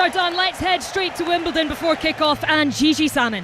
are done. Let's head straight to Wimbledon before kick-off and Gigi Salmon.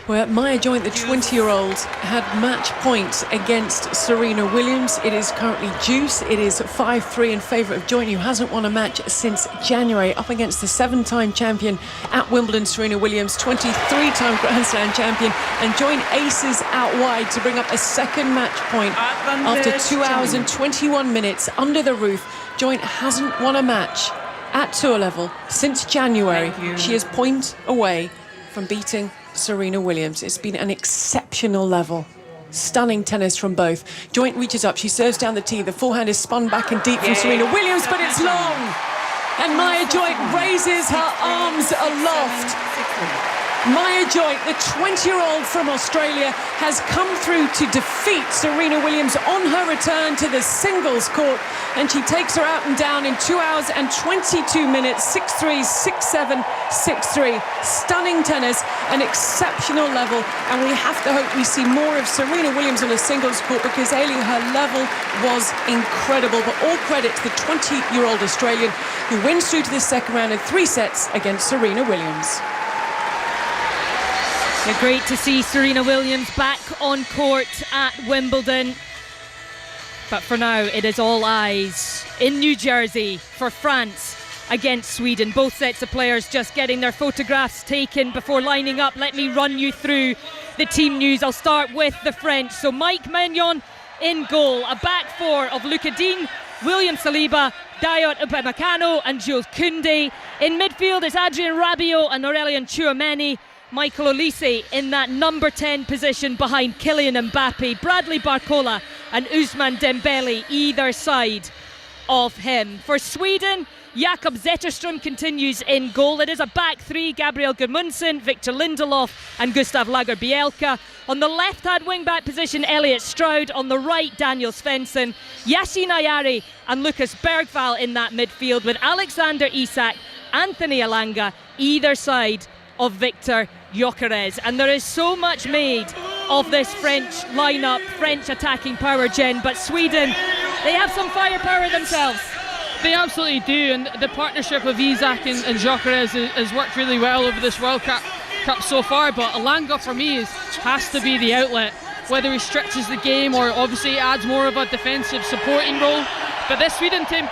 Where Maya Joint, the 20-year-old, had match point against Serena Williams. It is currently deuce. It is 5-3 in favour of Joint, who hasn't won a match since January, up against the 7-time champion at Wimbledon, Serena Williams, 23-time Grand Slam champion. And Joint aces out wide to bring up a second match point after 2 hours and 21 minutes under the roof. Joint hasn't won a match at tour level since January. She is point away from beating Serena Williams. It's been an exceptional level. Stunning tennis from both. Joint reaches up, she serves down the tee. The forehand is spun back and deep from Serena Williams, but it's long. And Maya Joint raises her arms aloft. Maya Joint, the 20-year-old from Australia, has come through to defeat Serena Williams on her return to the singles court, and she takes her out and down in 2 hours and 22 minutes, 6-3, 6-7, 6-3. Stunning tennis, an exceptional level, and we have to hope we see more of Serena Williams on a singles court, because Ailey, her level was incredible. But all credit to the 20-year-old Australian, who wins through to the second round in 3 sets against Serena Williams. Yeah, great to see Serena Williams back on court at Wimbledon. But for now, it is all eyes in New Jersey for France against Sweden. Both sets of players just getting their photographs taken before lining up. Let me run you through the team news. I'll start with the French. So Mike Maignan in goal. A back four of Lucas Digne, William Saliba, Dayot Upamecano and Jules Koundé. In midfield, it's Adrien Rabiot and Aurélien Tchouameni. Michael Olise in that number 10 position behind Kylian Mbappe, Bradley Barcola and Ousmane Dembele either side of him. For Sweden, Jakob Zetterström continues in goal. It is a back three: Gabriel Gudmundsson, Victor Lindelof and Gustav Lagerbielke. On the left-hand wing-back position, Elliot Stroud. On the right, Daniel Svensson, Yasin Ayari and Lucas Bergvall in that midfield, with Alexander Isak, Anthony Elanga either side of Victor Gyökeres. And there is so much made of this French lineup, French attacking power, Jen, but Sweden, they have some firepower themselves. They absolutely do, and the partnership of Isak and Gyökeres has worked really well over this World Cup so far. But Elanga for me has to be the outlet, whether he stretches the game or obviously adds more of a defensive supporting role. But this Sweden team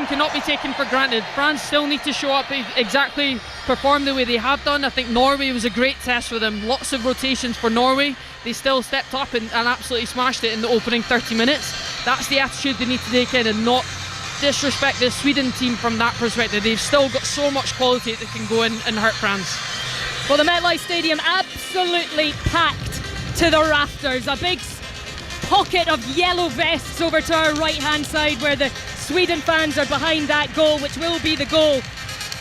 cannot be taken for granted. France still need to show up, exactly perform the way they have done. I think Norway was a great test for them. Lots of rotations for Norway. They still stepped up and absolutely smashed it in the opening 30 minutes. That's the attitude they need to take in and not disrespect the Sweden team from that perspective. They've still got so much quality that can go in and hurt France. Well, the MetLife Stadium absolutely packed to the rafters. A big pocket of yellow vests over to our right hand side, where the Sweden fans are behind that goal, which will be the goal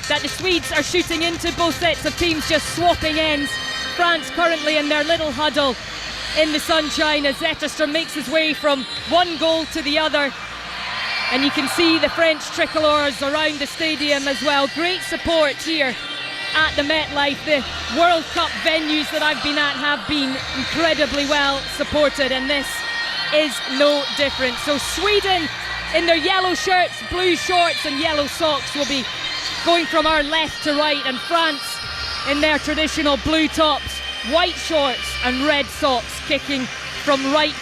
that the Swedes are shooting into. Both sets of teams just swapping ends. France currently in their little huddle in the sunshine as Zetterström makes his way from one goal to the other, and you can see the French tricolours around the stadium as well. Great support here at the MetLife. The World Cup venues that I've been at have been incredibly well supported, and this is no different. So Sweden in their yellow shirts, blue shorts and yellow socks will be going from our left to right, and France in their traditional blue tops, white shorts and red socks, kicking from right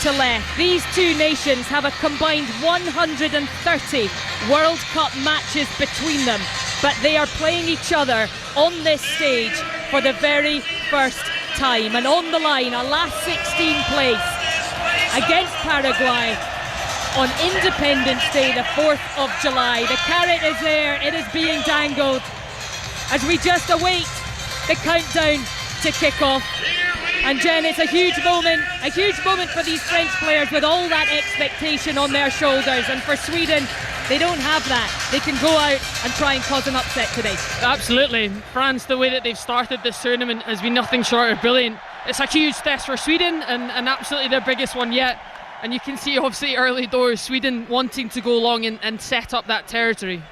to left. These two nations have a combined 130 World Cup matches between them, but they are playing each other on this stage for the very first time. And on the line, a last 16 place against Paraguay on Independence Day, the 4th of July. The carrot is there, it is being dangled as we just await the countdown to kick off. And Jen, it's a huge moment for these French players with all that expectation on their shoulders. And for Sweden, they don't have that. They can go out and try and cause an upset today. Absolutely. France, the way that they've started this tournament has been nothing short of brilliant. It's a huge test for Sweden and absolutely their biggest one yet. And you can see obviously early doors Sweden wanting to go long and set up that territory.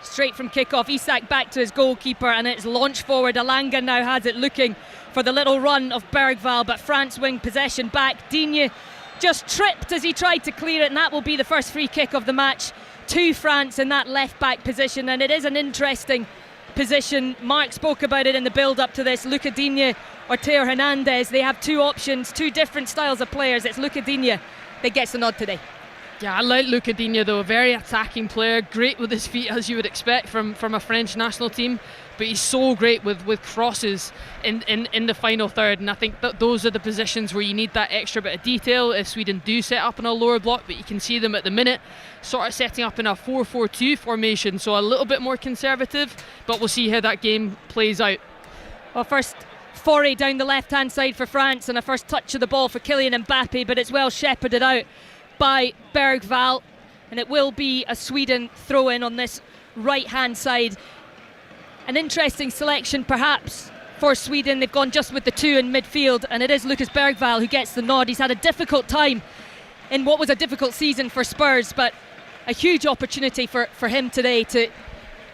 Straight from kick-off, Isak back to his goalkeeper, and it's launch forward. Elanga now has it, looking for the little run of Bergvall, but France wing possession back. Digne just tripped as he tried to clear it, and that will be the first free kick of the match to France in that left back position. And it is an interesting position. Mark spoke about it in the build-up to this. Luca Digne or Teo Hernandez, they have two options, two different styles of players. It's Luca Digne that gets the nod today. Yeah, I like Luca Digne though, a very attacking player, great with his feet as you would expect from a French national team, but he's so great with crosses in the final third, and I think that those are the positions where you need that extra bit of detail if Sweden do set up in a lower block, but you can see them at the minute sort of setting up in a 4-4-2 formation, so a little bit more conservative, but we'll see how that game plays out. Well, first foray down the left-hand side for France and a first touch of the ball for Kylian Mbappe, but it's well shepherded out by Bergvall, and it will be a Sweden throw-in on this right-hand side. An interesting selection perhaps for Sweden. They've gone just with the two in midfield, and it is Lucas Bergvall who gets the nod. He's had a difficult time in what was a difficult season for Spurs, but a huge opportunity for him today to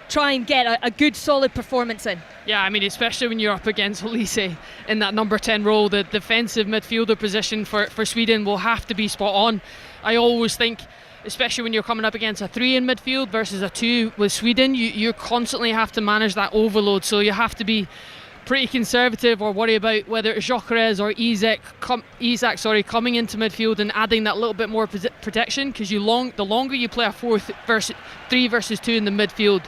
try and get a good solid performance in. Yeah, I mean, especially when you're up against Elise in that number 10 role, the defensive midfielder position for Sweden will have to be spot on. I always think, especially when you're coming up against a 3 in midfield versus a 2 with Sweden, you constantly have to manage that overload, so you have to be pretty conservative or worry about whether it's Gyökeres or Isak coming into midfield and adding that little bit more protection, because the longer you play a 3 versus 2 in the midfield,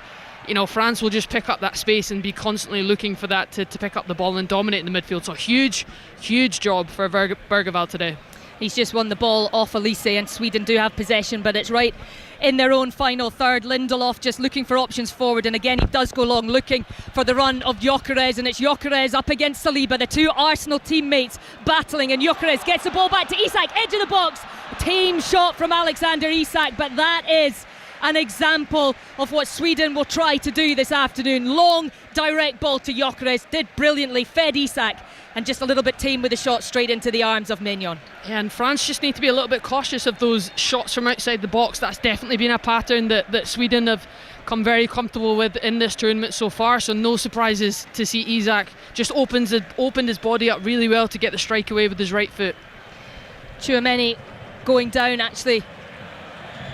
you know, France will just pick up that space and be constantly looking for that to pick up the ball and dominate in the midfield. So huge job for Bergvall today. He's just won the ball off Elise, and Sweden do have possession, but it's right in their own final third. Lindelof just looking for options forward, and again he does go long looking for the run of Gyökeres, and it's Gyökeres up against Saliba, the two Arsenal teammates battling, and Gyökeres gets the ball back to Isak, edge of the box, tame shot from Alexander Isak, but that is an example of what Sweden will try to do this afternoon. Long direct ball to Gyökeres, did brilliantly, fed Isak, and just a little bit tame with the shot straight into the arms of Maignan. Yeah, and France just need to be a little bit cautious of those shots from outside the box. That's definitely been a pattern that Sweden have come very comfortable with in this tournament so far, so no surprises to see Isak just opened his body up really well to get the strike away with his right foot. Tchouaméni going down, actually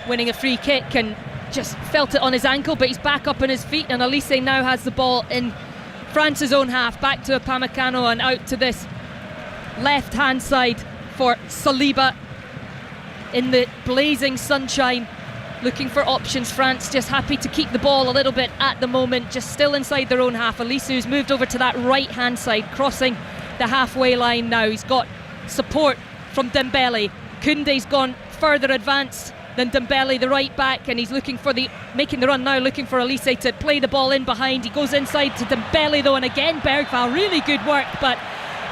winning a free kick, and just felt it on his ankle, but he's back up on his feet, and Elise now has the ball in France's own half, back to Upamecano and out to this left hand side for Saliba in the blazing sunshine, looking for options. France just happy to keep the ball a little bit at the moment, just still inside their own half. Elise, who's moved over to that right hand side, crossing the halfway line now. He's got support from Dembele. Koundé's gone further advanced than Dembele, the right back, and he's making the run now, looking for Elise to play the ball in behind. He goes inside to Dembele though, and again Bergvall, really good work, but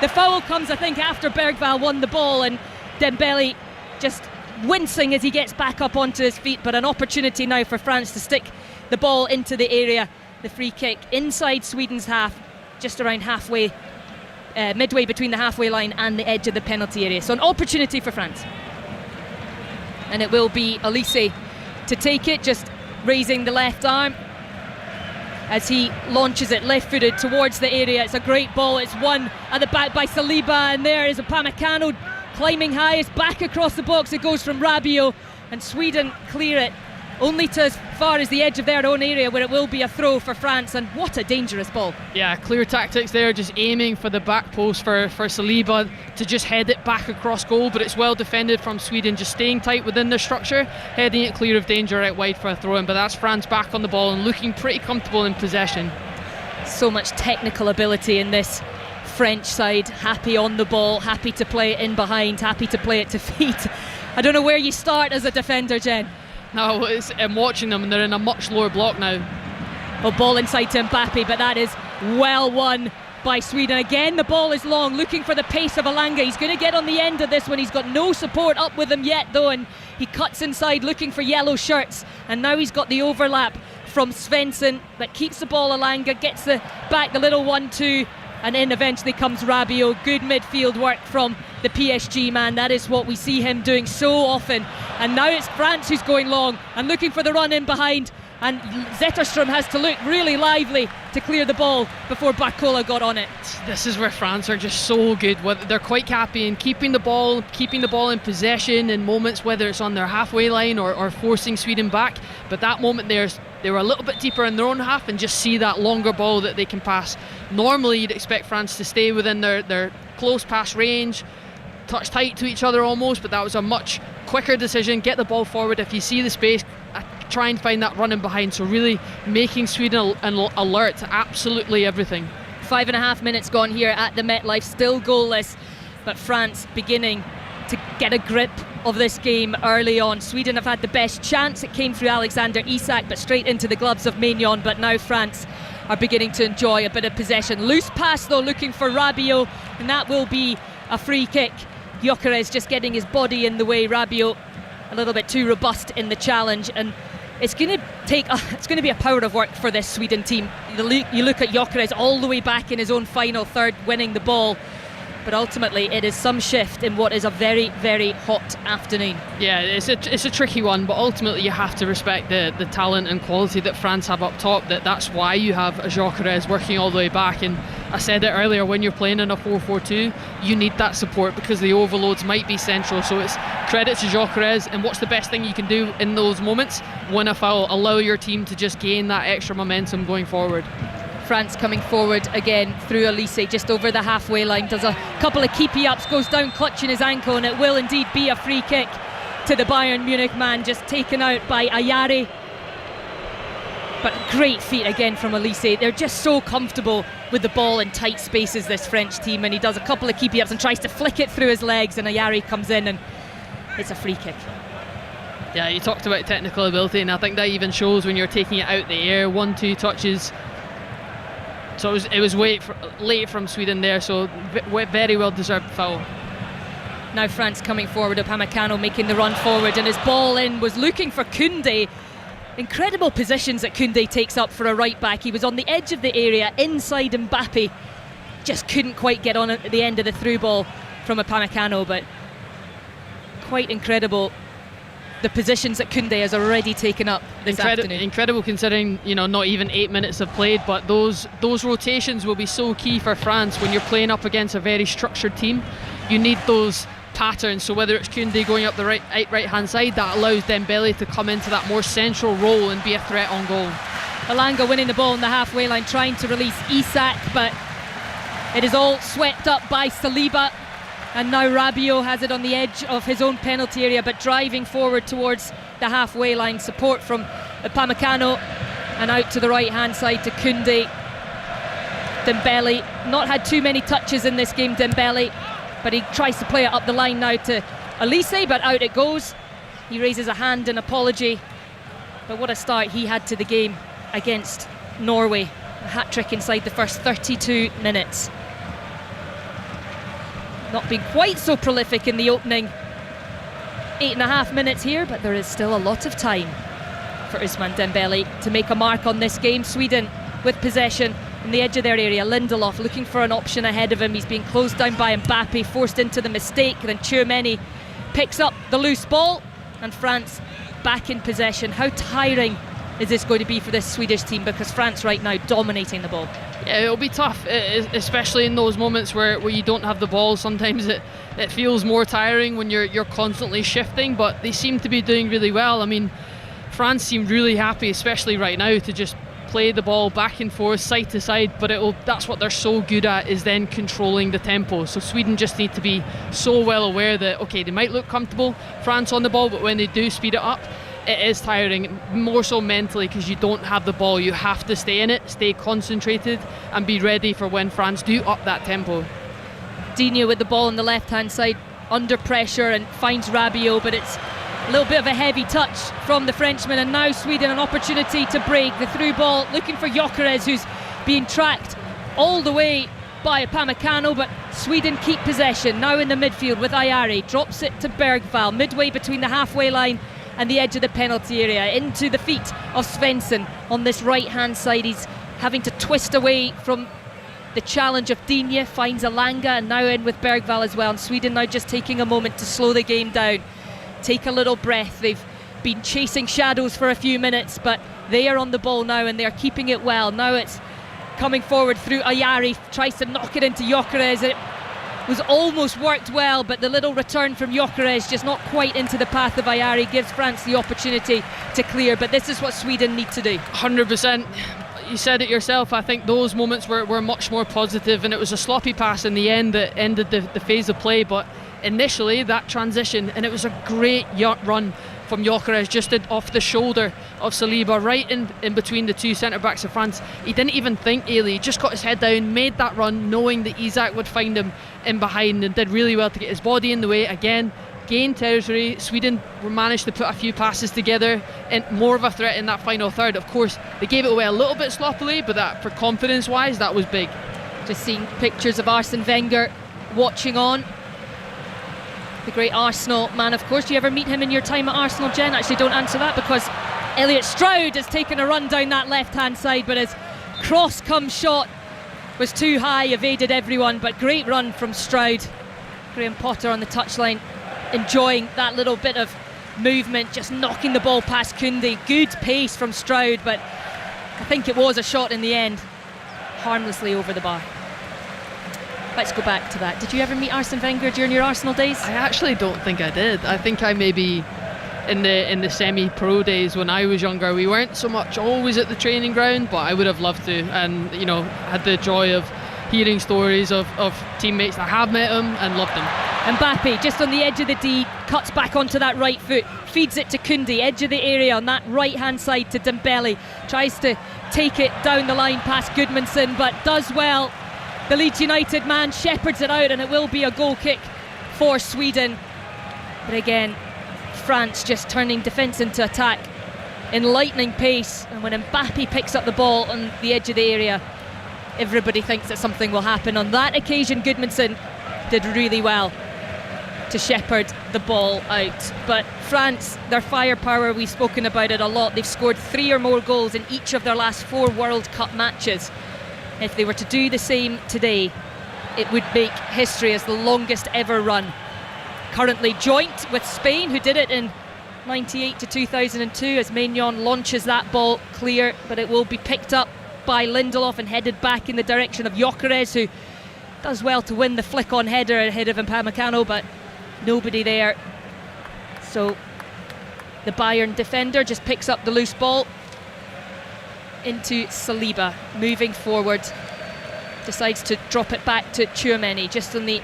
the foul comes I think after Bergvall won the ball, and Dembele just wincing as he gets back up onto his feet, but an opportunity now for France to stick the ball into the area. The free kick inside Sweden's half, just around halfway, midway between the halfway line and the edge of the penalty area, so an opportunity for France. And it will be Elise to take it, just raising the left arm as he launches it left-footed towards the area. It's a great ball, it's won at the back by Saliba, and there is Upamecano climbing high, it's back across the box, it goes from Rabiot, and Sweden clear it only to as far as the edge of their own area, where it will be a throw for France, and what a dangerous ball. Yeah, clear tactics there, just aiming for the back post for Saliba to just head it back across goal, but it's well defended from Sweden, just staying tight within their structure, heading it clear of danger out wide for a throw-in, but that's France back on the ball and looking pretty comfortable in possession. So much technical ability in this French side, happy on the ball, happy to play it in behind, happy to play it to feet. I don't know where you start as a defender, Jen. No, I'm watching them and they're in a much lower block now. Well, ball inside to Mbappe, but that is well won by Sweden. Again, the ball is long, looking for the pace of Elanga. He's going to get on the end of this one. He's got no support up with him yet, though, and he cuts inside looking for yellow shirts. And now he's got the overlap from Svensson, but keeps the ball. Elanga gets the little 1-2, and in eventually comes Rabiot. Good midfield work from the PSG man. That is what we see him doing so often. And now it's France who's going long and looking for the run in behind, and Zetterstrom has to look really lively to clear the ball before Barcola got on it. This is where France are just so good. They're quite happy in keeping the ball in possession in moments, whether it's on their halfway line or forcing Sweden back, but that moment there's they were a little bit deeper in their own half and just see that longer ball that they can pass. Normally you'd expect France to stay within their close pass range, touch tight to each other almost, but that was a much quicker decision. Get the ball forward. If you see the space, try and find that running behind. So really making Sweden alert to absolutely everything. 5.5 minutes gone here at the MetLife, still goalless, but France beginning to get a grip of this game early on. Sweden have had the best chance. It came through Alexander Isak, but straight into the gloves of Maignan. But now France are beginning to enjoy a bit of possession. Loose pass though, looking for Rabiot, and that will be a free kick. Gyökeres just getting his body in the way. Rabiot a little bit too robust in the challenge, and it's going to be a power of work for this Sweden team. You look at Gyökeres all the way back in his own final third, winning the ball, but ultimately it is some shift in what is a very, very hot afternoon. Yeah, it's a tricky one, but ultimately you have to respect the talent and quality that France have up top. That's why you have a Gyökeres working all the way back. And I said it earlier, when you're playing in a 4-4-2, you need that support because the overloads might be central. So it's credit to Gyökeres, and what's the best thing you can do in those moments? Win a foul, allow your team to just gain that extra momentum going forward. France coming forward again through Elise, just over the halfway line, does a couple of keepy ups, goes down clutching his ankle, and it will indeed be a free kick to the Bayern Munich man, just taken out by Ayari. But great feet again from Elise. They're just so comfortable with the ball in tight spaces, this French team, and he does a couple of keepy ups and tries to flick it through his legs, and Ayari comes in and it's a free kick. Yeah, you talked about technical ability, and I think that even shows when you're taking it out the air, 1-2 touches. So it was late from Sweden there, so very well deserved foul. Now France coming forward, Upamecano making the run forward, and his ball in was looking for Koundé. Incredible positions that Koundé takes up for a right back. He was on the edge of the area inside Mbappe, just couldn't quite get on at the end of the through ball from Upamecano, but quite incredible the positions that Koundé has already taken up this afternoon. Incredible considering, not even 8 minutes have played, but those rotations will be so key for France when you're playing up against a very structured team. You need those patterns, so whether it's Koundé going up the right hand side, that allows Dembele to come into that more central role and be a threat on goal. Elanga winning the ball on the halfway line, trying to release Isak, but it is all swept up by Saliba. And now Rabiot has it on the edge of his own penalty area, but driving forward towards the halfway line. Support from Upamecano, and out to the right hand side to Koundé. Dembele, not had too many touches in this game, Dembele, but he tries to play it up the line now to Elise, but out it goes. He raises a hand in apology, but what a start he had to the game against Norway. A hat-trick inside the first 32 minutes. Not been quite so prolific in the opening 8.5 minutes here, but there is still a lot of time for Ousmane Dembele to make a mark on this game. Sweden with possession in the edge of their area. Lindelof looking for an option ahead of him. He's being closed down by Mbappe, forced into the mistake. Then Tchouameni picks up the loose ball, and France back in possession. How tiring is this going to be for this Swedish team, because France right now dominating the ball? Yeah, it'll be tough, especially in those moments where you don't have the ball. Sometimes it feels more tiring when you're constantly shifting, but they seem to be doing really well. I mean, France seem really happy, especially right now, to just play the ball back and forth, side to side, but that's what they're so good at, is then controlling the tempo. So Sweden just need to be so well aware that, okay, they might look comfortable, France on the ball, but when they do speed it up, it is tiring, more so mentally, because you don't have the ball. You have to stay in it, stay concentrated, and be ready for when France do up that tempo. Digne with the ball on the left hand side, under pressure, and finds Rabiot, but it's a little bit of a heavy touch from the Frenchman. And now Sweden an opportunity to break the through ball, looking for Gyökeres, who's being tracked all the way by Upamecano, but Sweden keep possession now in the midfield with Ayari. Drops it to Bergvall midway between the halfway line and the edge of the penalty area, into the feet of Svensson on this right hand side. He's having to twist away from the challenge of Digne, finds Elanga, and now in with Bergvall as well. And Sweden now just taking a moment to slow the game down, take a little breath. They've been chasing shadows for a few minutes, but they are on the ball now and they're keeping it well. Now it's coming forward through Ayari, tries to knock it into Gyökeres. It was almost worked well, but the little return from Gyökeres just not quite into the path of Ayari gives France the opportunity to clear. But this is what Sweden need to do. 100%. You said it yourself. I think those moments were much more positive, and it was a sloppy pass in the end that ended the phase of play. But initially, that transition, and it was a great run from Gyökeres, just off the shoulder of Saliba, right in between the two centre-backs of France. He didn't even think, Ailey. He just got his head down, made that run, knowing that Isak would find him in behind, and did really well to get his body in the way. Again, gained territory. Sweden managed to put a few passes together, and more of a threat in that final third. Of course, they gave it away a little bit sloppily, but that, for confidence-wise, that was big. Just seeing pictures of Arsene Wenger watching on. The great Arsenal man, of course. Do you ever meet him in your time at Arsenal, Jen? Actually, don't answer that, because Elliot Stroud has taken a run down that left-hand side, but his cross-come shot was too high, evaded everyone. But great run from Stroud. Graham Potter on the touchline, enjoying that little bit of movement, just knocking the ball past Koundé. Good pace from Stroud, but I think it was a shot in the end, harmlessly over the bar. Let's go back to that. Did you ever meet Arsene Wenger during your Arsenal days? I actually don't think I did. I think I maybe in the semi-pro days when I was younger, we weren't so much always at the training ground, but I would have loved to, and had the joy of hearing stories of teammates that have met him and loved him. Mbappe just on the edge of the D, cuts back onto that right foot, feeds it to Koundé, edge of the area on that right hand side to Dembele, tries to take it down the line past Gudmundsson, but does well. The Leeds United man shepherds it out, and it will be a goal kick for Sweden. But again, France just turning defence into attack in lightning pace, and when Mbappe picks up the ball on the edge of the area, everybody thinks that something will happen. On that occasion, Gudmundsson did really well to shepherd the ball out. But France, their firepower, we've spoken about it a lot. They've scored 3 or more goals in each of their last 4 World Cup matches. If they were to do the same today, it would make history as the longest ever run. Currently joint with Spain, who did it in 98 to 2002, as Maignan launches that ball clear, but it will be picked up by Lindelof and headed back in the direction of Gyökeres, who does well to win the flick-on header ahead of Upamecano, but nobody there. So the Bayern defender just picks up the loose ball into Saliba, moving forward, decides to drop it back to Tchouaméni, just on the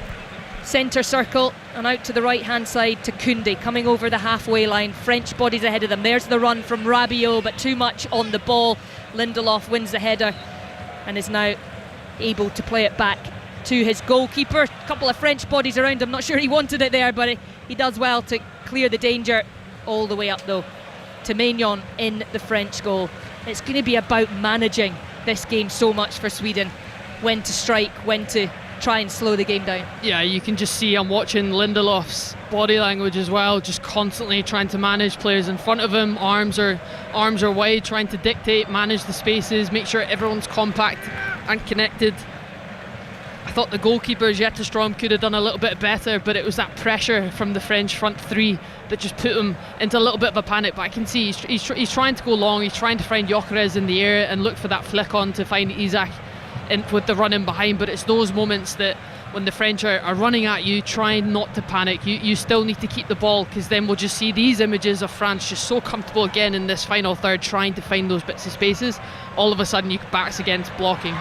centre circle, and out to the right hand side to Koundé, coming over the halfway line. French bodies ahead of them. There's the run from Rabiot, but too much on the ball. Lindelof wins the header and is now able to play it back to his goalkeeper. A couple of French bodies around him, not sure he wanted it there, but he does well to clear the danger. All the way up though to Maignan in the French goal. It's going to be about managing this game so much for Sweden. When to strike, when to try and slow the game down. Yeah, you can just see, I'm watching Lindelof's body language as well, just constantly trying to manage players in front of him. Arms are wide, trying to dictate, manage the spaces, make sure everyone's compact and connected. I thought the goalkeeper, Jetterstrom, could have done a little bit better, but it was that pressure from the French front three that just put him into a little bit of a panic. But I can see he's trying to go long, he's trying to find Gyökeres in the air and look for that flick on to find Isak with the run in behind. But it's those moments that when the French are running at you, trying not to panic. You still need to keep the ball, because then we'll just see these images of France just so comfortable again in this final third, trying to find those bits of spaces. All of a sudden you backs against blocking.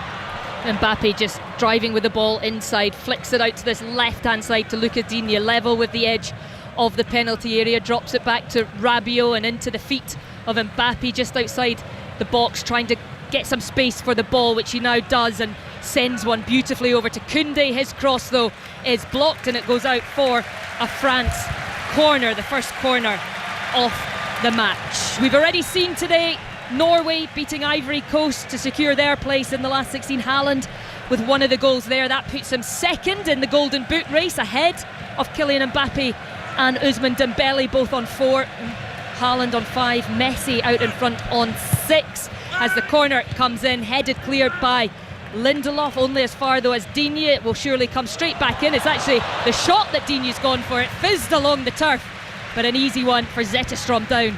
Mbappe just driving with the ball inside, flicks it out to this left-hand side to Lucas Digne, level with the edge of the penalty area, drops it back to Rabiot and into the feet of Mbappe just outside the box, trying to get some space for the ball, which he now does, and sends one beautifully over to Koundé. His cross though is blocked and it goes out for a France corner, the first corner of the match. We've already seen today Norway beating Ivory Coast to secure their place in the last 16. Haaland with one of the goals there. That puts him second in the Golden Boot race, ahead of Kylian Mbappe and Ousmane Dembele, both on 4. Haaland on 5, Messi out in front on 6. As the corner comes in, headed clear by Lindelof, only as far though as Digne. It will surely come straight back in. It's actually the shot that Digne's gone for. It fizzed along the turf, but an easy one for Zetterstrom down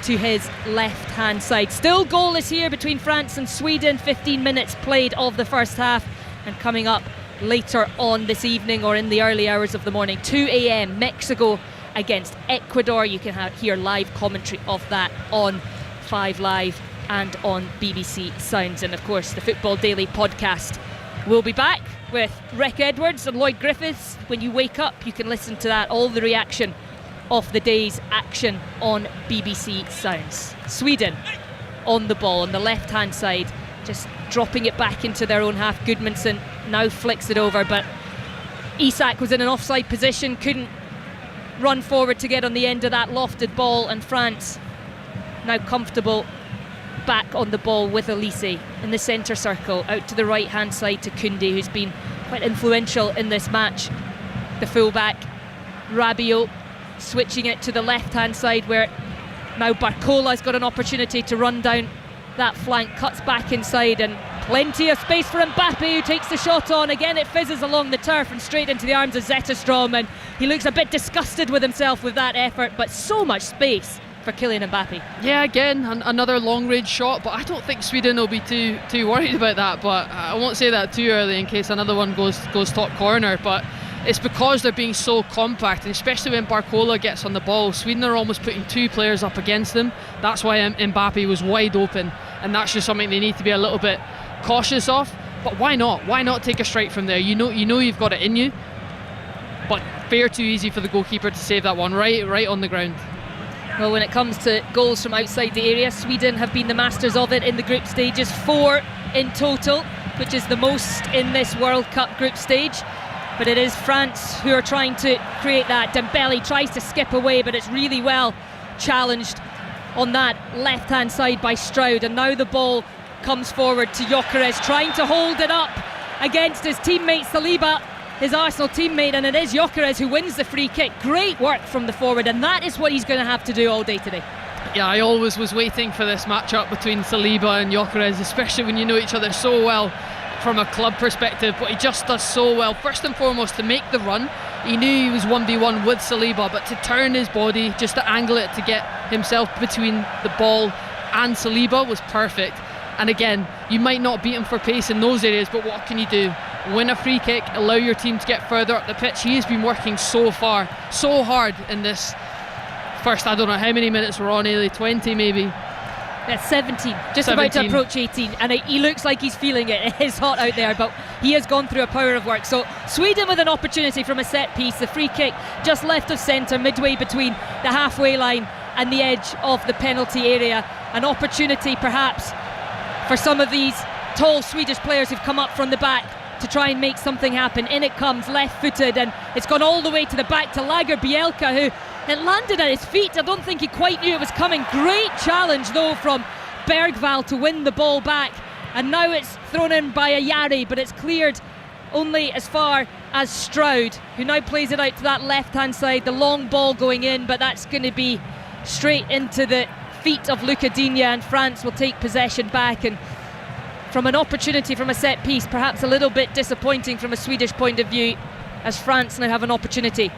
to his left hand side. Still goalless here between France and Sweden. 15 minutes played of the first half, and coming up later on this evening or in the early hours of the morning. 2 a.m. Mexico against Ecuador. You can hear live commentary of that on 5 Live and on BBC Sounds. And of course the Football Daily podcast will be back with Rick Edwards and Lloyd Griffiths. When you wake up, you can listen to that, all the reaction of the day's action on BBC Sounds. Sweden on the ball on the left hand side, just dropping it back into their own half. Gudmundsson now flicks it over, but Isak was in an offside position, couldn't run forward to get on the end of that lofted ball, and France now comfortable back on the ball with Elise in the centre circle, out to the right hand side to Koundé, who's been quite influential in this match. The fullback Rabiot switching it to the left hand side, where now Barcola's got an opportunity to run down that flank, cuts back inside, and plenty of space for Mbappe, who takes the shot on. Again it fizzes along the turf and straight into the arms of Zetterstrom, and he looks a bit disgusted with himself with that effort, but so much space for Kylian Mbappe. Yeah, again, another long-range shot, but I don't think Sweden will be too worried about that, but I won't say that too early in case another one goes top corner. But it's because they're being so compact, and especially when Barcola gets on the ball, Sweden are almost putting 2 players up against them. That's why Mbappe was wide open, and that's just something they need to be a little bit cautious of. But why not? Why not take a strike from there? You know you've got it in you, but far too easy for the goalkeeper to save that one right on the ground. Well, when it comes to goals from outside the area, Sweden have been the masters of it in the group stages, 4 in total, which is the most in this World Cup group stage. But it is France who are trying to create that. Dembele tries to skip away, but it's really well challenged on that left hand side by Stroud, and now the ball comes forward to Gyökeres, trying to hold it up against his teammate Saliba, his Arsenal teammate, and it is Gyökeres who wins the free kick. Great work from the forward, and that is what he's going to have to do all day today. Yeah, I always was waiting for this matchup between Saliba and Gyökeres, especially when you know each other so well from a club perspective, but he just does so well. First and foremost, to make the run, he knew he was 1v1 with Saliba, but to turn his body, just to angle it to get himself between the ball and Saliba was perfect. And again, you might not beat him for pace in those areas, but what can you do? Win a free kick, allow your team to get further up the pitch. He has been working so hard in this first, I don't know how many minutes we're on, nearly 20 maybe. That's 17, just 17. About to approach 18, and he looks like he's feeling it. It is hot out there, but he has gone through a power of work. So Sweden with an opportunity from a set piece, the free kick just left of centre, midway between the halfway line and the edge of the penalty area. An opportunity perhaps for some of these tall Swedish players who've come up from the back to try and make something happen. In it comes, left-footed, and it's gone all the way to the back to Lagerbielke, who it landed at his feet. I don't think he quite knew it was coming. Great challenge though from Bergvall to win the ball back, and now it's thrown in by Ayari, but it's cleared only as far as Stroud, who now plays it out to that left-hand side. The long ball going in, but that's going to be straight into the feet of Luca Digne, and France will take possession back. And from an opportunity from a set piece, perhaps a little bit disappointing from a Swedish point of view, as France now have an opportunity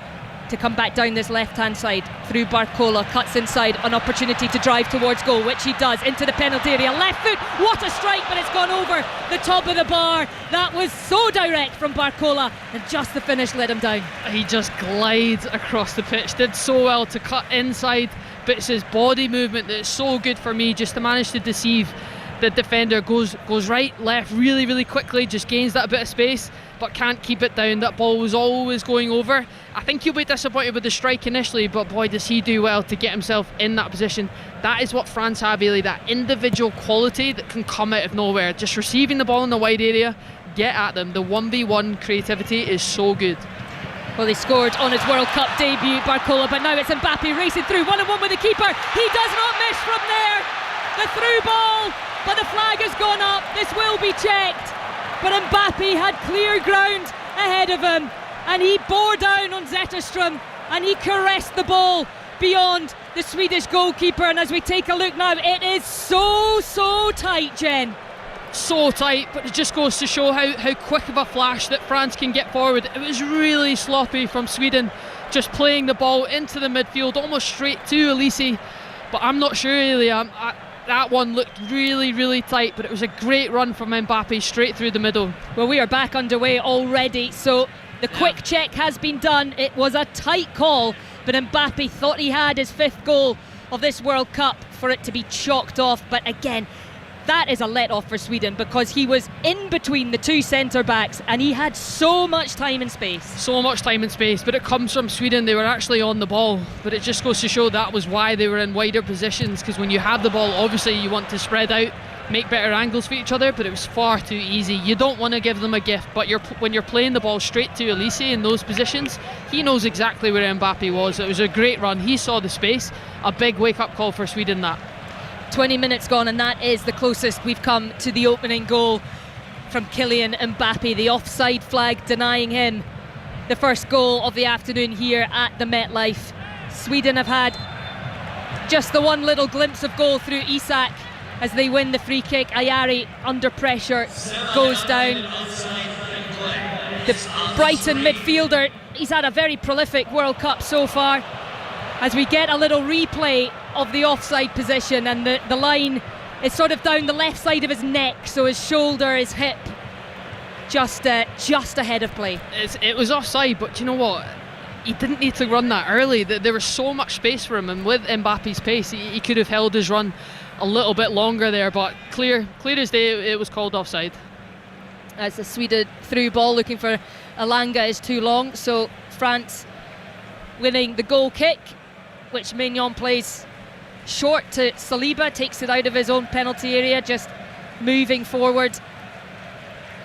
to come back down this left hand side through Barcola, cuts inside, an opportunity to drive towards goal, which he does, into the penalty area, left foot, what a strike, but it's gone over the top of the bar. That was so direct from Barcola, and just the finish let him down. He just glides across the pitch, did so well to cut inside, but it's his body movement that is so good for me, just to manage to deceive the defender. Goes right, left really quickly, just gains that bit of space, but can't keep it down. That ball was always going over. I think he'll be disappointed with the strike initially, but boy does he do well to get himself in that position. That is what France have, really, that individual quality that can come out of nowhere. Just receiving the ball in the wide area, get at them. The 1v1 creativity is so good. Well, he scored on his World Cup debut, Barcola, but now it's Mbappe racing through, 1-on-1 with the keeper. He does not miss from there. The through ball, but the flag has gone up. This will be checked, but Mbappe had clear ground ahead of him, and he bore down on Zetterstrom, and he caressed the ball beyond the Swedish goalkeeper. And as we take a look now, it is so tight, Jen. So tight, but it just goes to show how quick of a flash that France can get forward. It was really sloppy from Sweden, just playing the ball into the midfield, almost straight to Elise, but I'm not sure really. that one looked really, really tight, but it was a great run from Mbappe straight through the middle. Well, we are back underway already, so the quick check has been done. It was a tight call, but Mbappe thought he had his 5th goal of this World Cup for it to be chalked off. But again, that is a let-off for Sweden, because he was in between the 2 centre-backs and he had so much time and space. So much time and space, but it comes from Sweden. They were actually on the ball, but it just goes to show that was why they were in wider positions, because when you have the ball, obviously you want to spread out, make better angles for each other, but it was far too easy. You don't want to give them a gift, but when you're playing the ball straight to Elise in those positions, he knows exactly where Mbappe was. It was a great run. He saw the space. A big wake-up call for Sweden, that. 20 minutes gone, and that is the closest we've come to the opening goal from Kylian Mbappe. The offside flag denying him the first goal of the afternoon here at the MetLife. Sweden have had just the one little glimpse of goal through Isak as they win the free kick. Ayari under pressure goes down. The Brighton midfielder, he's had a very prolific World Cup so far. As we get a little replay of the offside position, and the line is sort of down the left side of his neck, so his shoulder, his hip, just ahead of play. It was offside, but you know what? He didn't need to run that early. There was so much space for him, and with Mbappe's pace, he could have held his run a little bit longer there, but clear as day, it was called offside. As the Sweden through ball looking for Elanga is too long, so France winning the goal kick, which Mignon plays short to Saliba, takes it out of his own penalty area, just moving forward.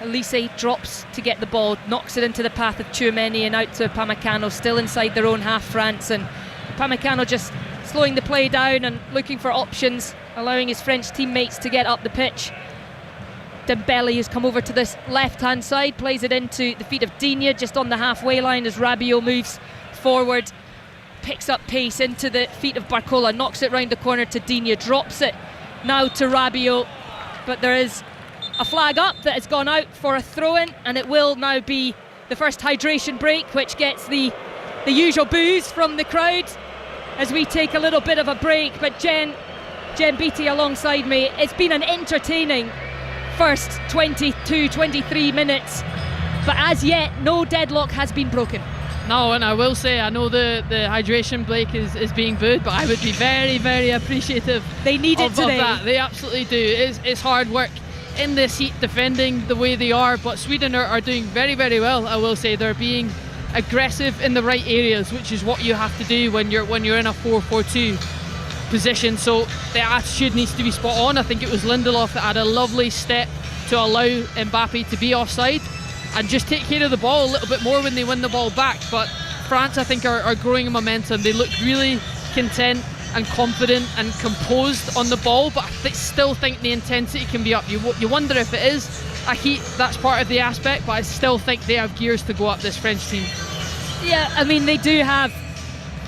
Elise drops to get the ball, knocks it into the path of Tchouameni and out to Upamecano, still inside their own half, France, and Upamecano just slowing the play down and looking for options, allowing his French teammates to get up the pitch. Dembele has come over to this left-hand side, plays it into the feet of Digne, just on the halfway line as Rabiot moves forward, picks up pace into the feet of Barcola, knocks it round the corner to Digne, drops it now to Rabiot, but there is a flag up that has gone out for a throw-in, and it will now be the first hydration break, which gets the usual boos from the crowd as we take a little bit of a break. But Jen Beattie alongside me, it's been an entertaining first 22-23 minutes, but as yet no deadlock has been broken. No, and I will say, I know the hydration break is being booed, but I would be very, very appreciative. They need it today. Of that. They absolutely do. It's hard work in this heat defending the way they are, but Sweden are doing very, very well. I will say they're being aggressive in the right areas, which is what you have to do when you're in a 4-4-2 position. So the attitude needs to be spot on. I think it was Lindelof that had a lovely step to allow Mbappe to be offside and just take care of the ball a little bit more when they win the ball back. But France, I think, are growing in momentum. They look really content and confident and composed on the ball, but I still think the intensity can be up. You wonder if it is a heat, that's part of the aspect, but I still think they have gears to go up, this French team. Yeah, I mean, they do have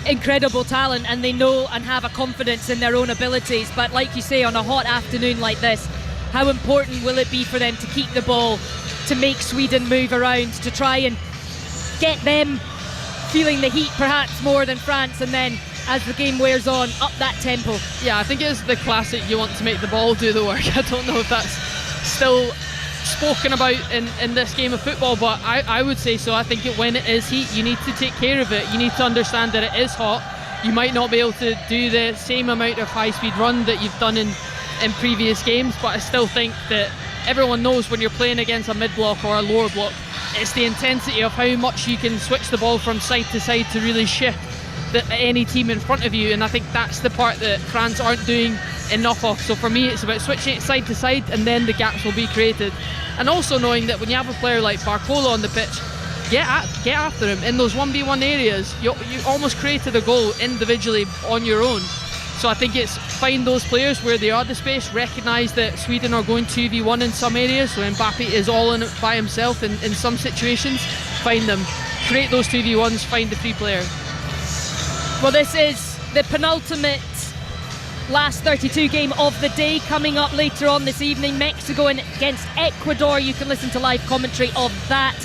incredible talent, and they know and have a confidence in their own abilities, but like you say, on a hot afternoon like this, how important will it be for them to keep the ball, to make Sweden move around, to try and get them feeling the heat perhaps more than France, and then as the game wears on, up that tempo. Yeah, I think it's the classic, you want to make the ball do the work. I don't know if that's still spoken about in this game of football, but I would say so. I think when it is heat, you need to take care of it. You need to understand that it is hot. You might not be able to do the same amount of high-speed run that you've done in previous games, but I still think that everyone knows when you're playing against a mid-block or a lower block, it's the intensity of how much you can switch the ball from side to side to really shift any team in front of you, and I think that's the part that France aren't doing enough of. So for me, it's about switching it side to side, and then the gaps will be created. And also knowing that when you have a player like Barcola on the pitch, get after him in those 1v1 areas. You almost created a goal individually on your own. So I think it's find those players where they are the space, recognise that Sweden are going 2v1 in some areas, so Mbappe is all in it by himself in some situations. Find them, create those 2v1s, find the free player. Well, this is the penultimate last 32 game of the day. Coming up later on this evening, Mexico against Ecuador. You can listen to live commentary of that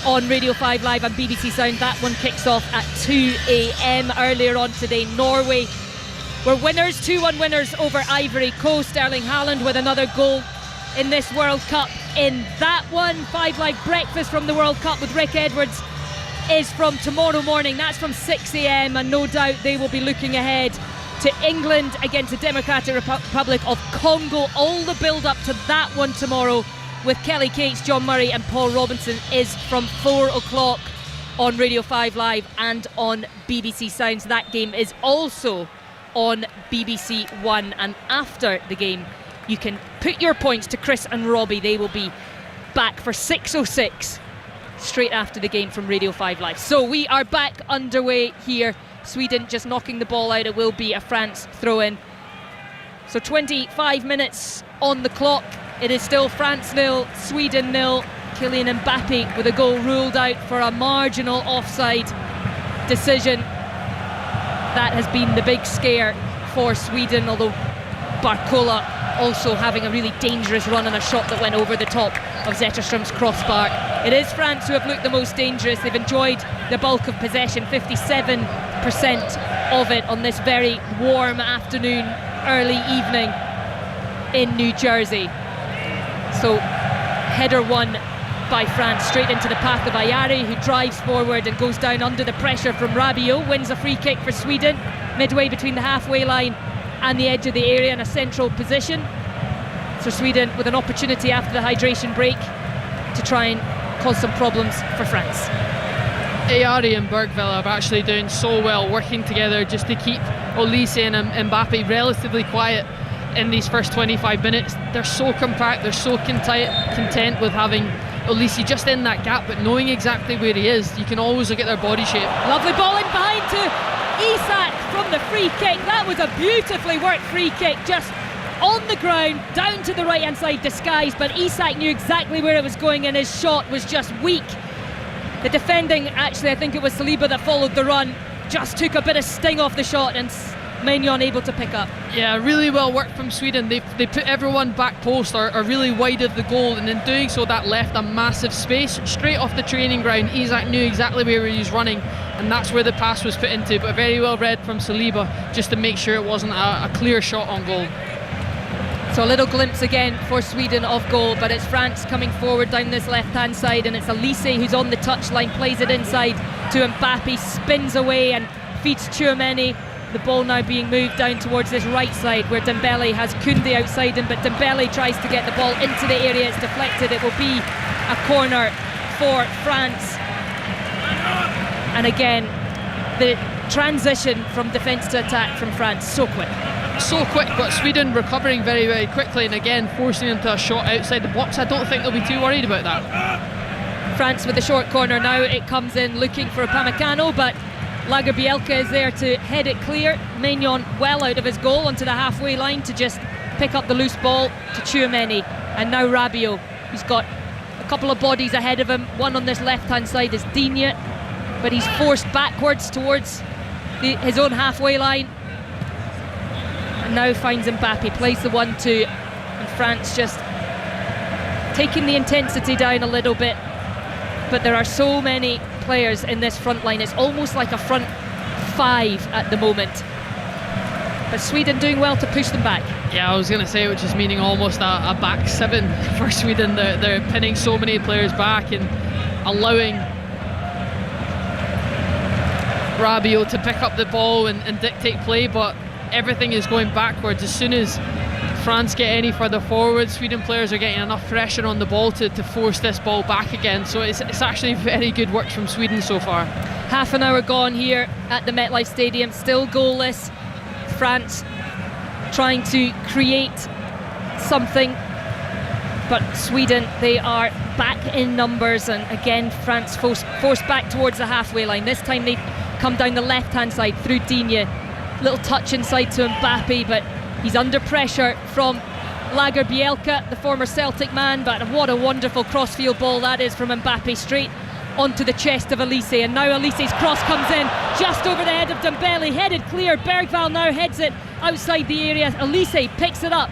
on Radio 5 Live and BBC Sound. That one kicks off at 2 a.m. Earlier on today, Norway We're winners, 2-1 winners over Ivory Coast. Erling Haaland with another goal in this World Cup. In that one, 5 Live breakfast from the World Cup with Rick Edwards is from tomorrow morning. That's from 6 a.m, and no doubt they will be looking ahead to England against the Democratic Republic of Congo. All the build up to that one tomorrow with Kelly Cates, John Murray and Paul Robinson is from 4 o'clock on Radio 5 Live and on BBC Sounds. That game is also on BBC One, and after the game you can put your points to Chris and Robbie. They will be back for 6:06 straight after the game from Radio 5 Live. So we are back underway here. Sweden just knocking the ball out. It will be a France throw-in. So 25 minutes on the clock. It is still France 0, Sweden 0. Kylian Mbappe with a goal ruled out for a marginal offside decision. That has been the big scare for Sweden, although Barcola also having a really dangerous run and a shot that went over the top of Zetterström's crossbar. It is France who have looked the most dangerous. They've enjoyed the bulk of possession, 57% of it on this very warm afternoon, early evening in New Jersey. So header one by France straight into the path of Ayari, who drives forward and goes down under the pressure from Rabiot, wins a free kick for Sweden midway between the halfway line and the edge of the area in a central position. So Sweden with an opportunity after the hydration break to try and cause some problems for France. Ayari and Bergville are actually doing so well, working together just to keep Olise and Mbappe relatively quiet in these first 25 minutes. They're so compact, they're so content with having Olise just in that gap, but knowing exactly where he is. You can always look at their body shape. Lovely ball in behind to Isak from the free kick. That was a beautifully worked free kick, just on the ground, down to the right hand side, disguised, but Isak knew exactly where it was going and his shot was just weak. The defending, actually I think it was Saliba that followed the run, just took a bit of sting off the shot, and Maignan able to pick up. Yeah, really well worked from Sweden. They put everyone back post or really wide of the goal, and in doing so that left a massive space straight off the training ground. Isak knew exactly where he was running, and that's where the pass was put into, but very well read from Saliba just to make sure it wasn't a clear shot on goal. So a little glimpse again for Sweden of goal, but it's France coming forward down this left hand side, and it's Olise who's on the touchline, plays it inside to Mbappe, spins away and feeds Tchouameni. The ball now being moved down towards this right side where Dembele has Koundé outside him, but Dembele tries to get the ball into the area. It's deflected. It will be a corner for France. And again, the transition from defence to attack from France, so quick. So quick, but Sweden recovering very, very quickly, and again forcing them to a shot outside the box. I don't think they'll be too worried about that. France with the short corner now. It comes in looking for Upamecano, but Lagerbielke is there to head it clear. Maignan well out of his goal onto the halfway line to just pick up the loose ball to Tchouameni. And now Rabiot, who's got a couple of bodies ahead of him. One on this left hand side is Digne, but he's forced backwards towards his own halfway line. And now finds Mbappe, plays the 1-2, and France just taking the intensity down a little bit. But there are so many players in this front line, it's almost like a front five at the moment. But Sweden doing well to push them back. Yeah, I was going to say, which is meaning almost a back seven for Sweden. They're pinning so many players back and allowing Rabiot to pick up the ball and dictate play, but everything is going backwards. As soon as France get any further forward, Sweden players are getting enough pressure on the ball to force this ball back again. So it's actually very good work from Sweden so far. Half an hour gone here at the MetLife Stadium, still goalless. France trying to create something, but Sweden, they are back in numbers, and again France forced back towards the halfway line. This time they come down the left hand side through Digne. Little touch inside to Mbappe, but he's under pressure from Lagerbielke, the former Celtic man. But what a wonderful crossfield ball that is from Mbappe, straight onto the chest of Olise. And now Olise's cross comes in just over the head of Dembele, headed clear. Bergvall now heads it outside the area. Olise picks it up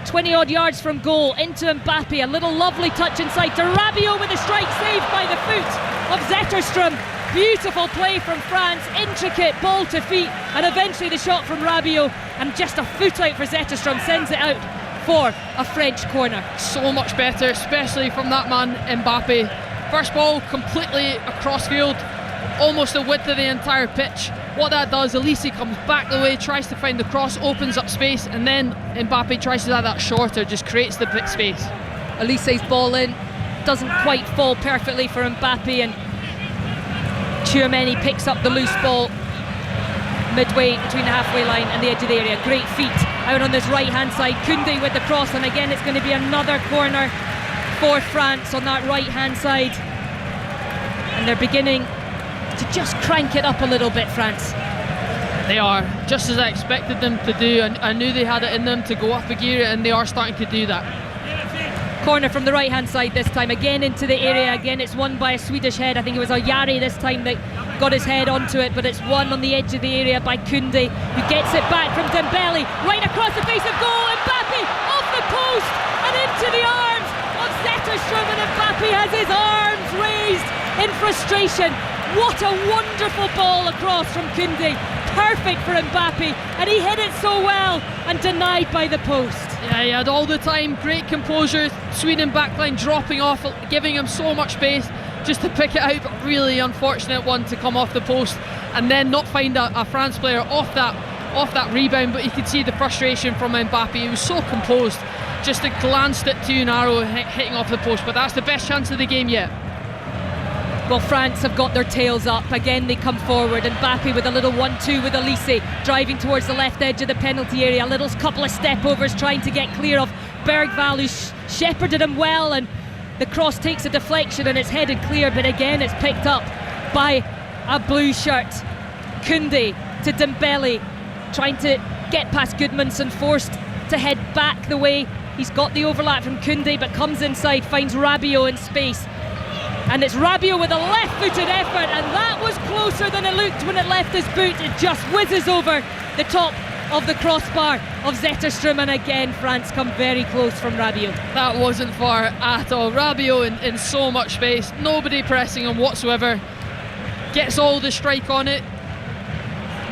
20 odd yards from goal into Mbappe. A little lovely touch inside to Rabiot with a strike, saved by the foot of Zetterström. Beautiful play from France, intricate ball to feet, and eventually the shot from Rabiot, and just a foot out for Zetterstrom sends it out for a French corner. So much better, especially from that man Mbappe. First ball completely across field, almost the width of the entire pitch. What that does, Elise comes back the way, tries to find the cross, opens up space, and then Mbappe tries to add that shorter, just creates the big space. Elise's ball in, doesn't quite fall perfectly for Mbappe, and Tchouaméni picks up the loose ball midway between the halfway line and the edge of the area. Great feet out on this right hand side. Koundé with the cross, and again it's going to be another corner for France on that right hand side, and they're beginning to just crank it up a little bit, France. They are, just as I expected them to do. I knew they had it in them to go up a gear, and they are starting to do that. Corner from the right hand side this time, again into the area. Again it's won by a Swedish head. I think it was Ayari this time that got his head onto it, but it's won on the edge of the area by Koundé, who gets it back from Dembele, right across the face of goal. Mbappe off the post and into the arms of Zetterstrom, and Mbappe has his arms raised in frustration. What a wonderful ball across from Koundé, perfect for Mbappe, and he hit it so well and denied by the post. Yeah, he had all the time, great composure. Sweden backline dropping off, giving him so much space just to pick it out, but really unfortunate one to come off the post and then not find a France player off that rebound. But you could see the frustration from Mbappe. He was so composed, just glanced it too narrow, hitting off the post. But that's the best chance of the game yet. Well, France have got their tails up. Again, they come forward. Mbappe with a little 1-2 with Elise, driving towards the left edge of the penalty area. A little couple of step-overs trying to get clear of Bergvall, who shepherded him well, and the cross takes a deflection and it's headed clear, but again it's picked up by a blue shirt. Koundé to Dembele, trying to get past Goodmanson, forced to head back the way. He's got the overlap from Koundé, but comes inside, finds Rabiot in space. And it's Rabiot with a left-footed effort, and that was closer than it looked when it left his boot. It just whizzes over the top of the crossbar of Zetterstrom, and again France come very close from Rabiot. That wasn't far at all. Rabiot in so much space, nobody pressing him whatsoever. Gets all the strike on it.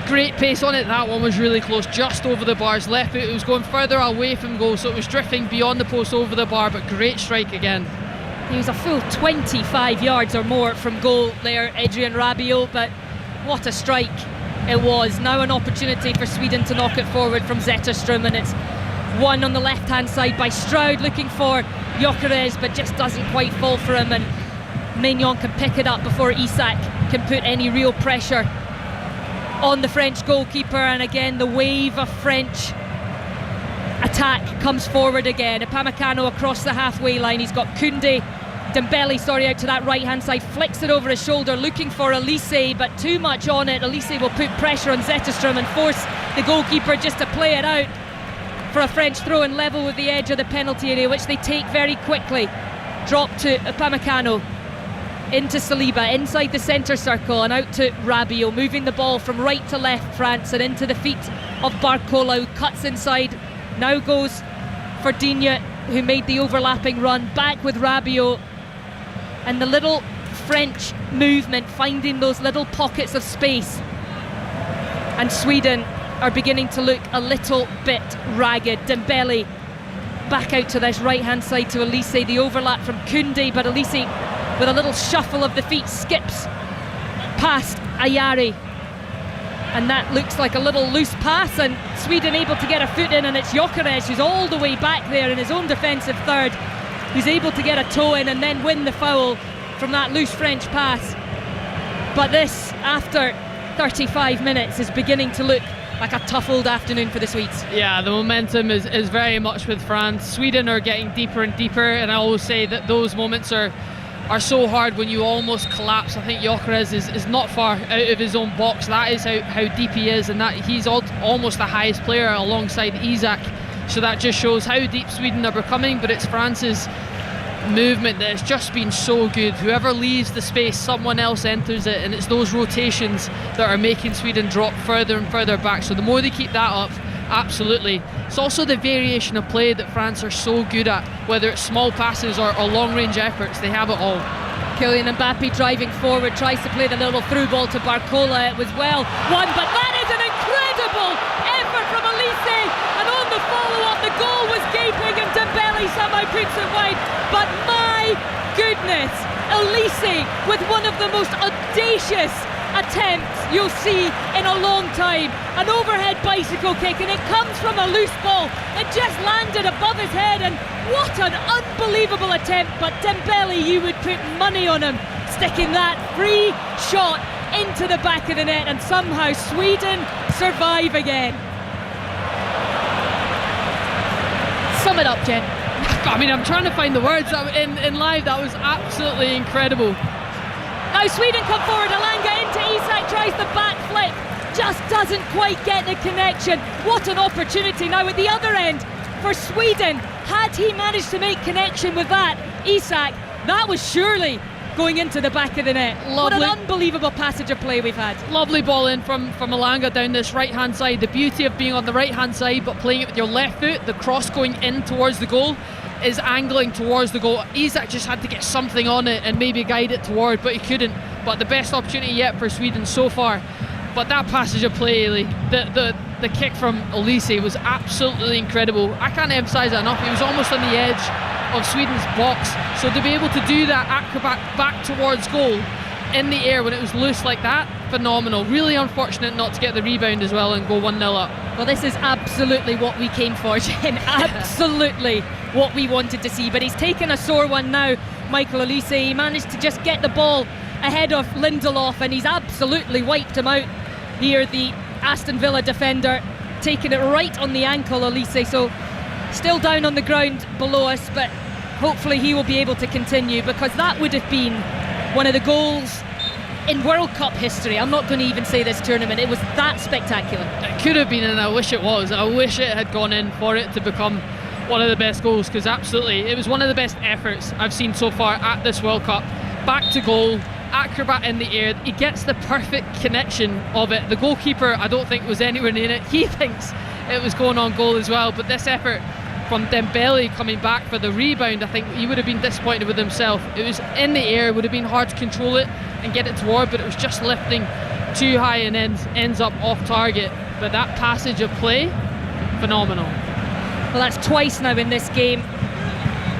Great pace on it. That one was really close, just over the bars. Left foot, it was going further away from goal, so it was drifting beyond the post over the bar, but great strike again. He was a full 25 yards or more from goal there, Adrien Rabiot, but what a strike it was. Now an opportunity for Sweden to knock it forward from Zetterstrom, and it's won on the left hand side by Stroud, looking for Gyökeres, but just doesn't quite fall for him, and Maignan can pick it up before Isak can put any real pressure on the French goalkeeper. And again the wave of French attack comes forward again. Upamecano across the halfway line. He's got Dembele out to that right hand side, flicks it over his shoulder looking for Elise, but too much on it. Elise will put pressure on Zetterstrom and force the goalkeeper just to play it out for a French throw and level with the edge of the penalty area, which they take very quickly. Drop to Upamecano, into Saliba, inside the centre circle and out to Rabiot, moving the ball from right to left, France, and into the feet of Barcola, who cuts inside. Now goes for Digne, who made the overlapping run, back with Rabiot, and the little French movement, finding those little pockets of space. And Sweden are beginning to look a little bit ragged. Dembele back out to this right hand side to Elise, the overlap from Koundé, but Elise with a little shuffle of the feet skips past Ayari, and that looks like a little loose pass, and Sweden able to get a foot in, and it's Gyökeres who's all the way back there in his own defensive third, who's able to get a toe in and then win the foul from that loose French pass. But this, after 35 minutes, is beginning to look like a tough old afternoon for the Swedes. Yeah, the momentum is very much with France. Sweden are getting deeper and deeper, and I always say that those moments are so hard when you almost collapse. I think Gyökeres is not far out of his own box. That is how deep he is, and that he's almost the highest player alongside Isak. So that just shows how deep Sweden are becoming, but it's France's movement that has just been so good. Whoever leaves the space, someone else enters it, and it's those rotations that are making Sweden drop further and further back. So the more they keep that up, absolutely. It's also the variation of play that France are so good at, whether it's small passes or long range efforts. They have it all. Kylian Mbappe driving forward, tries to play the little through ball to Barcola. It was well won, but that is an incredible effort from Elise, and on the follow-up the goal was gaping and Dembele somehow puts it wide. But my goodness, Elise with one of the most audacious attempts you'll see in a long time. An overhead bicycle kick, and it comes from a loose ball. It just landed above his head, and what an unbelievable attempt. But Dembele, you would put money on him sticking that free shot into the back of the net, and somehow Sweden survive again. Sum it up, Jen. I mean, I'm trying to find the words. In live, that was absolutely incredible. Now Sweden come forward, Elanga into Isak, tries the back flip, just doesn't quite get the connection. What an opportunity now at the other end for Sweden. Had he managed to make connection with that, Isak, that was surely going into the back of the net. Lovely. What an unbelievable passage of play we've had. Lovely ball in from Elanga down this right hand side. The beauty of being on the right hand side but playing it with your left foot, the cross going in towards the goal is angling towards the goal. Isak just had to get something on it and maybe guide it toward, but he couldn't. But the best opportunity yet for Sweden so far. But that passage of play, the kick from Elise was absolutely incredible. I can't emphasise that enough. He was almost on the edge of Sweden's box, so to be able to do that acrobat back towards goal in the air when it was loose like that, phenomenal. Really unfortunate not to get the rebound as well and go 1-0 up. Well, this is absolutely what we came for, Jen. Absolutely what we wanted to see. But he's taken a sore one now, Michael Elise. He managed to just get the ball ahead of Lindelof, and he's absolutely wiped him out here, the Aston Villa defender, taking it right on the ankle, Elise. So still down on the ground below us, but hopefully he will be able to continue, because that would have been one of the goals in World Cup history. I'm not going to even say this tournament. It was that spectacular. It could have been, and I wish it was. I wish it had gone in for it to become one of the best goals, because absolutely it was one of the best efforts I've seen so far at this World Cup. Back to goal, acrobat in the air, he gets the perfect connection of it. The goalkeeper, I don't think, was anywhere near it. He thinks it was going on goal as well, but this effort from Dembele coming back for the rebound, I think he would have been disappointed with himself. It was in the air, it would have been hard to control it and get it toward, but it was just lifting too high and ends up off target. But that passage of play, phenomenal. Well, that's twice now in this game,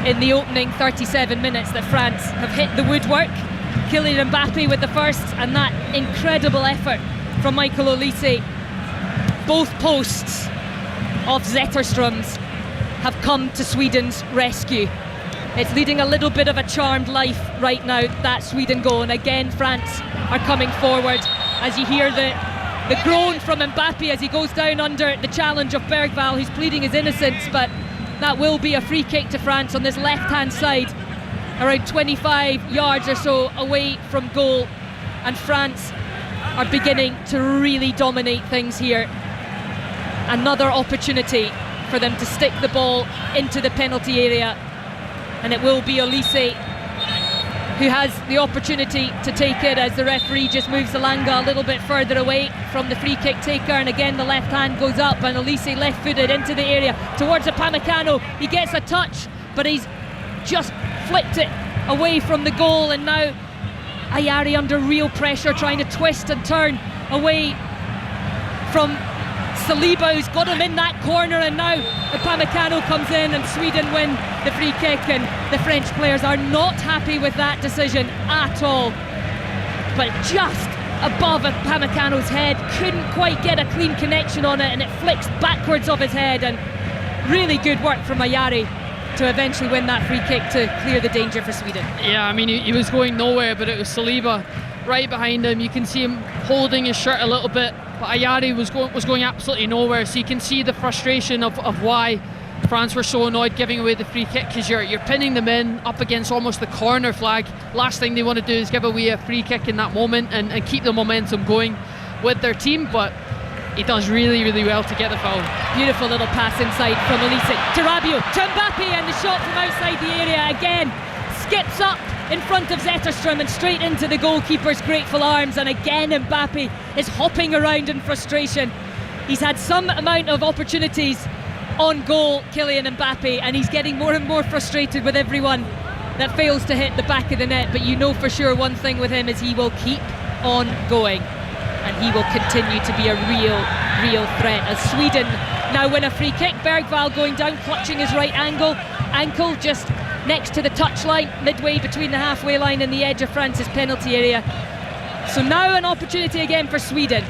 in the opening 37 minutes, that France have hit the woodwork. Kylian Mbappe with the first, and that incredible effort from Michael Olise. Both posts of Zetterström's have come to Sweden's rescue. It's leading a little bit of a charmed life right now, that Sweden goal, and again France are coming forward as you hear the groan from Mbappe as he goes down under the challenge of Bergvall, who's pleading his innocence. But that will be a free kick to France on this left hand side, around 25 yards or so away from goal, and France are beginning to really dominate things here. Another opportunity for them to stick the ball into the penalty area, and it will be Olise who has the opportunity to take it as the referee just moves Elanga a little bit further away from the free kick taker, and again the left hand goes up and Olise left footed into the area towards Upamecano. He gets a touch, but he's just flicked it away from the goal, and now Ayari under real pressure trying to twist and turn away from Saliba, who's got him in that corner, and now Upamecano comes in and Sweden win the free kick, and the French players are not happy with that decision at all. But just above Upamecano's head, couldn't quite get a clean connection on it, and it flicks backwards of his head, and really good work from Ayari to eventually win that free kick to clear the danger for Sweden. Yeah, I mean, he was going nowhere, but it was Saliba right behind him. You can see him holding his shirt a little bit, but Ayari was going absolutely nowhere. So you can see the frustration of why France were so annoyed giving away the free kick, because you're pinning them in up against almost the corner flag. Last thing they want to do is give away a free kick in that moment and keep the momentum going with their team, but he does really, really well to get the foul. Beautiful little pass inside from Olise to Rabiot, to Mbappe, and the shot from outside the area again skips up in front of Zetterström and straight into the goalkeeper's grateful arms, and again Mbappe is hopping around in frustration. He's had some amount of opportunities on goal, Kylian Mbappe, and he's getting more and more frustrated with everyone that fails to hit the back of the net, but you know for sure one thing with him is he will keep on going, and he will continue to be a real threat. As Sweden now win a free kick, Bergvall going down, clutching his right ankle just next to the touchline, midway between the halfway line and the edge of France's penalty area. So now an opportunity again for Sweden,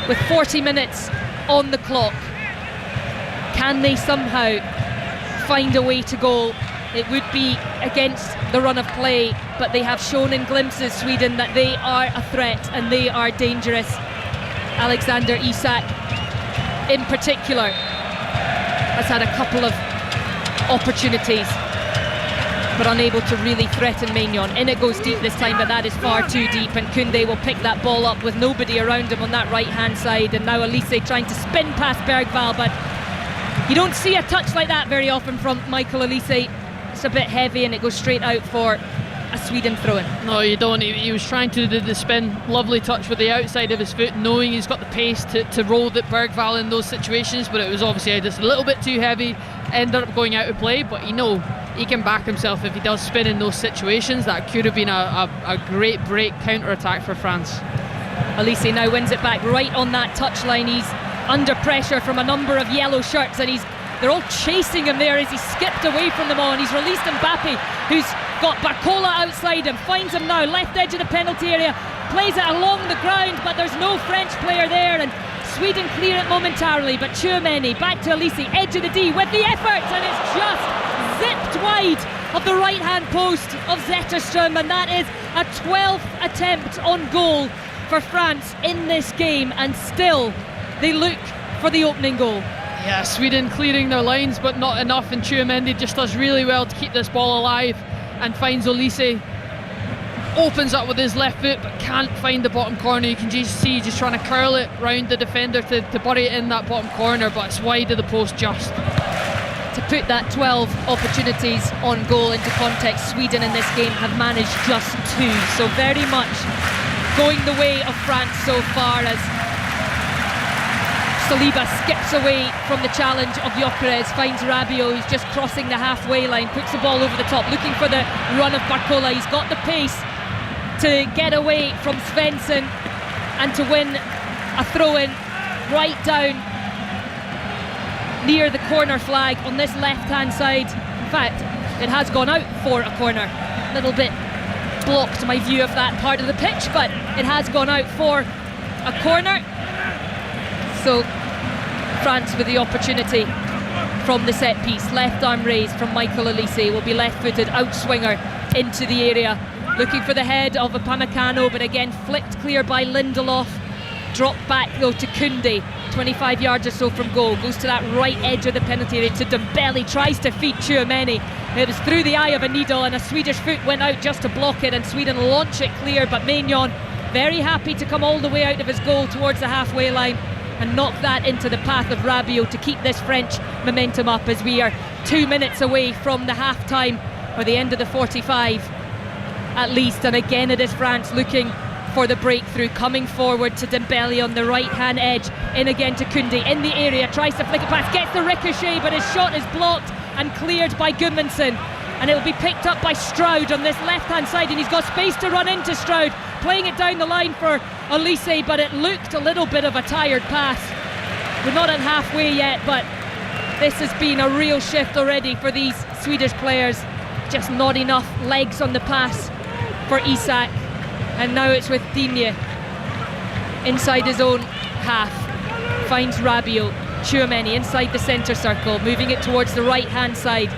with 40 minutes on the clock. Can they somehow find a way to goal? It would be against the run of play, but they have shown in glimpses, Sweden, that they are a threat and they are dangerous. Alexander Isak in particular has had a couple of opportunities, but unable to really threaten Maignan. In it goes deep this time, but that is far too deep, and Koundé will pick that ball up with nobody around him on that right hand side. And now Elise trying to spin past Bergvall, but you don't see a touch like that very often from Michael Elise. It's a bit heavy and it goes straight out for a Sweden throw-in. No, you don't. He was trying to do the spin, lovely touch with the outside of his foot, knowing he's got the pace to roll the Bergvall in those situations, but it was obviously just a little bit too heavy, ended up going out of play. But you know, he can back himself if he does spin in those situations. That could have been a great break counter-attack for France. Elise now wins it back right on that touchline. He's under pressure from a number of yellow shirts, and they're all chasing him there as he skipped away from them all, and he's released Mbappe, who's got Barcola outside him, finds him now, left edge of the penalty area, plays it along the ground, but there's no French player there, and Sweden clear it momentarily, but Tchouaméni back to Elise, edge of the D with the effort, and it's just zipped wide of the right hand post of Zetterström, and that is a 12th attempt on goal for France in this game, and still they look for the opening goal. Yeah, Sweden clearing their lines, but not enough, and Tchouaméni just does really well to keep this ball alive and finds Elise, opens up with his left foot but can't find the bottom corner. You can just see just trying to curl it round the defender to bury it in that bottom corner, but it's wide of the post just. To put that 12 opportunities on goal into context, Sweden in this game have managed just 2, so very much going the way of France so far, as Saliba skips away from the challenge of Gyökeres, finds Rabiot, who's just crossing the halfway line, puts the ball over the top, looking for the run of Barcola. He's got the pace to get away from Svensson and to win a throw-in right down near the corner flag on this left-hand side. In fact, it has gone out for a corner. A little bit blocked my view of that part of the pitch, but it has gone out for a corner. So France with the opportunity from the set piece. Left arm raised from Michael Elise, will be left-footed outswinger into the area, looking for the head of Upamecano, but again flicked clear by Lindelof. Dropped back though to Koundé, 25 yards or so from goal, goes to that right edge of the penalty area to Dembele, tries to feed Tchouaméni. It was through the eye of a needle, and a Swedish foot went out just to block it, and Sweden launch it clear, but Maignan very happy to come all the way out of his goal towards the halfway line and knock that into the path of Rabiot to keep this French momentum up, as we are 2 minutes away from the half-time, or the end of the 45 at least. And again it is France looking for the breakthrough, coming forward to Dembele on the right-hand edge, in again to Koundé in the area, tries to flick it past, gets the ricochet, but his shot is blocked and cleared by Gudmundsson, and it will be picked up by Stroud on this left-hand side, and he's got space to run into Stroud, playing it down the line for Elise, but it looked a little bit of a tired pass. We're not at halfway yet, but this has been a real shift already for these Swedish players. Just not enough legs on the pass for Isak, and now it's with Digne inside his own half, finds Rabiot. Tchouaméni inside the centre circle, moving it towards the right hand side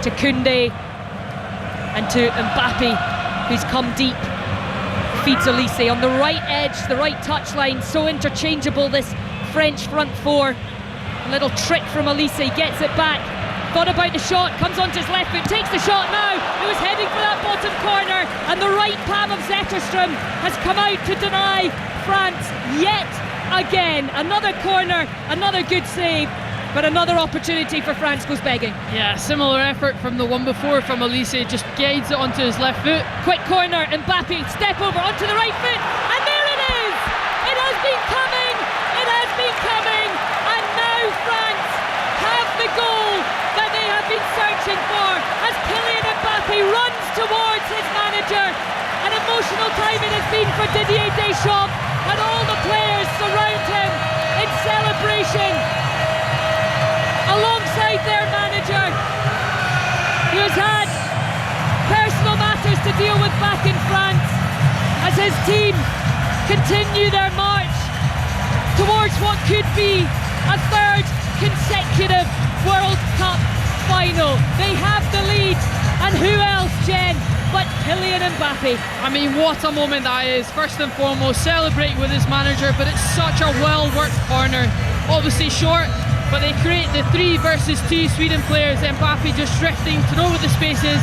to Koundé and to Mbappe, who's come deep, feeds Elise on the right edge, the right touchline. So interchangeable, this French front four. A little trick from Elise, gets it back, thought about the shot, comes onto his left foot, takes the shot now. It was heading for that bottom corner, and the right palm of Zetterström has come out to deny France yet again. Another corner, another good save, but another opportunity for France goes begging. Yeah, similar effort from the one before from Elise, just guides it onto his left foot. Quick corner, Mbappe, step over onto the right foot, and there it is! It has been coming, it has been coming, and now France have the goal that they have been searching for, as Kylian Mbappe for Didier Deschamps, and all the players surround him in celebration alongside their manager, who has had personal matters to deal with back in France, as his team continue their march towards what could be a third consecutive World Cup final. They have the lead, and who else, Jen, but Kylian Mbappe. I mean, what a moment that is. First and foremost, celebrating with his manager, but it's such a well-worked corner. Obviously short, but they create the 3 versus 2 Sweden players. Mbappe just drifting through the spaces.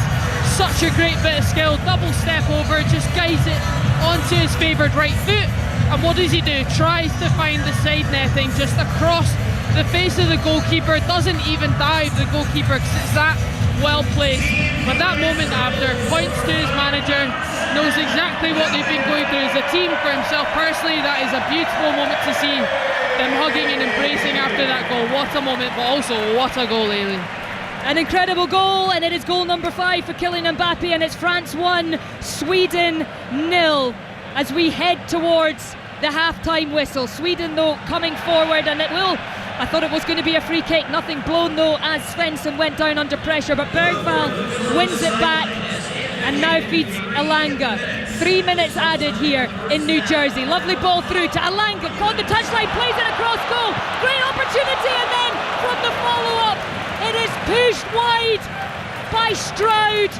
Such a great bit of skill. Double step over, just guides it onto his favoured right foot. And what does he do? Tries to find the side netting just across the face of the goalkeeper. Doesn't even dive the goalkeeper because it's that well placed. But that moment after, points to his manager, knows exactly what they've been going through as a team. For himself personally, that is a beautiful moment to see them hugging and embracing after that goal. What a moment, but also what a goal, Ailey. An incredible goal, and it is goal number 5 for Kylian Mbappe, and it's France 1, Sweden 0 as we head towards the half-time whistle. Sweden though coming forward, and I thought it was going to be a free kick, nothing blown though as Svensson went down under pressure, but Bergvall wins it back and now feeds Elanga. 3 minutes added here in New Jersey. Lovely ball through to Elanga on the touchline, plays it across goal, great opportunity, and then from the follow-up it is pushed wide by Stroud.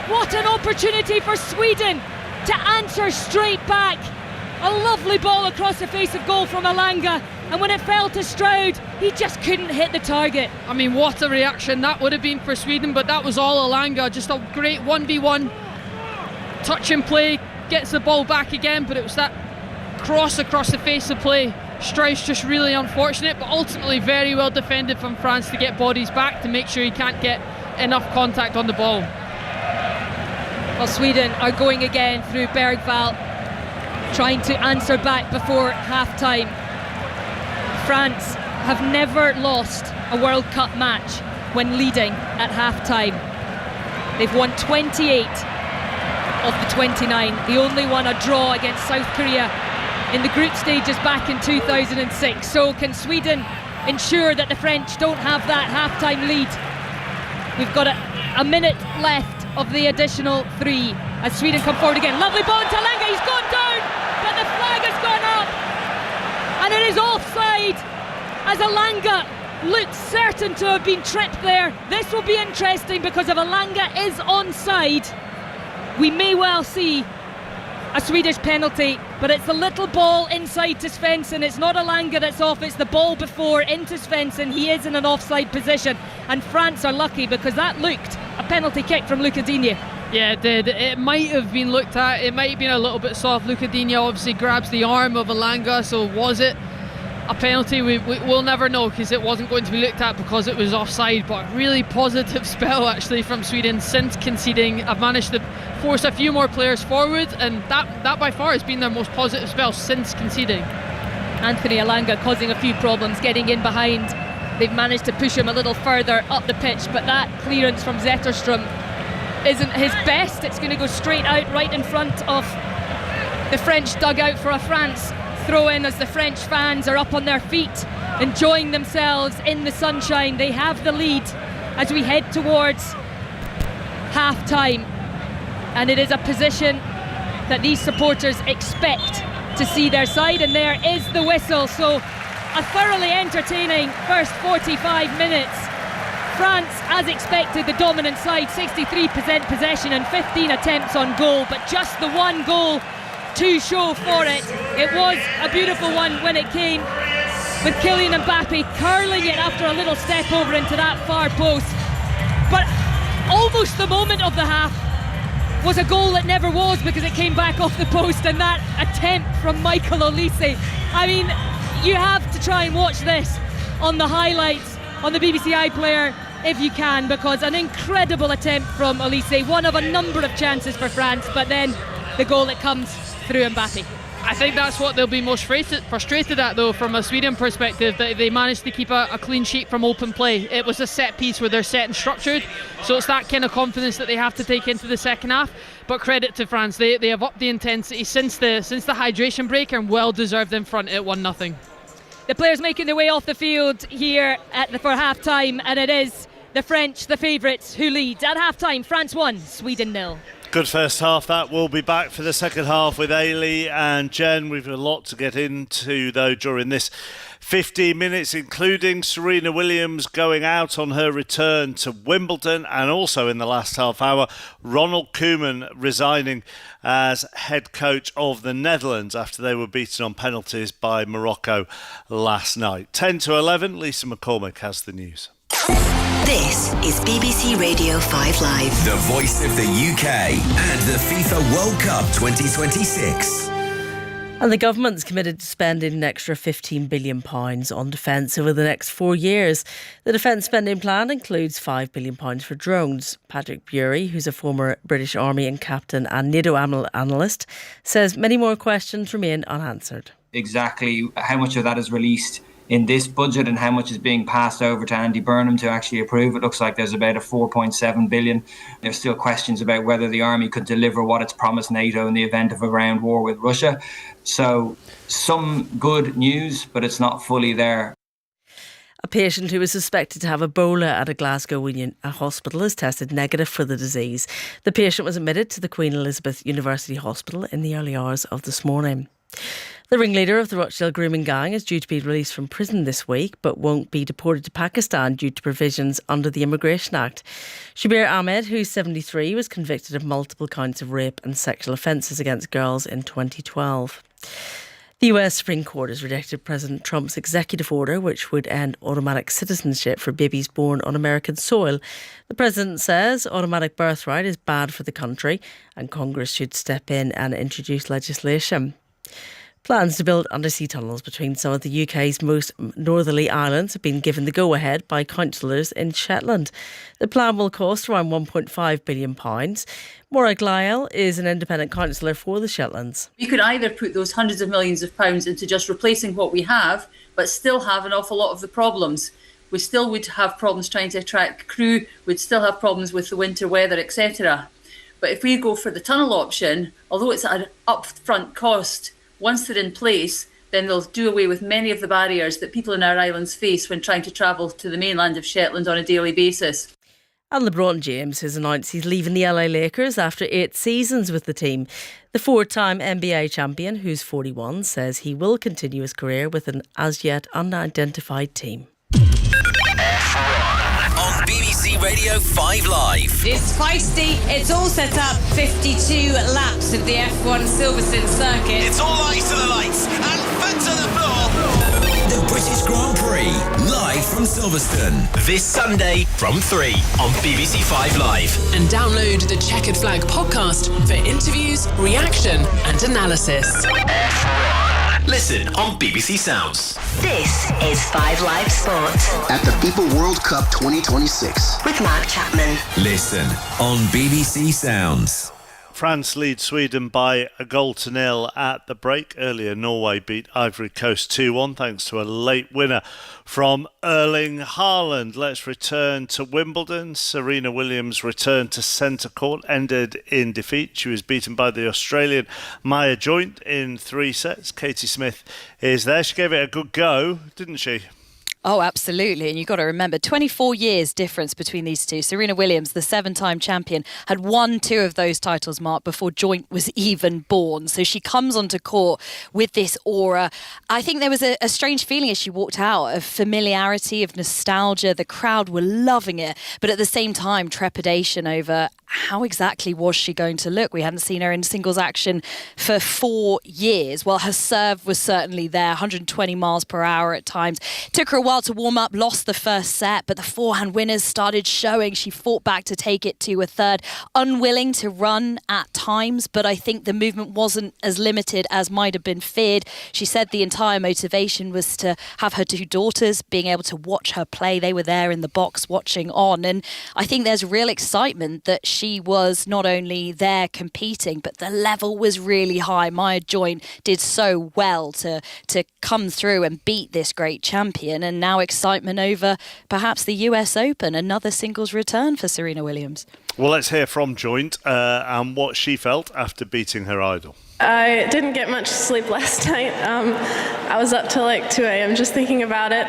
What an opportunity for Sweden to answer straight back. A lovely ball across the face of goal from Elanga, and when it fell to Stroud, he just couldn't hit the target. I mean, what a reaction that would have been for Sweden, but that was all Elanga. Just a great 1v1 touch and play, gets the ball back again, but it was that cross across the face of play. Stroud's just really unfortunate, but ultimately very well defended from France to get bodies back to make sure he can't get enough contact on the ball. Well, Sweden are going again through Bergvall, trying to answer back before half-time. France have never lost a World Cup match when leading at half-time. They've won 28 of the 29. The only one a draw against South Korea in the group stages back in 2006. So can Sweden ensure that the French don't have that half-time lead? We've got a minute left of the additional 3 as Sweden come forward again. Lovely ball to Elanga, he's gone down, but the flag has gone up, and it is offside as Elanga looks certain to have been tripped there. This will be interesting because if Elanga is onside, we may well see a Swedish penalty, but it's the little ball inside to Svensson. It's not Elanga that's off, it's the ball before into Svensson. He is in an offside position, and France are lucky because that looked a penalty kick from Luca Digne. Yeah, it did. It might have been looked at, it might have been a little bit soft. Luca Digne obviously grabs the arm of Elanga, so was it a penalty? We'll never know because it wasn't going to be looked at because it was offside. But really positive spell actually from Sweden since conceding. I've managed to force a few more players forward, and that by far has been their most positive spell since conceding. Anthony Elanga causing a few problems getting in behind. They've managed to push him a little further up the pitch, but that clearance from Zetterstrom isn't his best. It's going to go straight out right in front of the French dugout for a France throw in as the French fans are up on their feet enjoying themselves in the sunshine. They have the lead as we head towards half time, and it is a position that these supporters expect to see their side, and there is the whistle. So a thoroughly entertaining first 45 minutes. France, as expected, the dominant side, 63% possession and 15 attempts on goal, but just the one goal to show for it. It was a beautiful one when it came, with Kylian Mbappe curling it after a little step over into that far post. But almost the moment of the half was a goal that never was, because it came back off the post, and that attempt from Michael Olise. I mean, you have to try and watch this on the highlights on the BBC iPlayer if you can, because an incredible attempt from Olise, one of a number of chances for France, but then the goal that comes through Mbappe. I think that's what they'll be most frustrated at, though, from a Sweden perspective, that they managed to keep a clean sheet from open play. It was a set piece where they're set and structured, so it's that kind of confidence that they have to take into the second half. But credit to France, they have upped the intensity since the hydration break and well deserved in front at 1-0. The players making their way off the field here for half time, and it is the French, the favourites, who lead. At half time, France 1, Sweden 0. Good first half. That will be back for the second half with Ailey and Jen. We've got a lot to get into, though, during this 15 minutes, including Serena Williams going out on her return to Wimbledon, and also in the last half hour, Ronald Koeman resigning as head coach of the Netherlands after they were beaten on penalties by Morocco last night. 10 to 11, Lisa McCormick has the news. This is BBC Radio 5 Live. The voice of the UK and the FIFA World Cup 2026. And the government's committed to spending an extra £15 billion on defence over the next 4 years. The defence spending plan includes £5 billion for drones. Patrick Bury, who's a former British Army and captain and NATO analyst, says many more questions remain unanswered. Exactly how much of that is released in this budget and how much is being passed over to Andy Burnham to actually approve. It looks like there's about a 4.7 billion. There's still questions about whether the army could deliver what it's promised NATO in the event of a ground war with Russia. So some good news, but it's not fully there. A patient who was suspected to have Ebola at a Glasgow hospital has tested negative for the disease. The patient was admitted to the Queen Elizabeth University Hospital in the early hours of this morning. The ringleader of the Rochdale grooming gang is due to be released from prison this week, but won't be deported to Pakistan due to provisions under the Immigration Act. Shabir Ahmed, who's 73, was convicted of multiple counts of rape and sexual offences against girls in 2012. The US Supreme Court has rejected President Trump's executive order, which would end automatic citizenship for babies born on American soil. The president says automatic birthright is bad for the country and Congress should step in and introduce legislation. Plans to build undersea tunnels between some of the UK's most northerly islands have been given the go-ahead by councillors in Shetland. The plan will cost around £1.5 billion. Maura Glyle is an independent councillor for the Shetlands. We could either put those hundreds of millions of pounds into just replacing what we have, but still have an awful lot of the problems. We still would have problems trying to attract crew, we'd still have problems with the winter weather, etc. But if we go for the tunnel option, although it's an upfront cost, once they're in place, then they'll do away with many of the barriers that people in our islands face when trying to travel to the mainland of Shetland on a daily basis. And LeBron James has announced he's leaving the LA Lakers after 8 seasons with the team. The 4-time NBA champion, who's 41, says he will continue his career with an as-yet unidentified team. On BBC Radio 5 Live. It's feisty. It's all set up. 52 laps of the F1 Silverstone circuit. It's all eyes to the lights and foot to the floor. The British Grand Prix, live from Silverstone. This Sunday from 3 on BBC 5 Live. And download the Checkered Flag podcast for interviews, reaction and analysis. Listen on BBC Sounds. This is 5 Live Sport. At the FIFA World Cup 2026. With Mark Chapman. Listen on BBC Sounds. France leads Sweden by 1-0 at the break. Earlier, Norway beat Ivory Coast 2-1 thanks to a late winner from Erling Haaland. Let's return to Wimbledon. Serena Williams' return to centre court ended in defeat. She was beaten by the Australian Maya Joint in 3 sets. Katie Smith is there. She gave it a good go, didn't she? Oh, absolutely. And you've got to remember, 24 years difference between these two. Serena Williams, the 7-time champion, had won 2 of those titles, Mark, before Joint was even born. So she comes onto court with this aura. I think there was a strange feeling as she walked out of familiarity, of nostalgia. The crowd were loving it. But at the same time, trepidation over how exactly was she going to look? We hadn't seen her in singles action for 4 years. Well, her serve was certainly there, 120 miles per hour at times. Took her a while to warm up, lost the first set, but the forehand winners started showing. She fought back to take it to a third, unwilling to run at times, but I think the movement wasn't as limited as might have been feared. She said the entire motivation was to have her two daughters being able to watch her play. They were there in the box watching on, and I think there's real excitement that she was not only there competing, but the level was really high. Maya Joint did so well to come through and beat this great champion, and now excitement over perhaps the US Open, another singles return for Serena Williams. Well, let's hear from Joint and what she felt after beating her idol. I didn't get much sleep last night. I was up till like 2 a.m. just thinking about it.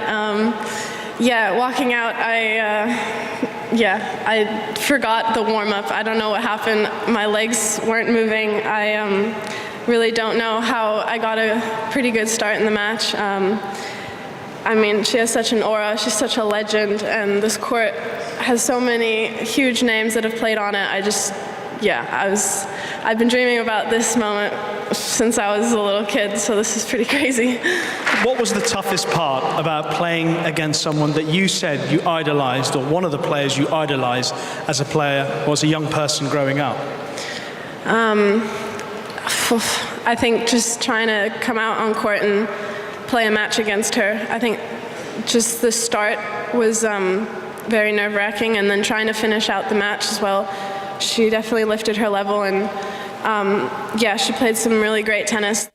Walking out, I forgot the warm-up. I don't know what happened. My legs weren't moving. I really don't know how I got a pretty good start in the match. She has such an aura. She's such a legend, and this court has so many huge names that have played on it. I've been dreaming about this moment since I was a little kid, so this is pretty crazy. What was the toughest part about playing against someone that you said you idolized, or one of the players you idolized as a player or as a young person growing up? I think just trying to come out on court and play a match against her. I think just the start was very nerve-wracking, and then trying to finish out the match as well. She definitely lifted her level, and she played some really great tennis.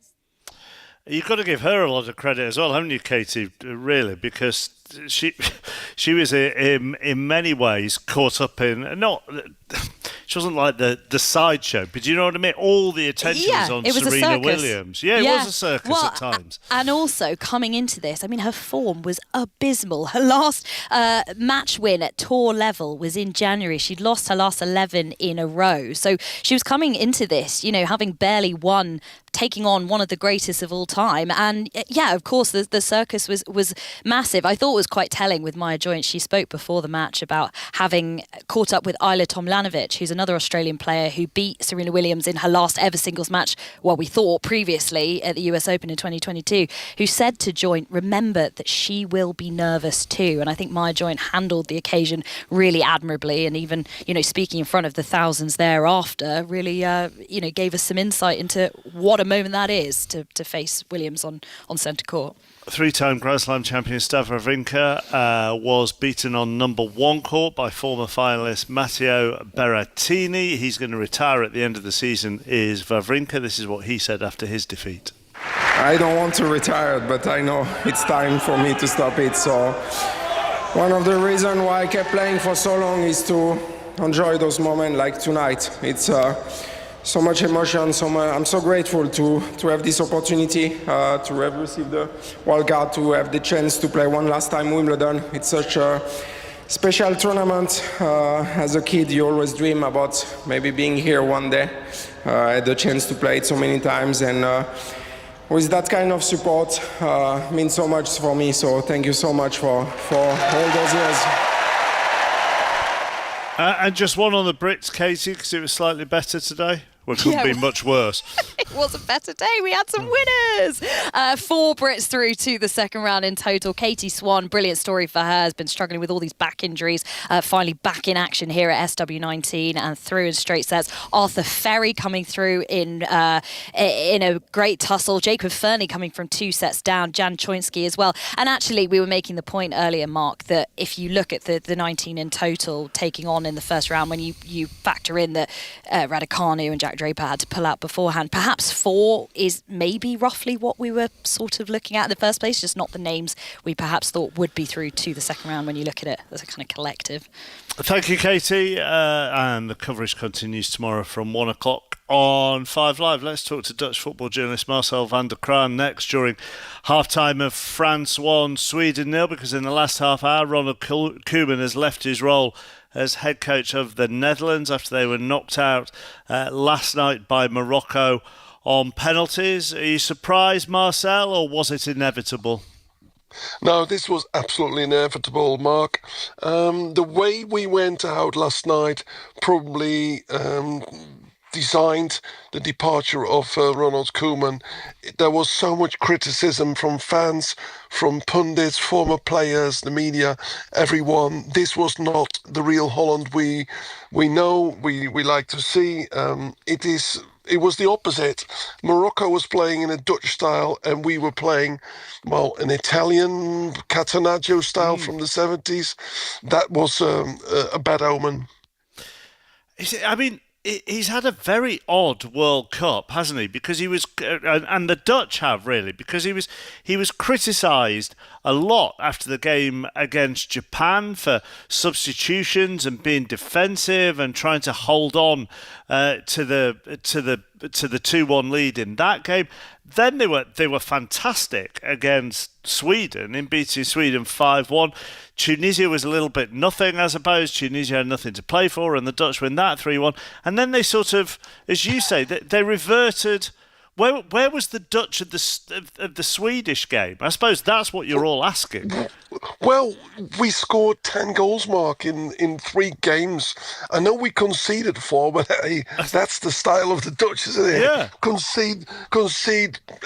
You've got to give her a lot of credit as well, haven't you, Katie? Really, because she was in many ways caught up in she wasn't like the sideshow, but you know what I mean? All the attention was on Serena Williams. Yeah, it was a circus at times. And also, coming into this, her form was abysmal. Her last match win at tour level was in January. She'd lost her last 11 in a row. So she was coming into this, having barely won, taking on one of the greatest of all time. And of course, the circus was massive. I thought it was quite telling with Maya Joint. She spoke before the match about having caught up with Ajla Tomljanovic, who's another Australian player who beat Serena Williams in her last ever singles match, we thought previously at the US Open in 2022, who said to Joint, remember that she will be nervous too. And I think Maya Joint handled the occasion really admirably, and even, speaking in front of the thousands thereafter, really, gave us some insight into what a moment that is to face Williams on centre court. Three-time Grand Slam champion Stav Wawrinka was beaten on number one court by former finalist Matteo Berrettini. He's going to retire at the end of the season, is Wawrinka. This is what he said after his defeat. I don't want to retire, but I know it's time for me to stop it. So one of the reasons why I kept playing for so long is to enjoy those moments like tonight. It's so much emotion. I'm so grateful to have this opportunity, to have received the World Cup, to have the chance to play one last time Wimbledon. It's such a special tournament. As a kid, you always dream about maybe being here one day. I had the chance to play it so many times, and with that kind of support, means so much for me. So thank you so much for all those years. And just one on the Brits, Katie, because it was slightly better today. Well, it couldn't be much worse. It was a better day. We had some winners. 4 Brits through to the second round in total. Katie Swan, brilliant story for her, has been struggling with all these back injuries. Finally back in action here at SW19 and through in straight sets. Arthur Ferry coming through in a great tussle. Jacob Fernie coming from 2 sets down. Jan Choinski as well. And actually, we were making the point earlier, Mark, that if you look at the 19 in total taking on in the first round, when you factor in that Raducanu and Jack Draper had to pull out beforehand, perhaps 4 is maybe roughly what we were sort of looking at in the first place, just not the names we perhaps thought would be through to the second round when you look at it as a kind of collective. Thank you, Katie. And the coverage continues tomorrow from 1 o'clock on 5 Live. Let's talk to Dutch football journalist Marcel van der Kraan next during half-time of France 1, Sweden 0, because in the last half hour, Ronald Koeman has left his role as head coach of the Netherlands after they were knocked out last night by Morocco on penalties. Are you surprised, Marcel, or was it inevitable? No, this was absolutely inevitable, Mark. The way we went out last night probably designed the departure of Ronald Koeman. There was so much criticism from fans, from pundits, former players, the media, everyone. This was not the real Holland we know, we like to see. It was the opposite. Morocco was playing in a Dutch style, and we were playing, well, an Italian Catenaccio style from the 70s. That was a bad omen. He's had a very odd World Cup, hasn't he? Because he was, and the Dutch have really, because he was criticised a lot after the game against Japan for substitutions and being defensive and trying to hold on to the 2-1 lead in that game. Then they were fantastic against Sweden in beating Sweden 5-1. Tunisia was a little bit nothing, I suppose. Tunisia had nothing to play for, and the Dutch win that 3-1. And then they sort of, as you say, they reverted. Where was the Dutch of the Swedish game? I suppose that's what you're all asking. Well, we scored 10 goals, Mark, in 3 games. I know we conceded 4, but hey, that's the style of the Dutch, isn't it? Yeah. Concede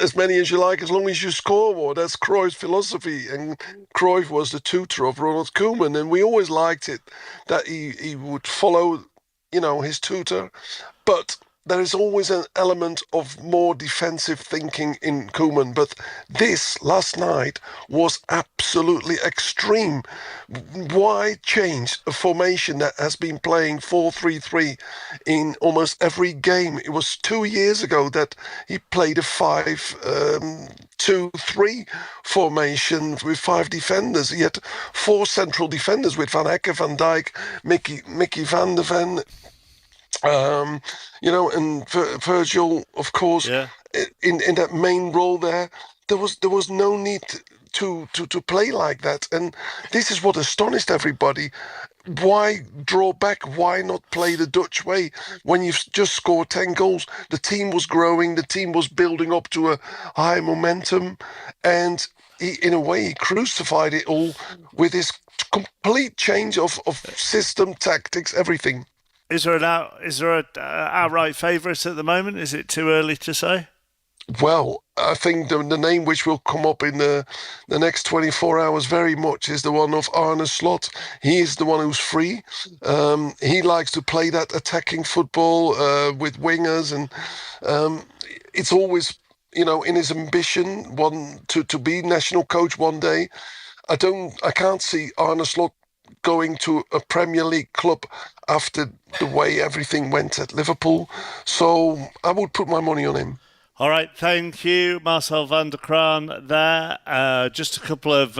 as many as you like, as long as you score more. That's Cruyff's philosophy. And Cruyff was the tutor of Ronald Koeman, and we always liked it that he would follow, his tutor. But there is always an element of more defensive thinking in Koeman, but this last night was absolutely extreme. Why change a formation that has been playing 4-3-3 in almost every game? It was 2 years ago that he played a 5-2-3 formation with 5 defenders. He had 4 central defenders with Van Hekken, Van Dijk, Mickey van der Ven, and Virgil, of course, in that main role there was no need to play like that. And this is what astonished everybody. Why draw back? Why not play the Dutch way? When you've just scored 10 goals, the team was growing, the team was building up to a high momentum, and in a way, he crucified it all with his complete change of system, tactics, everything. Is there an outright favourite at the moment? Is it too early to say? Well, I think the name which will come up in the next 24 hours very much is the one of Arne Slot. He is the one who's free. He likes to play that attacking football with wingers, and it's always, in his ambition to be national coach one day. I can't see Arne Slot going to a Premier League club after the way everything went at Liverpool. So I would put my money on him. All right, thank you, Marcel van der Kraan there. Just a couple of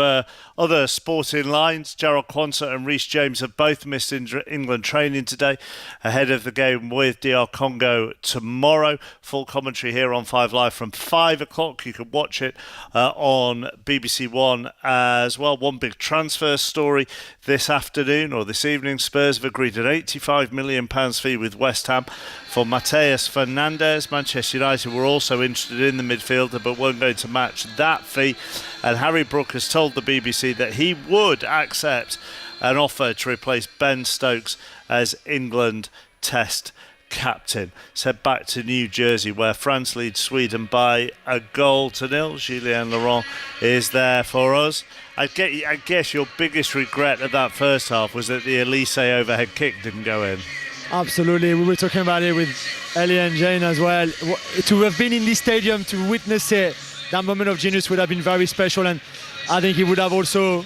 other sporting lines. Gerald Quansah and Reece James have both missed England training today ahead of the game with DR Congo tomorrow. Full commentary here on 5 Live from 5 o'clock. You can watch it on BBC One as well. One big transfer story this afternoon or this evening. Spurs have agreed an £85 million fee with West Ham for Mateus Fernandes. Manchester United were also interested in the midfielder but weren't going to match that fee. And Harry Brook has told the BBC that he would accept an offer to replace Ben Stokes as England Test captain. Head back to New Jersey where France leads Sweden by 1-0. Julien Laurent is there for us. I guess your biggest regret of that first half was that the Elise overhead kick didn't go in. Absolutely, we were talking about it with Ellie and Jane as well. To have been in this stadium, to witness it, that moment of genius would have been very special, and I think he would have also,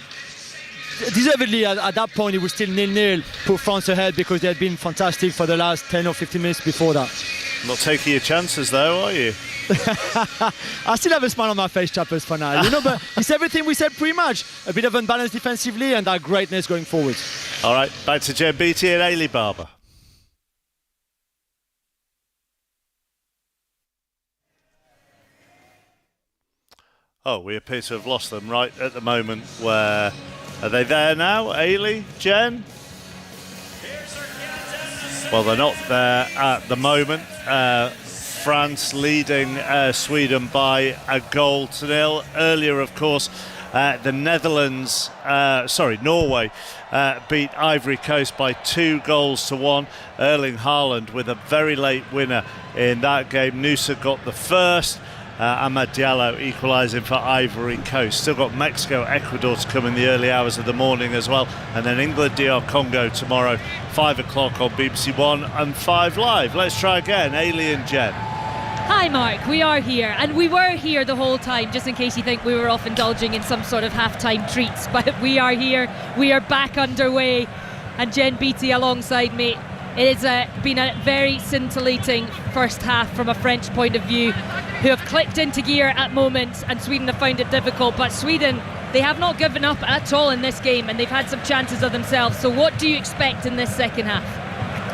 deservedly at that point, it was still 0-0, put France ahead because they had been fantastic for the last 10 or 15 minutes before that. Not taking your chances though, are you? I still have a smile on my face, Chappers, for now. But it's everything we said pretty much. A bit of unbalance defensively and that greatness going forward. All right, back to Jen Beattie and Ailey Barber. Oh, we appear to have lost them right at the moment. Where are they there now? Ailey, Jen? Well, they're not there at the moment. France leading Sweden by 1-0. Earlier, of course, The Norway beat Ivory Coast by 2-1. Erling Haaland with a very late winner in that game. Nusa got the first. Amad Diallo equalising for Ivory Coast. Still got Mexico, Ecuador to come in the early hours of the morning as well. And then England, DR Congo tomorrow, 5 o'clock on BBC One and 5 Live. Let's try again. Ailey and Jen. Hi Mark, we are here, and we were here the whole time, just in case you think we were off indulging in some sort of halftime treats, but we are here, we are back underway, and Jen Beattie alongside me. It has been a very scintillating first half from a French point of view, who have clicked into gear at moments, and Sweden have found it difficult, but Sweden, they have not given up at all in this game, and they've had some chances of themselves. So what do you expect in this second half?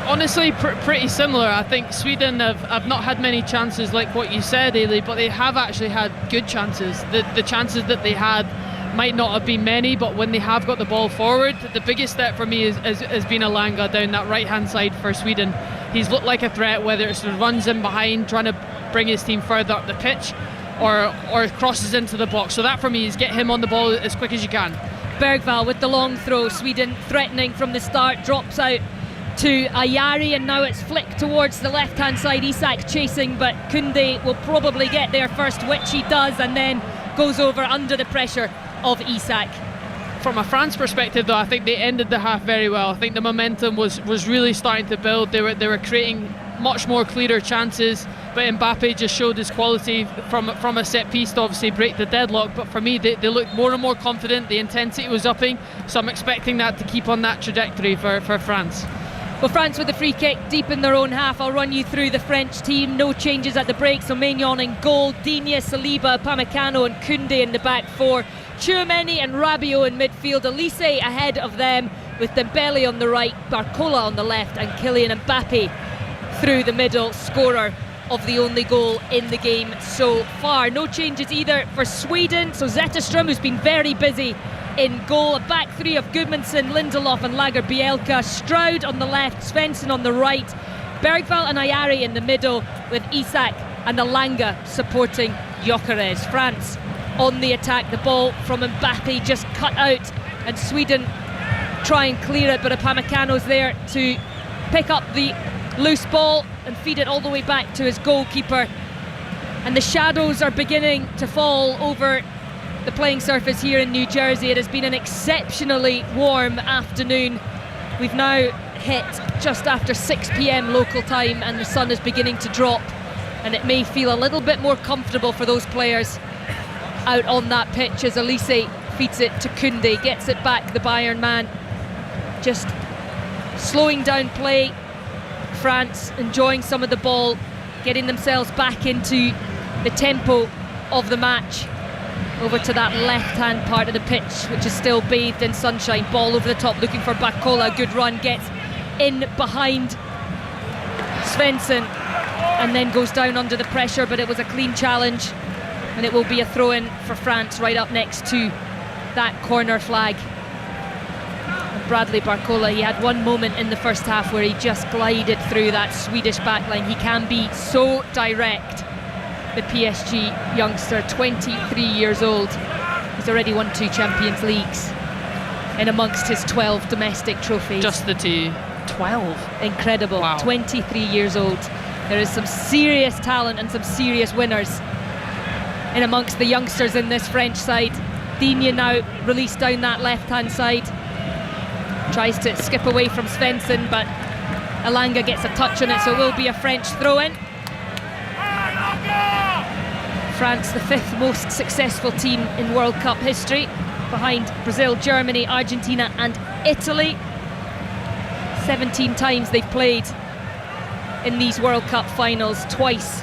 Honestly, pretty similar. I think Sweden have not had many chances like what you said, Ailey, but they have actually had good chances. The chances that they had might not have been many, but when they have got the ball forward, the biggest step for me has been Elanga down that right-hand side for Sweden. He's looked like a threat, whether it's the runs in behind, trying to bring his team further up the pitch, or crosses into the box. So that for me is get him on the ball as quick as you can. Bergvall with the long throw. Sweden threatening from the start, drops out to Ayari, and now it's flicked towards the left-hand side. Isak chasing, but Koundé will probably get there first, which he does, and then goes over under the pressure of Isak. From a France perspective though, I think they ended the half very well. I think the momentum was really starting to build. They were creating much more clearer chances, but Mbappe just showed his quality from a set piece to obviously break the deadlock. But for me, they looked more and more confident. The intensity was upping, so I'm expecting that to keep on that trajectory for France. Well, France with the free kick deep in their own half. I'll run you through the French team. No changes at the break. So Maignan in goal, Digne, Saliba, Upamecano and Koundé in the back four. Tchouameni and Rabiot in midfield. Elise ahead of them with Dembele on the right, Barcola on the left, and Kylian Mbappe through the middle, scorer of the only goal in the game so far. No changes either for Sweden. So Zetterström, who's been very busy in goal, a back three of Gudmundsson, Lindelof and Lagerbielke, Stroud on the left, Svensson on the right, Bergvall and Ayari in the middle, with Isak and Elanga supporting Gyökeres. France on the attack, the ball from Mbappe just cut out, and Sweden try and clear it, but Upamecano's there to pick up the loose ball and feed it all the way back to his goalkeeper. And the shadows are beginning to fall over the playing surface here in New Jersey. It has been an exceptionally warm afternoon. We've now hit just after 6 p.m. local time, and the sun is beginning to drop, and it may feel a little bit more comfortable for those players out on that pitch as Elise feeds it to Koundé, gets it back, the Bayern man just slowing down play. France enjoying some of the ball, getting themselves back into the tempo of the match. Over to that left-hand part of the pitch, which is still bathed in sunshine. Ball over the top, looking for Barcola. Good run, gets in behind Svensson, and then goes down under the pressure, but it was a clean challenge, and it will be a throw-in for France right up next to that corner flag. And Bradley Barcola, he had one moment in the first half where he just glided through that Swedish backline. He can be so direct. The PSG youngster, 23 years old. He's already won 2 Champions Leagues in amongst his 12 domestic trophies. Just the 12. Incredible. Wow. 23 years old. There is some serious talent and some serious winners in amongst the youngsters in this French side. Digne now released down that left-hand side. Tries to skip away from Svensson, but Elanga gets a touch on it, so it will be a French throw-in. France, the 5th most successful team in World Cup history, behind Brazil, Germany, Argentina and Italy. 17 times they've played in these World Cup finals. Twice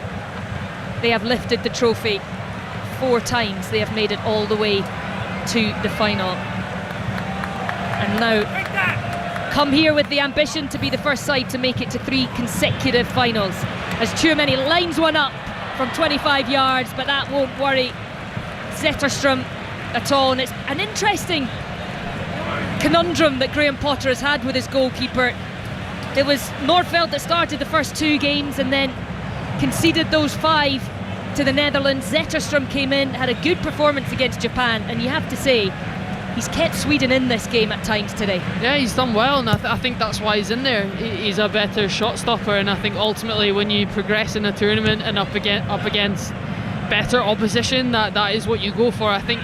they have lifted the trophy. 4 times they have made it all the way to the final. And now come here with the ambition to be the first side to make it to 3 consecutive finals, as Tchouameni lines one up from 25 yards, but that won't worry Zetterström at all. And it's an interesting conundrum that Graham Potter has had with his goalkeeper. It was Nordfeldt that started the first 2 games and then conceded those 5 to the Netherlands. Zetterstrom came in, had a good performance against Japan, and you have to say he's kept Sweden in this game at times today. Yeah, he's done well, and I think that's why he's in there. He's a better shot stopper, and I think ultimately when you progress in a tournament and up against better opposition, that is what you go for. I think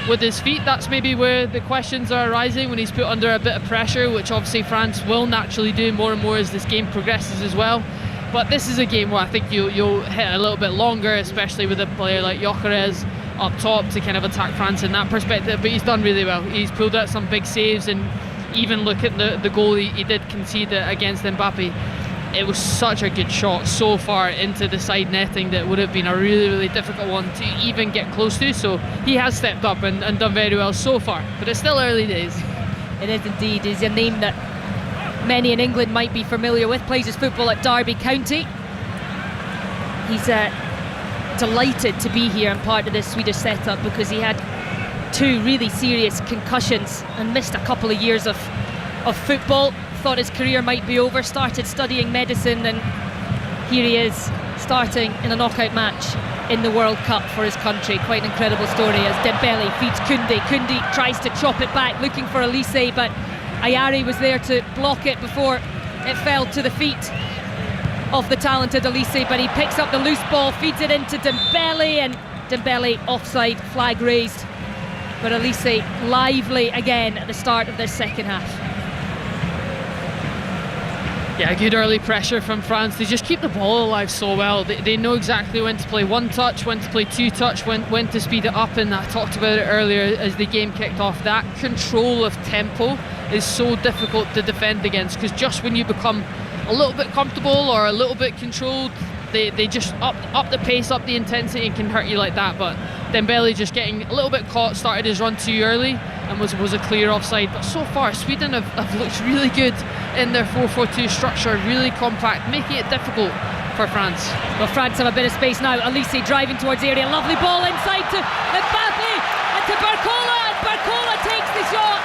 with his feet, that's maybe where the questions are arising when he's put under a bit of pressure, which obviously France will naturally do more and more as this game progresses as well. But this is a game where I think you'll hit a little bit longer, especially with a player like Gyökeres up top to kind of attack France in that perspective. But he's done really well. He's pulled out some big saves, and even look at the goal he did concede against Mbappe. It was such a good shot so far into the side netting that would have been a really, really difficult one to even get close to. So he has stepped up and done very well so far, but it's still early days. It is indeed. He's a name that many in England might be familiar with. Plays his football at Derby County. He's delighted to be here and part of this Swedish setup because he had 2 really serious concussions and missed a couple of years of football. Thought his career might be over, started studying medicine, and here he is starting in a knockout match in the World Cup for his country. Quite an incredible story as Dembele feeds Koundé. Koundé tries to chop it back looking for Elise, but Ayari was there to block it before it fell to the feet of the talented Elise, but he picks up the loose ball, feeds it into Dembele, and Dembele offside, flag raised. But Elise lively again at the start of this second half. Yeah, good early pressure from France. They just keep the ball alive so well. They know exactly when to play 1 touch, when to play 2 touch, when to speed it up, and I talked about it earlier as the game kicked off. That control of tempo is so difficult to defend against, because just when you become a little bit comfortable or a little bit controlled, they just up the pace, up the intensity, and can hurt you like that. But Dembele just getting a little bit caught, started his run too early and was a clear offside. But so far Sweden have looked really good in their 4-4-2 structure, really compact, making it difficult for France. Well, France have a bit of space now. Elise driving towards the area, lovely ball inside to Mbappe and to Barcola, and Barcola takes the shot,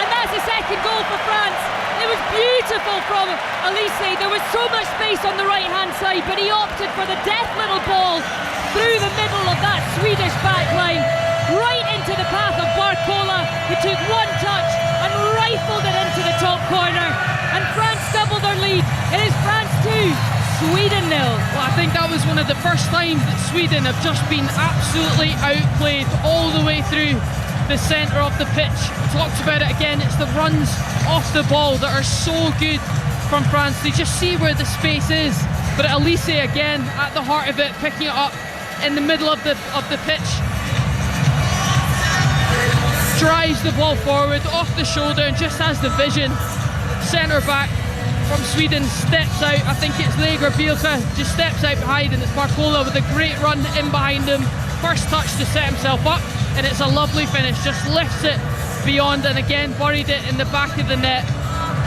and that's the second goal for France. It was beautiful from Elise. There was so much space on the right hand side, but he opted for the deft little ball through the middle of that Swedish backline, right into the path of Barcola, who took 1 touch and rifled it into the top corner, and France double their lead. It is France 2, Sweden 0. Well, I think that was one of the first times that Sweden have just been absolutely outplayed all the way through the centre of the pitch. Talked about it again, it's the runs off the ball that are so good from France. They just see where the space is, but Elise again at the heart of it, picking it up in the middle of the pitch, drives the ball forward off the shoulder and just has the vision. Centre back from Sweden steps out, I think it's Lager Bielka, just steps out behind, and it's Barcola with a great run in behind him. First touch to set himself up, and it's a lovely finish, just lifts it beyond, and again buried it in the back of the net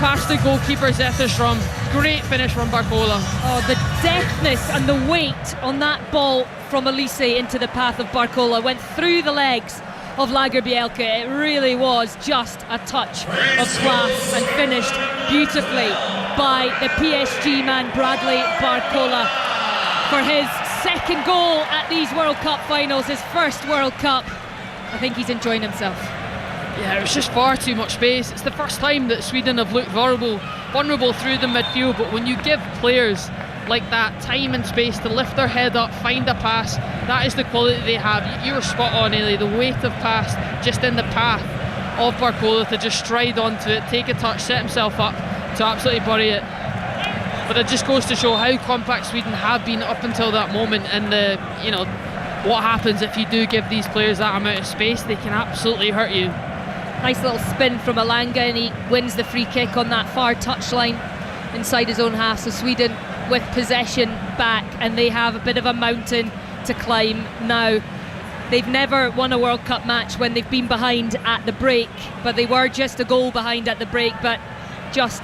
past the goalkeeper Zetterstrom. Great finish from Barcola. Oh, the deftness and the weight on that ball from Elise into the path of Barcola went through the legs of Lager Bielka. It really was just a touch of class, and finished beautifully by the PSG man Bradley Barcola for his second goal at these World Cup finals, his first World Cup. I think he's enjoying himself. Yeah, it was just far too much space. It's the first time that Sweden have looked vulnerable through the midfield, but when you give players like that time and space to lift their head up, find a pass, that is the quality they have. You were spot on, Ailey. The weight of pass just in the path of Barcola to just stride onto it, take a touch, set himself up to absolutely bury it. But it just goes to show how compact Sweden have been up until that moment, and what happens if you do give these players that amount of space. They can absolutely hurt you. Nice little spin from Elanga, and he wins the free kick on that far touchline inside his own half. So Sweden with possession back, and they have a bit of a mountain to climb now. They've never won a World Cup match when they've been behind at the break, but they were just a goal behind at the break. But just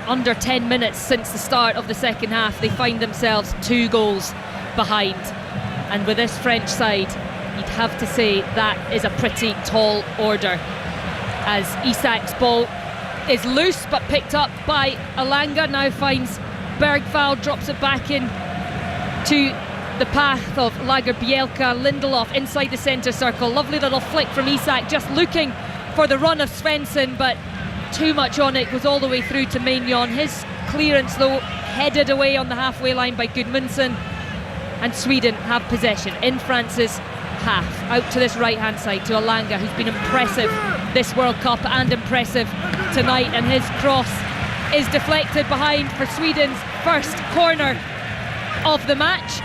under 10 minutes since the start of the second half, they find themselves 2 goals behind. And with this French side, you'd have to say that is a pretty tall order, as Isak's ball is loose but picked up by Elanga, now finds Bergvall, drops it back in to the path of Lagerbielke. Lindelof inside the centre circle. Lovely little flick from Isak, just looking for the run of Svensson, but too much on it, goes all the way through to Maignan. His clearance though headed away on the halfway line by Gudmundsson, and Sweden have possession in France's half. Out to this right hand side to Elanga, who's been impressive this World Cup and impressive tonight, and his cross is deflected behind for Sweden's first corner of the match.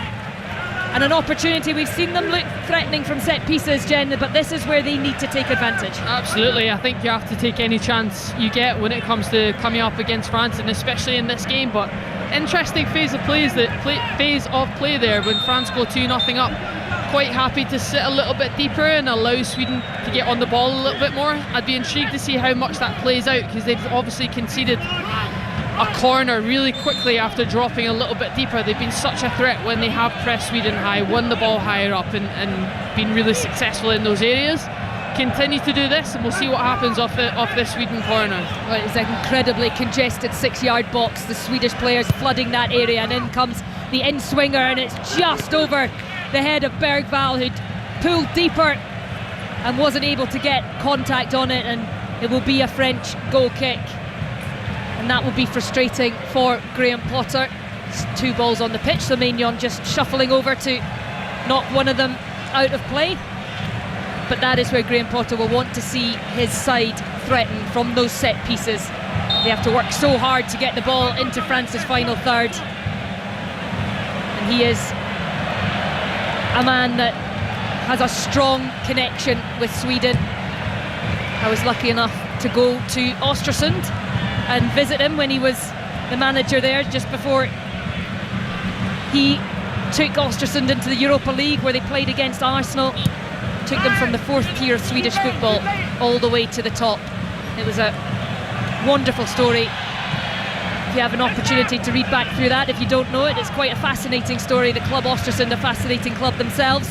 And an opportunity, we've seen them look threatening from set pieces, Jen, but this is where they need to take advantage. Absolutely, I think you have to take any chance you get when it comes to coming up against France, and especially in this game. But interesting phase of play there when France go 2-0 up. Quite happy to sit a little bit deeper and allow Sweden to get on the ball a little bit more. I'd be intrigued to see how much that plays out, because they've obviously conceded a corner really quickly after dropping a little bit deeper. They've been such a threat when they have pressed Sweden high, won the ball higher up, and been really successful in those areas. Continue to do this, and we'll see what happens off this Sweden corner. Well, it's an incredibly congested 6-yard box. The Swedish players flooding that area, and in comes the in-swinger, and it's just over the head of Bergvall, who'd pulled deeper and wasn't able to get contact on it, and it will be a French goal kick. And that will be frustrating for Graham Potter. It's 2 balls on the pitch, so Maignan just shuffling over to knock one of them out of play. But that is where Graham Potter will want to see his side threaten from those set pieces. They have to work so hard to get the ball into France's final third. And he is a man that has a strong connection with Sweden. I was lucky enough to go to Östersund and visit him when he was the manager there, just before he took Östersund into the Europa League, where they played against Arsenal. Took them from the 4th tier of Swedish football all the way to the top. It was a wonderful story. If you have an opportunity to read back through that, if you don't know it, it's quite a fascinating story. The club Östersund, a fascinating club themselves.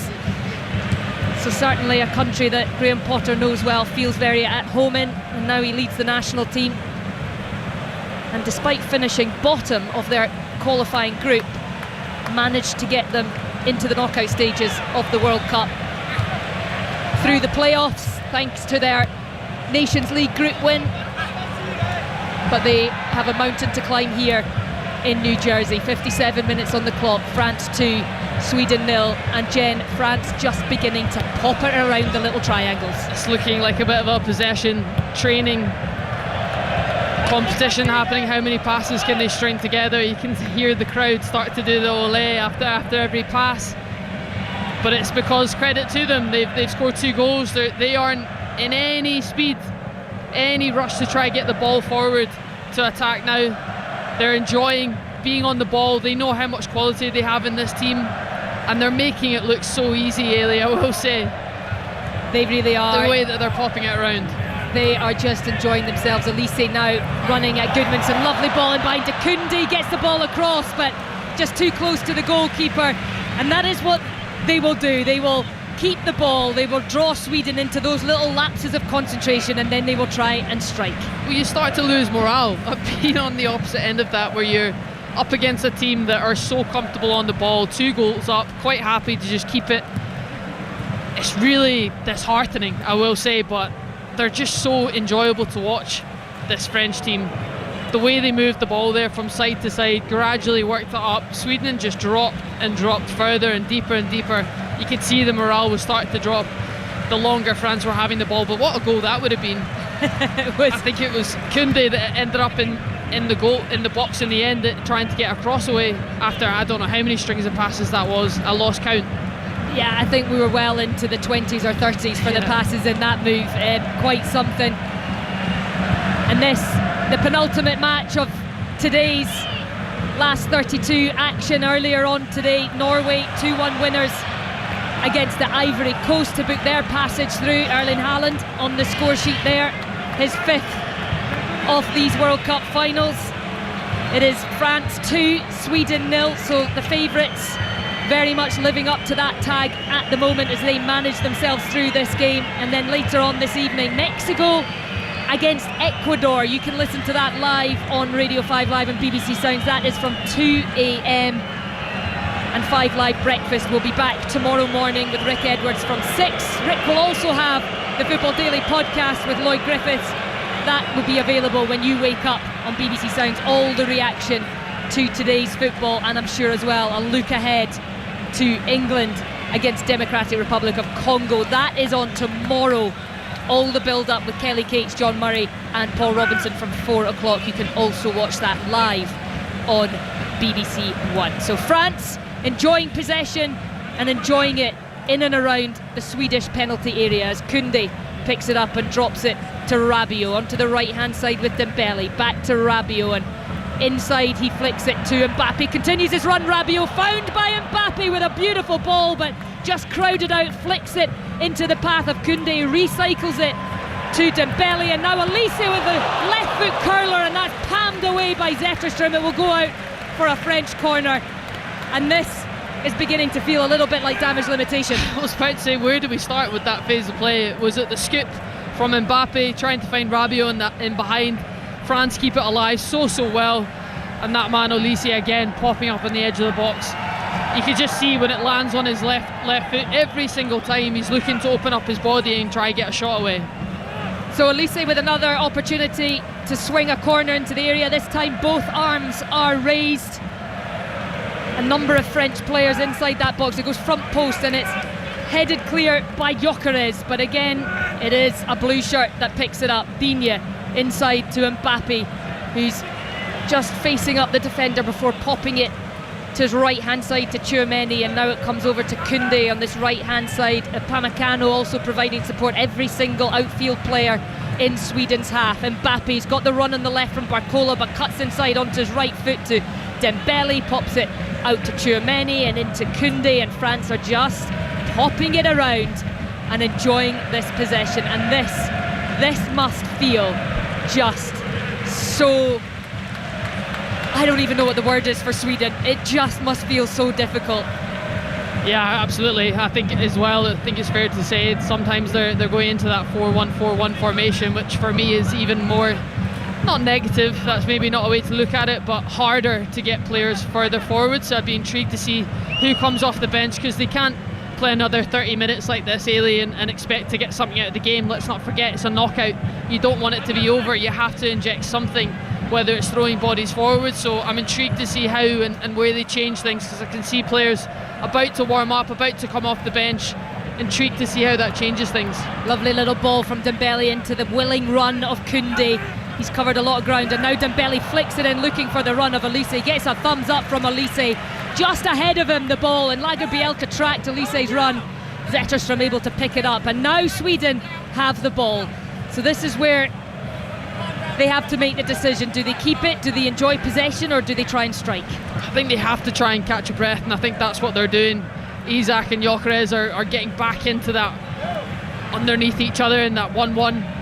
So certainly a country that Graham Potter knows well, feels very at home in, and now he leads the national team. And despite finishing bottom of their qualifying group, managed to get them into the knockout stages of the World Cup. Through the playoffs, thanks to their Nations League group win. But they have a mountain to climb here in New Jersey. 57 minutes on the clock, France 2, Sweden 0, and Jen, France just beginning to pop it around the little triangles. It's looking like a bit of a possession training competition happening. How many passes can they string together? You can hear the crowd start to do the ole after every pass, but it's because, credit to them, they've scored 2 goals. They aren't in any speed, any rush to try and get the ball forward to attack now. They're enjoying being on the ball. They know how much quality they have in this team, and they're making it look so easy, Ailey, I will say. They really are. The way that they're popping it around. They are just enjoying themselves. Elise now running at Gudmundsson. Lovely ball in behind to Kundi. Gets the ball across, but just too close to the goalkeeper. And that is what they will do. They will keep the ball. They will draw Sweden into those little lapses of concentration, and then they will try and strike. Well, you start to lose morale. I've been on the opposite end of that, where you're up against a team that are so comfortable on the ball, 2 goals up, quite happy to just keep it. It's really disheartening, I will say, but they're just so enjoyable to watch, this French team. The way they moved the ball there from side to side, gradually worked it up. Sweden just dropped and dropped further and deeper and deeper. You could see the morale was starting to drop the longer France were having the ball, but what a goal that would have been. I think it was Koundé that ended up in the box in the end, trying to get a cross away after I don't know how many strings of passes that was. I lost count. Yeah, I think we were well into the 20s or 30s for the passes in that move. Quite something. And this, the penultimate match of today's last 32 action earlier on today. Norway 2-1 winners against the Ivory Coast to book their passage through. Erling Haaland on the score sheet there, his 5th of these World Cup finals. It is France 2, Sweden 0, so the favourites very much living up to that tag at the moment as they manage themselves through this game. And then later on this evening, Mexico against Ecuador. You can listen to that live on Radio 5 Live and BBC Sounds. That is from 2 a.m. and 5 Live Breakfast will be back tomorrow morning with Rick Edwards from 6. Rick will also have the Football Daily podcast with Lloyd Griffiths. That will be available when you wake up on BBC Sounds. All the reaction to today's football, and I'm sure as well a look ahead to England against Democratic Republic of Congo. That is on tomorrow. All the build up with Kelly Cates, John Murray and Paul Robinson from 4 o'clock. You can also watch that live on BBC One. So France enjoying possession and enjoying it in and around the Swedish penalty area as Koundé picks it up and drops it to Rabiot onto the right hand side with Dembele, back to Rabiot, and inside he flicks it to Mbappe, continues his run. Rabiot found by Mbappe with a beautiful ball, but just crowded out, flicks it into the path of Koundé, recycles it to Dembele, and now Elise with a left foot curler, and that's palmed away by Zetterstrom. It will go out for a French corner, and this is beginning to feel a little bit like damage limitation. I was about to say, where do we start with that phase of play? Was it the scoop from Mbappe trying to find Rabiot in behind? France keep it alive so well, and that man Elise again popping up on the edge of the box. You could just see when it lands on his left foot, every single time he's looking to open up his body and try and get a shot away. So Elise with another opportunity to swing a corner into the area. This time both arms are raised. A number of French players inside that box. It goes front post and it's headed clear by Gyökeres, but again it is a blue shirt that picks it up. Digne inside to Mbappe, who's just facing up the defender before popping it to his right hand side to Tchouameni, and now it comes over to Koundé on this right hand side. Upamecano also providing support. Every single outfield player in Sweden's half. Mbappe's got the run on the left from Barcola, but cuts inside onto his right foot to Dembele, pops it out to Tchouameni and into Koundé, and France are just popping it around and enjoying this possession. And this must feel just so, I don't even know what the word is for Sweden. It just must feel so difficult. Yeah, absolutely. I think as well, I think it's fair to say sometimes they're going into that 4-1-4-1 formation, which for me is even more, not negative, that's maybe not a way to look at it, but harder to get players further forward. So I'd be intrigued to see who comes off the bench, because they can't play another 30 minutes like this, Ailey, and expect to get something out of the game. Let's not forget, it's a knockout. You don't want it to be over. You have to inject something, whether it's throwing bodies forward. So I'm intrigued to see how and where they change things, because I can see players about to warm up, about to come off the bench. Intrigued to see how that changes things. Lovely little ball from Dembele into the willing run of Koundé. He's covered a lot of ground, and now Dembele flicks it in looking for the run of Elise. Gets a thumbs up from Elise. Just ahead of him the ball, and Lagerbielke tracked Elise's run. Zetterstrom able to pick it up, and now Sweden have the ball. So this is where they have to make the decision. Do they keep it? Do they enjoy possession, or do they try and strike? I think they have to try and catch a breath, and I think that's what they're doing. Isak and Gyökeres are getting back into that underneath each other in that 1-1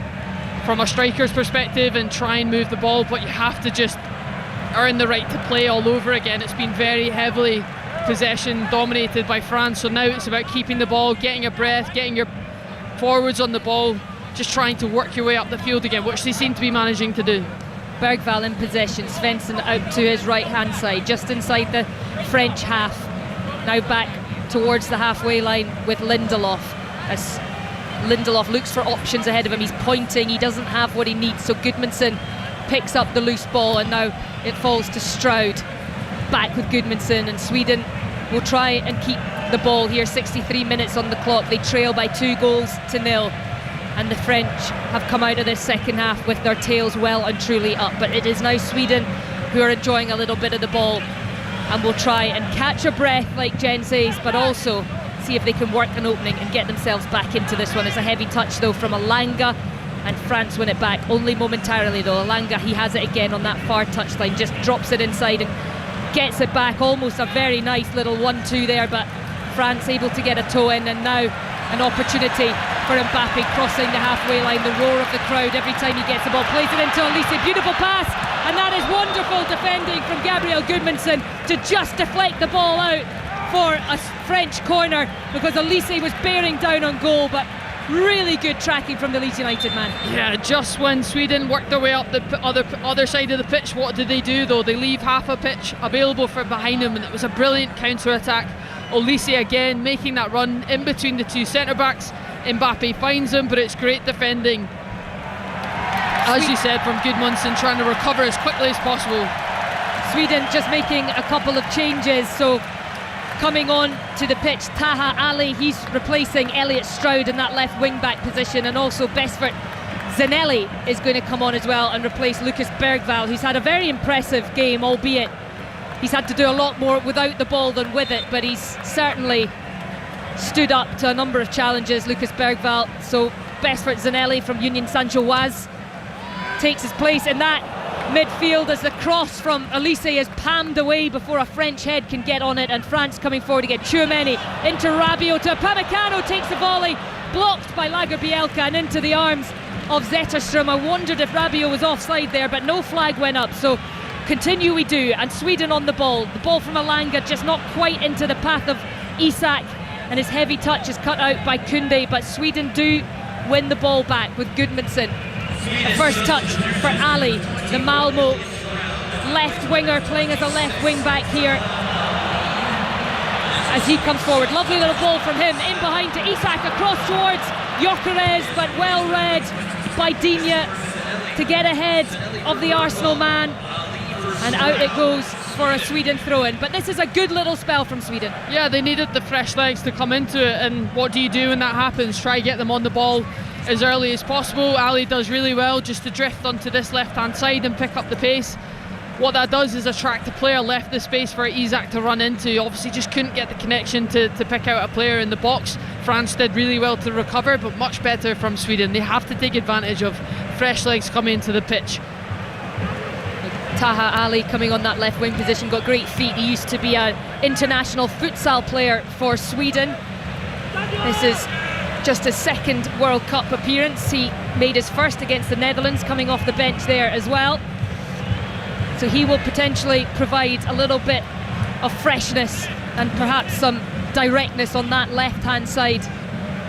from a striker's perspective and try and move the ball, but you have to just earn the right to play all over again. It's been very heavily possession dominated by France, so now it's about keeping the ball, getting a breath, getting your forwards on the ball, just trying to work your way up the field again, which they seem to be managing to do. Bergvall in possession, Svensson out to his right hand side, just inside the French half. Now back towards the halfway line with Lindelof, as Lindelof looks for options ahead of him. He's pointing, he doesn't have what he needs, so Gudmundsson picks up the loose ball, and now it falls to Stroud. Back with Gudmundsson, and Sweden will try and keep the ball here. 63 minutes on the clock. They trail by 2-0, and the French have come out of this second half with their tails well and truly up. But it is now Sweden who are enjoying a little bit of the ball and will try and catch a breath, like Jen says, but also see if they can work an opening and get themselves back into this one. It's a heavy touch though from Elanga, and France win it back only momentarily though. Elanga, he has it again on that far touchline, just drops it inside and gets it back. Almost a very nice little 1-2 there, but France able to get a toe in, and now an opportunity for Mbappe crossing the halfway line. The roar of the crowd every time he gets the ball, plays it into Elise. Beautiful pass, and that is wonderful defending from Gabriel Gudmundsson to just deflect the ball out for a French corner, because Elise was bearing down on goal, but really good tracking from the Leeds United man. Yeah, just when Sweden worked their way up the other side of the pitch, what did they do though? They leave half a pitch available for behind them, and it was a brilliant counter-attack. Olise again making that run in between the two centre-backs. Mbappe finds him, but it's great defending, as you said, from Gudmundsson, trying to recover as quickly as possible. Sweden just making a couple of changes. So coming on to the pitch, Taha Ali, he's replacing Elliot Stroud in that left wing back position, and also Besfert Zanelli is going to come on as well and replace Lucas Bergvall, who's had a very impressive game, albeit he's had to do a lot more without the ball than with it, but he's certainly stood up to a number of challenges, Lucas Bergvall. So Besfert Zanelli from Union Saint-Gilloise takes his place in that midfield as the cross from Olise is palmed away before a French head can get on it, and France coming forward again. Tchouameni into Rabiot, to Upamecano, takes the volley, blocked by Lagerbielke and into the arms of Zetterström. I wondered if Rabiot was offside there, but no flag went up, so continue we do. And Sweden on the ball from Elanga, just not quite into the path of Isak, and his heavy touch is cut out by Koundé, but Sweden do win the ball back with Gudmundsson. The first touch for Ali, the Malmo left winger, playing as a left wing back here as he comes forward. Lovely little ball from him, in behind to Isak, across towards Gyökeres, but well read by Digne to get ahead of the Arsenal man, and out it goes for a Sweden throw-in. But this is a good little spell from Sweden. Yeah, they needed the fresh legs to come into it, and what do you do when that happens? Try to get them on the ball as early as possible. Ali does really well just to drift onto this left-hand side and pick up the pace. What that does is attract a player, left the space for Isak to run into. Obviously just couldn't get the connection to pick out a player in the box. France did really well to recover, but much better from Sweden. They have to take advantage of fresh legs coming into the pitch. Taha Ali coming on that left wing position, got great feet. He used to be an international futsal player for Sweden. This is just his second World Cup appearance. He made his first against the Netherlands, coming off the bench there as well. So he will potentially provide a little bit of freshness and perhaps some directness on that left-hand side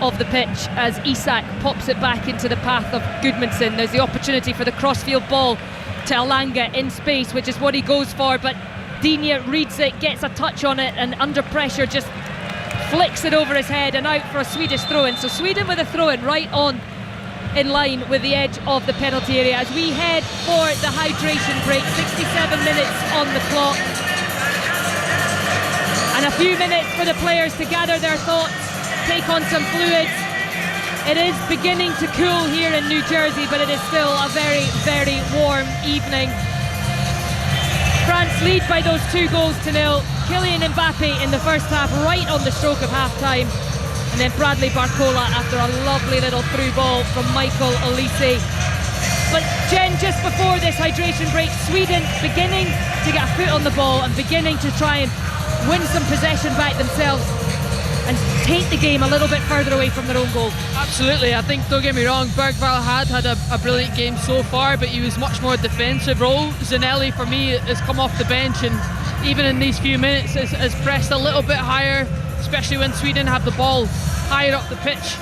of the pitch as Isak pops it back into the path of Gudmundsson. There's the opportunity for the crossfield ball to Elanga in space, which is what he goes for, but Digne reads it, gets a touch on it, and under pressure just flicks it over his head and out for a Swedish throw-in. So Sweden with a throw-in right on in line with the edge of the penalty area as we head for the hydration break. 67 minutes on the clock, and a few minutes for the players to gather their thoughts, take on some fluids. It is beginning to cool here in New Jersey, but it is still a very, very warm evening. France lead by those 2-0. Kylian Mbappe in the first half, right on the stroke of half-time. And then Bradley Barcola after a lovely little through ball from Michael Olise. But Jen, just before this hydration break, Sweden beginning to get a foot on the ball and beginning to try and win some possession back themselves and take the game a little bit further away from their own goal. Absolutely. I think, don't get me wrong, Bergvall had a brilliant game so far, but he was much more defensive role. Zanelli, for me, has come off the bench and even in these few minutes has pressed a little bit higher, especially when Sweden have the ball higher up the pitch.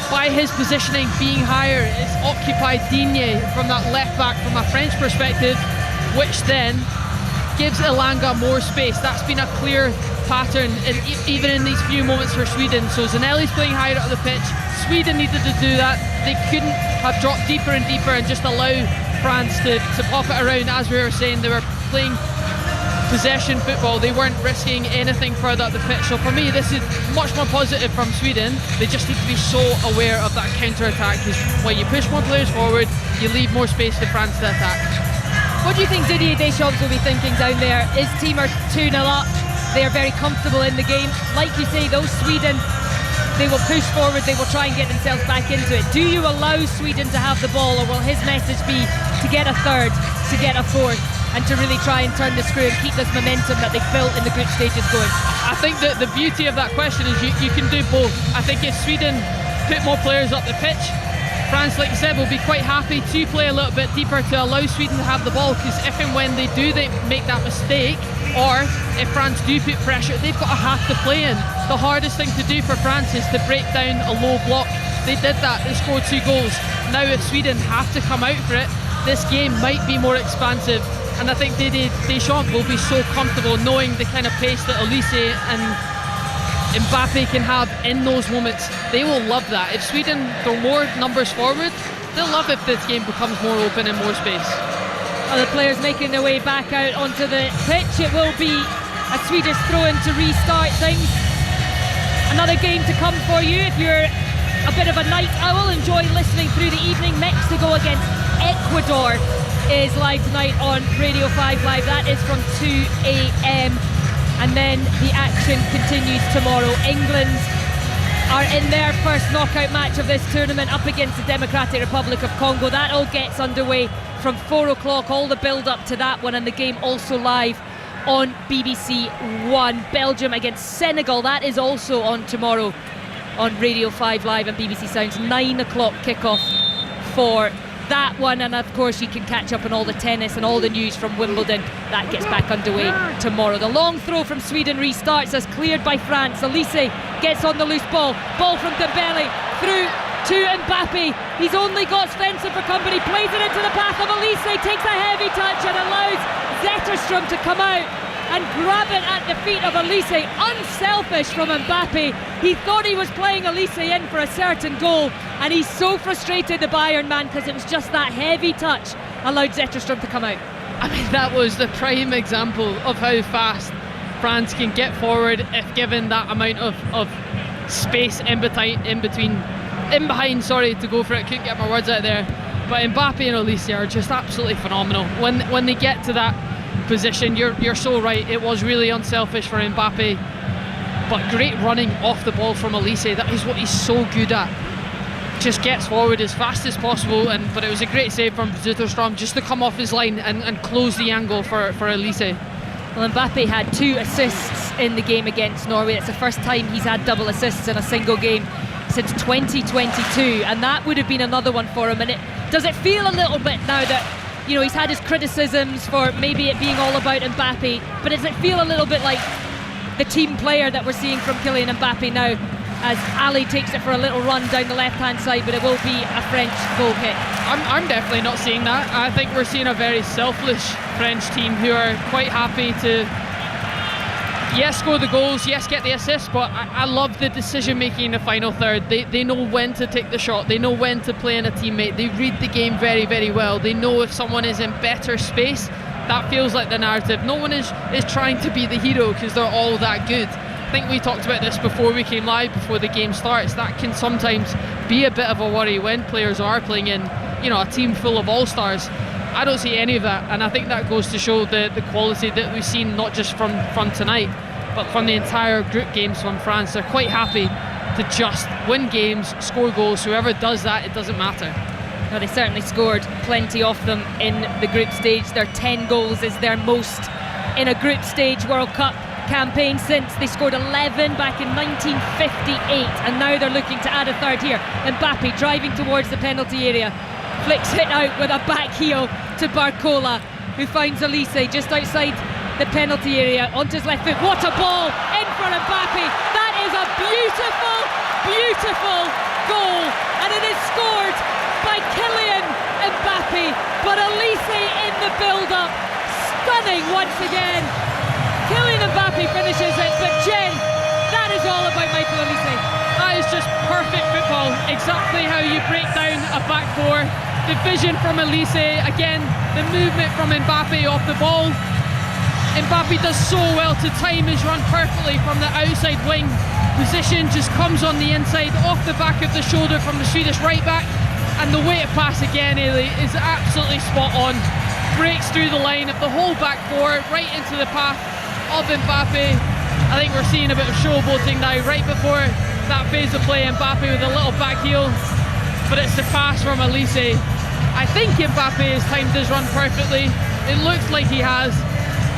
By his positioning being higher, it's occupied Digne from that left back from a French perspective, which then gives Elanga more space. That's been a clear pattern even in these few moments for Sweden. So Zanelli's playing higher up the pitch. Sweden needed to do that. They couldn't have dropped deeper and deeper and just allow France to pop it around. As we were saying, they were playing possession football. They weren't risking anything further up the pitch. So for me, this is much more positive from Sweden. They just need to be so aware of that counter-attack, because when you push more players forward, you leave more space for France to attack. What do you think Didier Deschamps will be thinking down there? His team are 2-0 up. They are very comfortable in the game. Like you say, though, Sweden, they will push forward, they will try and get themselves back into it. Do you allow Sweden to have the ball, or will his message be to get a third, to get a fourth, and to really try and turn the screw and keep this momentum that they've built in the group stages going? I think that the beauty of that question is you can do both. I think if Sweden put more players up the pitch, France, like you said, will be quite happy to play a little bit deeper to allow Sweden to have the ball, because if and when they do make that mistake, or if France do put pressure, they've got a half to play in. The hardest thing to do for France is to break down a low block They did that. They scored 2 goals. Now if Sweden have to come out for it, this game might be more expansive, and I think Deschamps will be so comfortable knowing the kind of pace that Olise and Mbappe can have in those moments. They will love that. If Sweden throw more numbers forward, they'll love if this game becomes more open and more space. Well, the players making their way back out onto the pitch. It will be a Swedish throw-in to restart things. Another game to come for you if you're a bit of a night owl. Enjoy listening through the evening. Mexico against Ecuador is live tonight on Radio 5 Live. That is from 2 a.m. and then the action continues tomorrow. England are in their first knockout match of this tournament up against the Democratic Republic of Congo. That all gets underway from 4 o'clock, all the build up to that one, and the game also live on BBC One. Belgium against Senegal, that is also on tomorrow on Radio 5 Live and BBC Sounds. 9 o'clock kickoff for that one, and of course you can catch up on all the tennis and all the news from Wimbledon. That gets back underway tomorrow. The long throw from Sweden restarts as cleared by France. Olise gets on the loose ball from Dembele through to Mbappe. He's only got Svensson for company, plays it into the path of Olise, takes a heavy touch and allows Zetterström to come out and grab it at the feet of Olise. Unselfish from Mbappe. He thought he was playing Olise in for a certain goal, and he's so frustrated, the Bayern man, because it was just that heavy touch allowed Zetterström to come out. I mean, that was the prime example of how fast France can get forward if given that amount of space in behind to go for it. Couldn't get my words out there, but Mbappe and Olise are just absolutely phenomenal when they get to that position. You're so right, it was really unselfish for Mbappe, but great running off the ball from Olise. That is what he's so good at. Just gets forward as fast as possible, but it was a great save from Zetterström just to come off his line and close the angle for Olise. Well, Mbappe had 2 assists in the game against Norway. It's the first time he's had double assists in a single game since 2022, and that would have been another one for him. And does it feel a little bit now that, you know, he's had his criticisms for maybe it being all about Mbappe, but does it feel a little bit like the team player that we're seeing from Kylian Mbappe now, as Ali takes it for a little run down the left-hand side, but it will be a French goal kick? I'm definitely not seeing that. I think we're seeing a very selfish French team who are quite happy to, yes, score the goals, yes, get the assists, but I love the decision making in the final third. They know when to take the shot, they know when to play in a teammate, they read the game very, very well. They know if someone is in better space, that feels like the narrative. No one is trying to be the hero because they're all that good. I think we talked about this before we came live, before the game starts. That can sometimes be a bit of a worry when players are playing in, you know, a team full of all-stars. I don't see any of that, and I think that goes to show the quality that we've seen, not just from tonight, but from the entire group games from France. They're quite happy to just win games, score goals. Whoever does that, it doesn't matter. No, they certainly scored plenty of them in the group stage. Their 10 goals is their most in a group stage World Cup campaign since they scored 11 back in 1958, and now they're looking to add a third here. Mbappe driving towards the penalty area, flicks it out with a back heel to Barcola, who finds Olise just outside the penalty area onto his left foot. What a ball in for Mbappe. That is a beautiful, beautiful goal, and it is scored by Kylian Mbappe, but Olise in the build-up, stunning once again. Kylian Mbappe finishes it, but Jen, that is all about Michael Olise. That is just perfect football, exactly how you break down a back four. The vision from Olise, again, the movement from Mbappe off the ball. Mbappe does so well to time his run perfectly from the outside wing position, just comes on the inside, off the back of the shoulder from the Swedish right back, and the way to pass again, Ailey, is absolutely spot on. Breaks through the line of the whole back four, right into the path of Mbappe. I think we're seeing a bit of showboating now. Right before that phase of play, Mbappe with a little back heel, but it's the pass from Olise. I think Mbappe has timed his run perfectly. It looks like he has.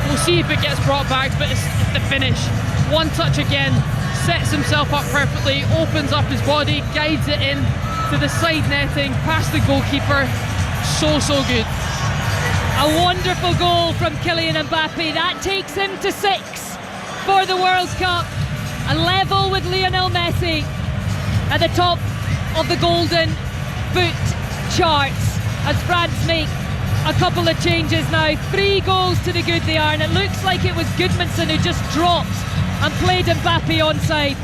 We'll see if it gets brought back, but it's the finish. One touch again, sets himself up perfectly, opens up his body, guides it in to the side netting, past the goalkeeper. So good. A wonderful goal from Kylian Mbappe. That takes him to 6 for the World Cup. A level with Lionel Messi at the top of the golden boot charts as France make a couple of changes now. 3 goals to the good they are, and it looks like it was Gudmundsson who just dropped and played Mbappe onside.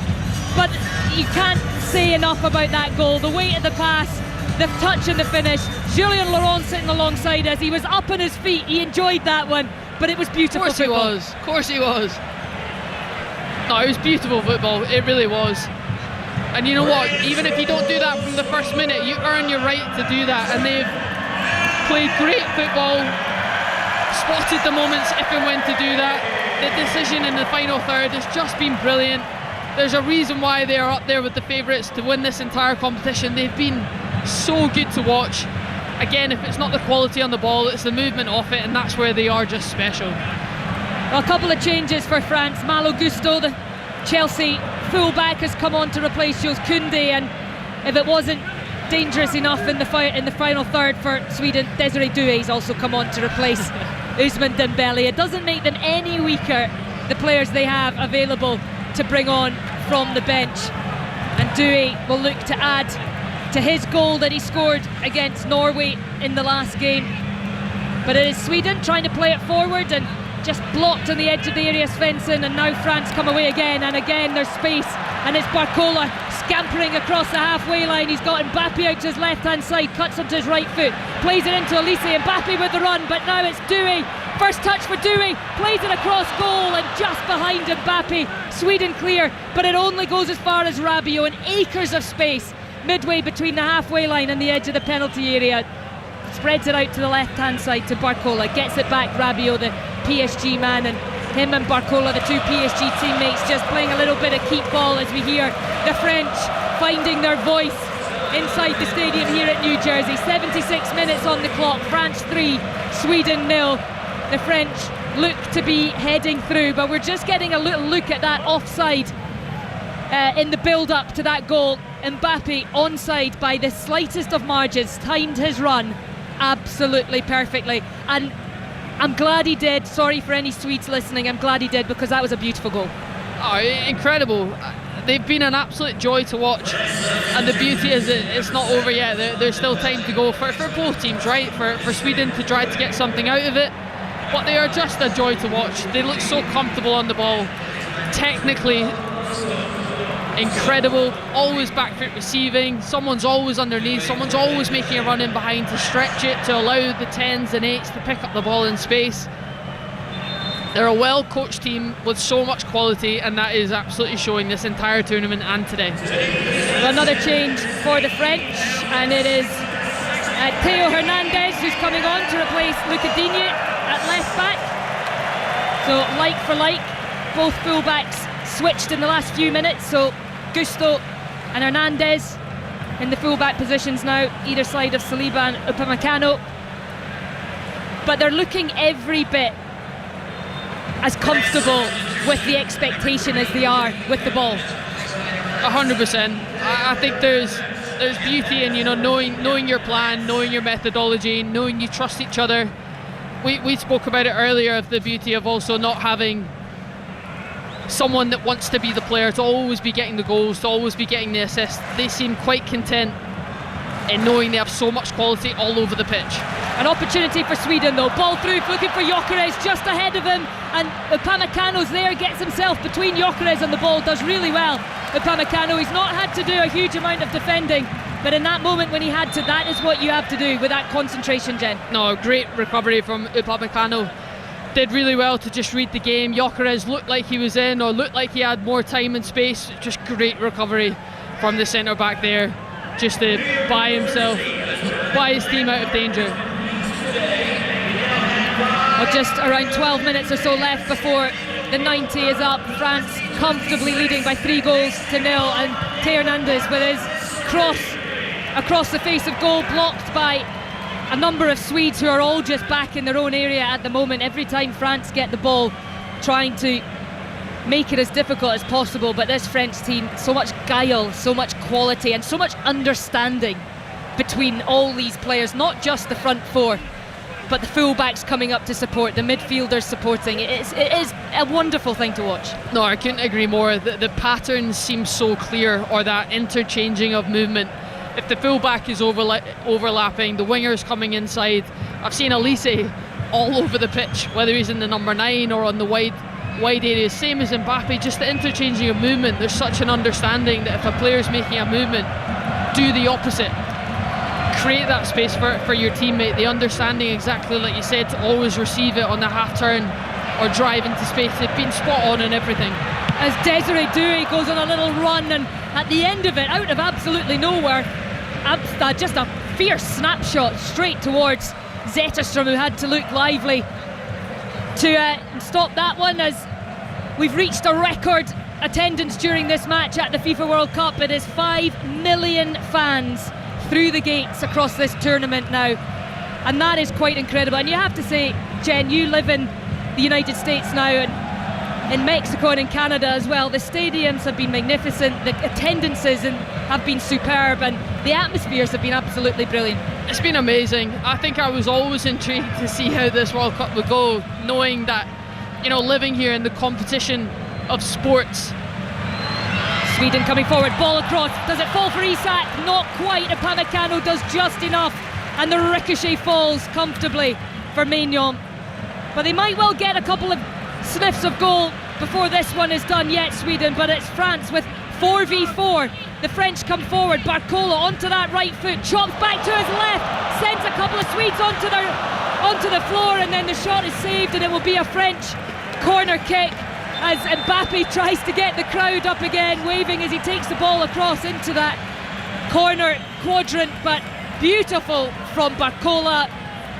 But you can't say enough about that goal. The weight of the pass, the touch and the finish. Julien Laurent sitting alongside us, he was up on his feet, he enjoyed that one, but it was beautiful football. Of course he was. No, it was beautiful football, it really was. And you know what, even if you don't do that from the first minute, you earn your right to do that, and they've played great football, spotted the moments if and when to do that. The decision in the final third has just been brilliant. There's a reason why they are up there with the favourites to win this entire competition. They've been so good to watch. Again, if it's not the quality on the ball, it's the movement off it, and that's where they are just special. Well, a couple of changes for France. Malo Gusto, the Chelsea full-back, has come on to replace Jules Koundé, and if it wasn't dangerous enough in the final third for Sweden, Desiree Doué's also come on to replace Ousmane Dembele. It doesn't make them any weaker, the players they have available to bring on from the bench, and Doué will look to add to his goal that he scored against Norway in the last game. But it is Sweden trying to play it forward and just blocked on the edge of the area, Svensson, and now France come away again, and again there's space, and it's Barcola scampering across the halfway line. He's got Mbappe out to his left hand side, cuts onto his right foot, plays it into Elise. Mbappe with the run, but now it's Doué. First touch for Doué, plays it across goal, and just behind Mbappe, Sweden clear, but it only goes as far as Rabiot, and acres of space midway between the halfway line and the edge of the penalty area. Spreads it out to the left hand side to Barcola, gets it back. Rabiot, the PSG man, and him and Barcola, the 2 PSG teammates, just playing a little bit of keep ball as we hear the French finding their voice inside the stadium here at New Jersey. 76 minutes on the clock, France 3, Sweden 0. The French look to be heading through, but we're just getting a little look at that offside in the build-up to that goal. Mbappe onside by the slightest of margins, timed his run absolutely perfectly, and I'm glad he did. Sorry for any Swedes listening, I'm glad he did, because that was a beautiful goal. Oh, incredible. They've been an absolute joy to watch, and the beauty is that it's not over yet. There's still time to go for both teams, right? For Sweden to try to get something out of it, but they are just a joy to watch. They look so comfortable on the ball, technically incredible, always back foot receiving, someone's always underneath, someone's always making a run in behind to stretch it, to allow the 10s and 8s to pick up the ball in space. They're a well coached team with so much quality, and that is absolutely showing this entire tournament and today. Another change for the French, and it is Theo Hernandez who's coming on to replace Luca Digne at left back. So like for like, both fullbacks switched in the last few minutes, so Gusto and Hernandez in the fullback positions now, either side of Saliba and Upamecano. But they're looking every bit as comfortable with the expectation as they are with the ball. 100%. I think there's beauty in knowing your plan, knowing your methodology, knowing you trust each other. We spoke about it earlier, of the beauty of also not having someone that wants to be the player, to always be getting the goals, to always be getting the assists. They seem quite content in knowing they have so much quality all over the pitch. An opportunity for Sweden though, ball through, looking for Gyökeres just ahead of him, and Upamecano's there, gets himself between Gyökeres and the ball, does really well. Upamecano, he's not had to do a huge amount of defending, but in that moment when he had to, that is what you have to do with that concentration, Jen. No, great recovery from Upamecano. Did really well to just read the game. Gyökeres looked like he was in, or looked like he had more time and space. Just great recovery from the centre back there, just to buy his team out of danger. Well, just around 12 minutes or so left before the 90 is up. France comfortably leading by 3 goals to 0, and Theo Hernandez with his cross across the face of goal, blocked by a number of Swedes who are all just back in their own area at the moment. Every time France get the ball, trying to make it as difficult as possible, but this French team, so much guile, so much quality, and so much understanding between all these players, not just the front four, but the full-backs coming up to support, the midfielders supporting. It is a wonderful thing to watch. No, I couldn't agree more. The patterns seem so clear, or that interchanging of movement. If the full-back is overlapping, the winger's coming inside. I've seen Elise all over the pitch, whether he's in the number 9 or on the wide areas. Same as Mbappe, just the interchanging of movement. There's such an understanding that if a player's making a movement, do the opposite. Create that space for your teammate. The understanding, exactly like you said, to always receive it on the half turn or drive into space. They've been spot on in everything. As Desiree Doué goes on a little run, and at the end of it, out of absolutely nowhere, just a fierce snapshot straight towards Zetterstrom, who had to look lively to stop that one, as we've reached a record attendance during this match at the FIFA World Cup. It is 5 million fans through the gates across this tournament now, and that is quite incredible. And you have to say, Jen, you live in the United States now, and in Mexico and in Canada as well. The stadiums have been magnificent, the attendances have been superb, and the atmospheres have been absolutely brilliant. It's been amazing. I think I was always intrigued to see how this World Cup would go, knowing that, living here in the competition of sports. Sweden coming forward, ball across, does it fall for Isak? Not quite. Upamecano does just enough, and the ricochet falls comfortably for Maignan. But they might well get a couple of sniffs of goal before this one is done yet, Sweden, but it's France with 4v4. The French come forward, Barcola onto that right foot, chops back to his left, sends a couple of Swedes onto the floor, and then the shot is saved, and it will be a French corner kick as Mbappe tries to get the crowd up again, waving as he takes the ball across into that corner quadrant. But beautiful from Barcola.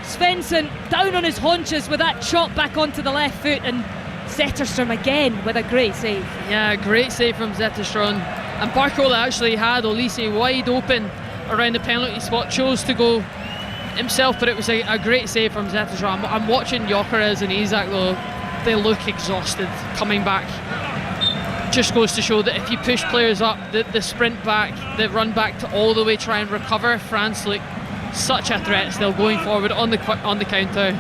Svensson down on his haunches with that chop back onto the left foot, and Zetterstrom again with a great save. Yeah, great save from Zetterstrom. And Barcola actually had Olise wide open around the penalty spot, chose to go himself, but it was a great save from Zetterstrom. I'm watching Gyökeres and Isak though, they look exhausted coming back. Just goes to show that if you push players up, the sprint back, the run back to all the way try and recover, France look such a threat still going forward on the counter.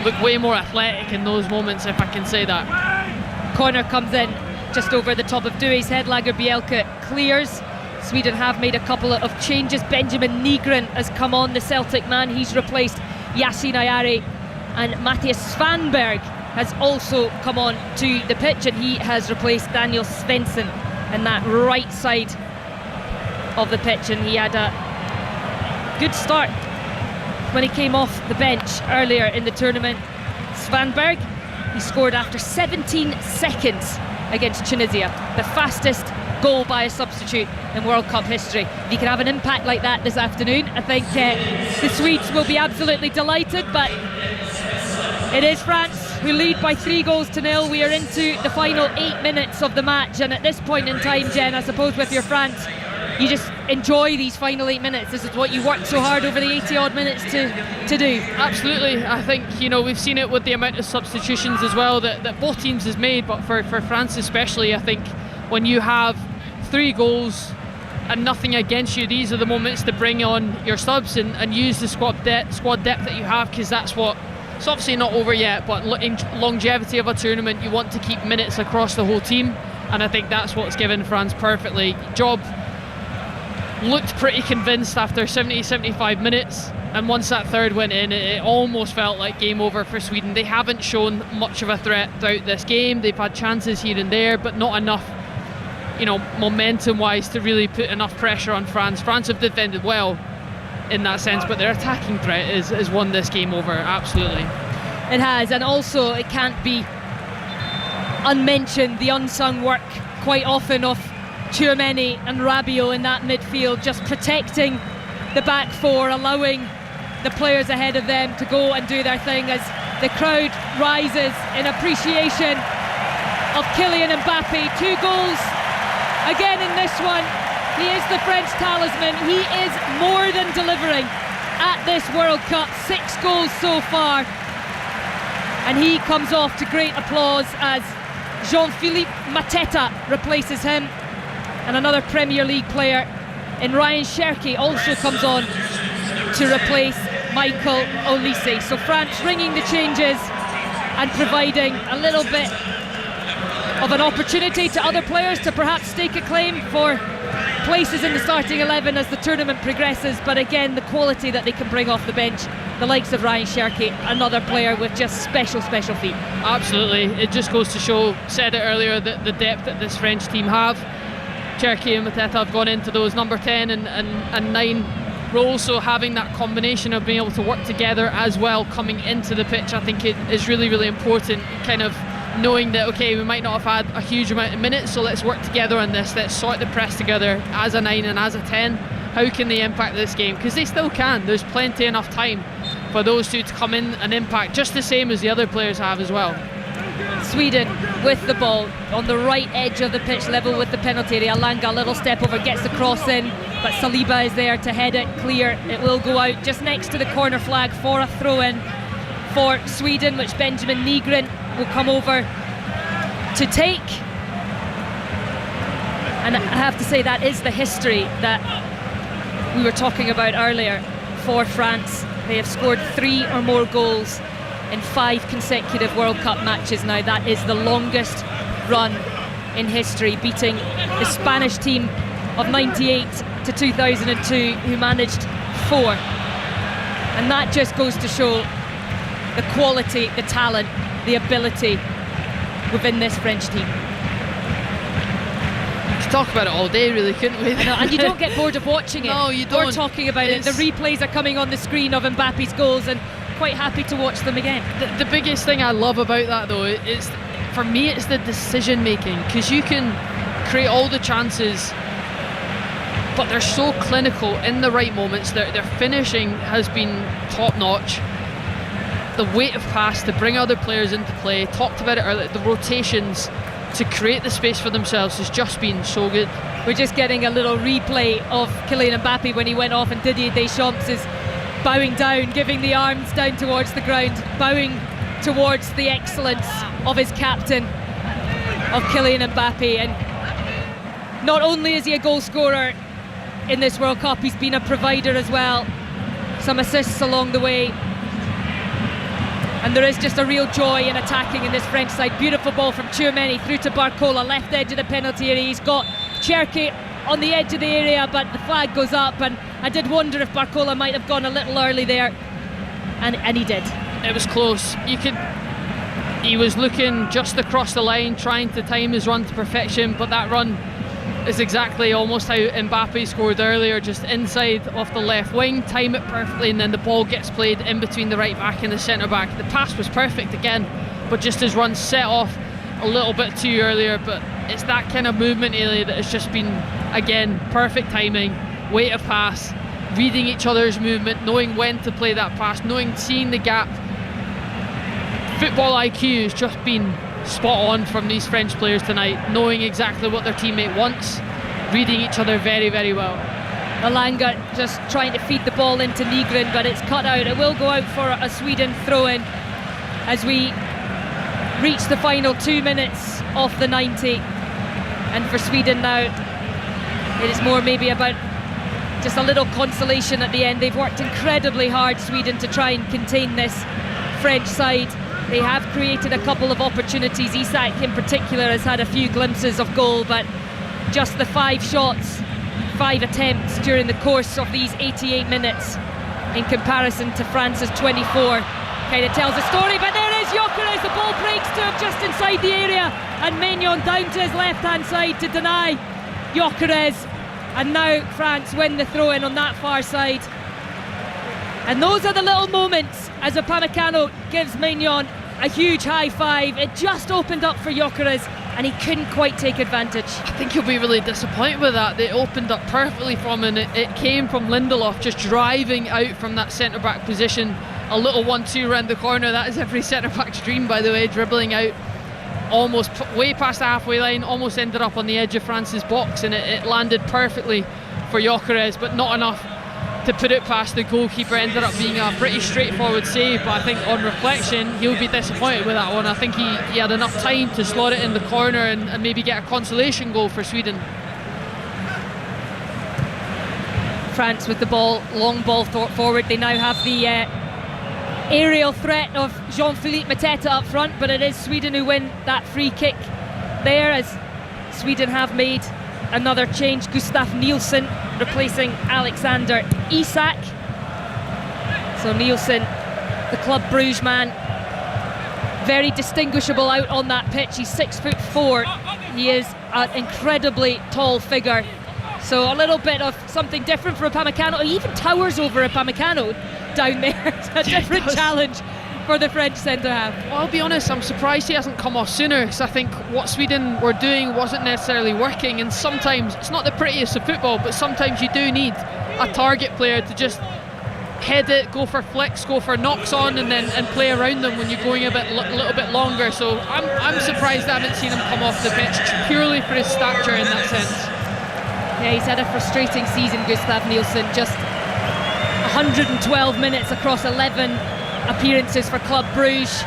Look way more athletic in those moments, if I can say that. Corner comes in just over the top of Doué's head. Lagerbielke clears. Sweden have made a couple of changes. Benjamin Nygren has come on, the Celtic man. He's replaced Yasin Ayari, and Matthias Svanberg has also come on to the pitch, and he has replaced Daniel Svensson in that right side of the pitch, and he had a good start when he came off the bench earlier in the tournament. Svanberg, he scored after 17 seconds against Tunisia, the fastest goal by a substitute in World Cup history. If he can have an impact like that this afternoon, I think the Swedes will be absolutely delighted. But it is France who lead by 3-0. We are into the final 8 minutes of the match, and at this point in time, Jen, I suppose with your France, you just enjoy these final 8 minutes. This is what you worked so hard over the 80 odd minutes to do. Absolutely. I think we've seen it with the amount of substitutions as well that both teams has made, but for France especially, I think when you have 3 goals and nothing against you, these are the moments to bring on your subs and use the squad depth that you have, because that's what it's obviously not over yet, but in longevity of a tournament, you want to keep minutes across the whole team, and I think that's what's given France perfectly. Job looked pretty convinced after 70-75 minutes, and once that third went in, it almost felt like game over for Sweden. They haven't shown much of a threat throughout this game. They've had chances here and there, but not enough momentum wise to really put enough pressure on France. France have defended well in that sense, but their attacking threat has won this game over, absolutely. It has, and also it can't be unmentioned the unsung work quite often of Tchouaméni and Rabiot in that midfield, just protecting the back four, allowing the players ahead of them to go and do their thing as the crowd rises in appreciation of Kylian Mbappe. 2 goals again in this one. He is the French talisman. He is more than delivering at this World Cup. 6 goals so far, and he comes off to great applause as Jean-Philippe Mateta replaces him, and another Premier League player in Ryan Cherki also comes on to replace Michael Olise. So France ringing the changes and providing a little bit of an opportunity to other players to perhaps stake a claim for places in the starting 11 as the tournament progresses. But again, the quality that they can bring off the bench, the likes of Ryan Cherki, another player with just special feet. Absolutely, it just goes to show, said it earlier, that the depth that this French team have. Cherki and Mateta have gone into those number 10 and 9 roles, so having that combination of being able to work together as well coming into the pitch, I think it is really, really important, kind of knowing that, okay, we might not have had a huge amount of minutes, so let's work together on this, let's sort the press together as a 9 and as a 10. How can they impact this game? Because they still can. There's plenty enough time for those two to come in and impact just the same as the other players have as well. Sweden with the ball on the right edge of the pitch, level with the penalty area. Langa, a little step over, gets the cross in, but Saliba is there to head it clear. It will go out just next to the corner flag for a throw-in for Sweden, which Benjamin Nygren will come over to take. And I have to say, that is the history that we were talking about earlier for France. They have scored 3 or more goals in 5 consecutive World Cup matches now. That is the longest run in history, beating the Spanish team of 98 to 2002, who managed 4. And that just goes to show the quality, the talent, the ability within this French team. We could talk about it all day, really, couldn't we? No, and you don't get bored of watching it. No, you don't. Or talking about it. The replays are coming on the screen of Mbappe's goals, and quite happy to watch them again. The biggest thing I love about that, though, is, for me, it's the decision making, because you can create all the chances, but they're so clinical in the right moments. Their finishing has been top notch. The weight of pass to bring other players into play, talked about it earlier, the rotations to create the space for themselves has just been so good. We're just getting a little replay of Kylian Mbappe when he went off, and Didier Deschamps is bowing down, giving the arms down towards the ground, bowing towards the excellence of his captain, of Kylian Mbappe. And not only is he a goal scorer in this World Cup, he's been a provider as well. Some assists along the way. And there is just a real joy in attacking in this French side. Beautiful ball from Tchouameni through to Barcola, left edge of the penalty area. He's got Cherki on the edge of the area, but the flag goes up, and I did wonder if Barcola might have gone a little early there, and he did. It was close. He was looking just across the line, trying to time his run to perfection, but that run is exactly almost how Mbappe scored earlier, just inside off the left wing, time it perfectly, and then the ball gets played in between the right back and the centre back. The pass was perfect again, but just his run set off a little bit too earlier. But it's that kind of movement area that has just been, again, perfect timing, weight of pass, reading each other's movement, knowing when to play that pass, seeing the gap. Football IQ has just been spot on from these French players tonight, knowing exactly what their teammate wants, reading each other very, very well. Malanga just trying to feed the ball into Nygren, but it's cut out. It will go out for a Sweden throw-in as we reach the final 2 minutes of the 90. And for Sweden now, it is more maybe about just a little consolation at the end. They've worked incredibly hard, Sweden, to try and contain this French side. They have created a couple of opportunities. Isak in particular has had a few glimpses of goal, but just the 5 shots, 5 attempts during the course of these 88 minutes in comparison to France's 24 kind of tells a story. But there is Gyökeres, the ball breaks to him just inside the area, and Maignan down to his left hand side to deny Gyökeres, and now France win the throw-in on that far side. And those are the little moments as Upamecano gives Maignan a huge high five. It just opened up for Gyökeres, and he couldn't quite take advantage. I think he'll be really disappointed with that. They opened up perfectly from him, and it came from Lindelof just driving out from that centre-back position. A little 1-2 round the corner. That is every centre-back's dream, by the way, dribbling out almost way past the halfway line, almost ended up on the edge of France's box, and it landed perfectly for Gyökeres, but not enough to put it past the goalkeeper. Ended up being a pretty straightforward save, but I think on reflection he'll be disappointed with that one. I think he had enough time to slot it in the corner and maybe get a consolation goal for Sweden. France with the ball, long ball forward. They now have the aerial threat of Jean-Philippe Mateta up front, but it is Sweden who win that free kick there, as Sweden have made another change. Gustav Nielsen replacing Alexander Isak. So Nielsen, the Club Brugge man, very distinguishable out on that pitch. He's 6'4". He is an incredibly tall figure. So a little bit of something different for Upamecano. He even towers over Upamecano down there. It's a different challenge for the French centre-half. Well, I'll be honest, I'm surprised he hasn't come off sooner, because I think what Sweden were doing wasn't necessarily working, and sometimes it's not the prettiest of football, but sometimes you do need a target player to just head it, go for flicks, go for knocks on, and play around them when you're going a little bit longer. So I'm surprised I haven't seen him come off the pitch, purely for his stature in that sense. Yeah, he's had a frustrating season, Gustav Nielsen. Just 112 minutes across 11 appearances for Club Brugge,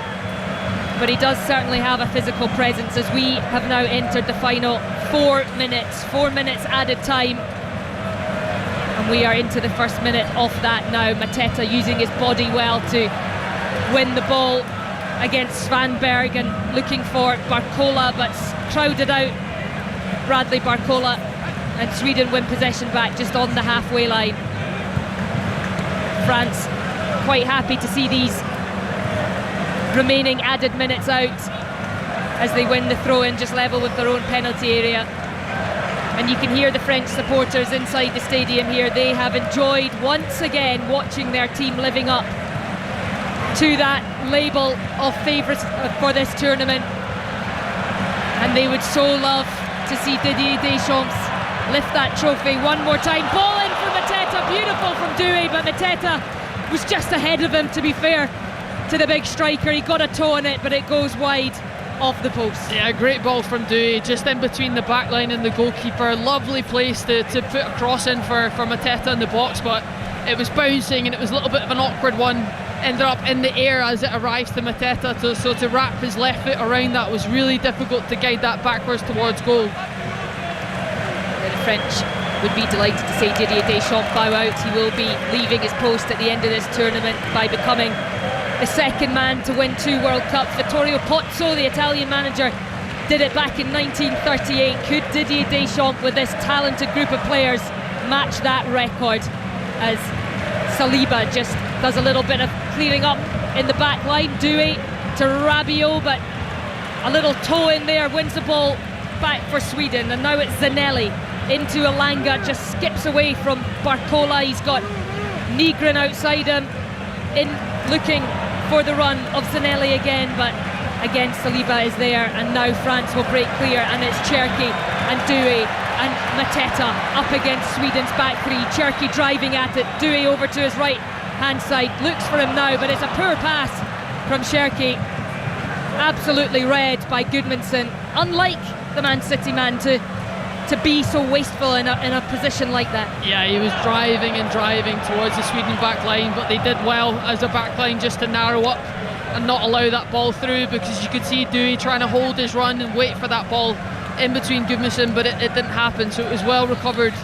but he does certainly have a physical presence, as we have now entered the final 4 minutes added time, and we are into the first minute of that now. Mateta using his body well to win the ball against Svanberg and looking for Barcola, but crowded out Bradley Barcola, and Sweden win possession back just on the halfway line. France quite happy to see these remaining added minutes out as they win the throw-in just level with their own penalty area. And you can hear the French supporters inside the stadium here. They have enjoyed once again watching their team living up to that label of favourites for this tournament, and they would so love to see Didier Deschamps lift that trophy one more time. Ball in for Mateta, beautiful from Doué, but Mateta was just ahead of him, to be fair to the big striker. He got a toe on it, but it goes wide off the post. Yeah, great ball from Doué, just in between the back line and the goalkeeper. Lovely place to put a cross in for Mateta in the box, but it was bouncing and it was a little bit of an awkward one. Ended up in the air as it arrives to Mateta, so to wrap his left foot around that was really difficult to guide that backwards towards goal. The French would be delighted to see Didier Deschamps bow out. He will be leaving his post at the end of this tournament by becoming the second man to win 2 World Cups. Vittorio Pozzo, the Italian manager, did it back in 1938. Could Didier Deschamps, with this talented group of players, match that record, as Saliba just does a little bit of clearing up in the back line. Doué to Rabiot, but a little toe in there, wins the ball back for Sweden. And now it's Zanelli into Elanga, just skips away from Barcola. He's got Nygren outside him, in looking for the run of Zanelli again, but again Saliba is there, and now France will break clear, and it's Cherki and Doué and Mateta up against Sweden's back three. Cherki driving at it, Doué over to his right hand side, looks for him now, but it's a poor pass from Cherki, absolutely read by Gudmundsson. Unlike the Man City man to be so wasteful in a position like that. Yeah, he was driving and driving towards the Sweden back line, but they did well as a back line just to narrow up and not allow that ball through, because you could see Doué trying to hold his run and wait for that ball in between Gudmundsson, but it didn't happen. So it was well recovered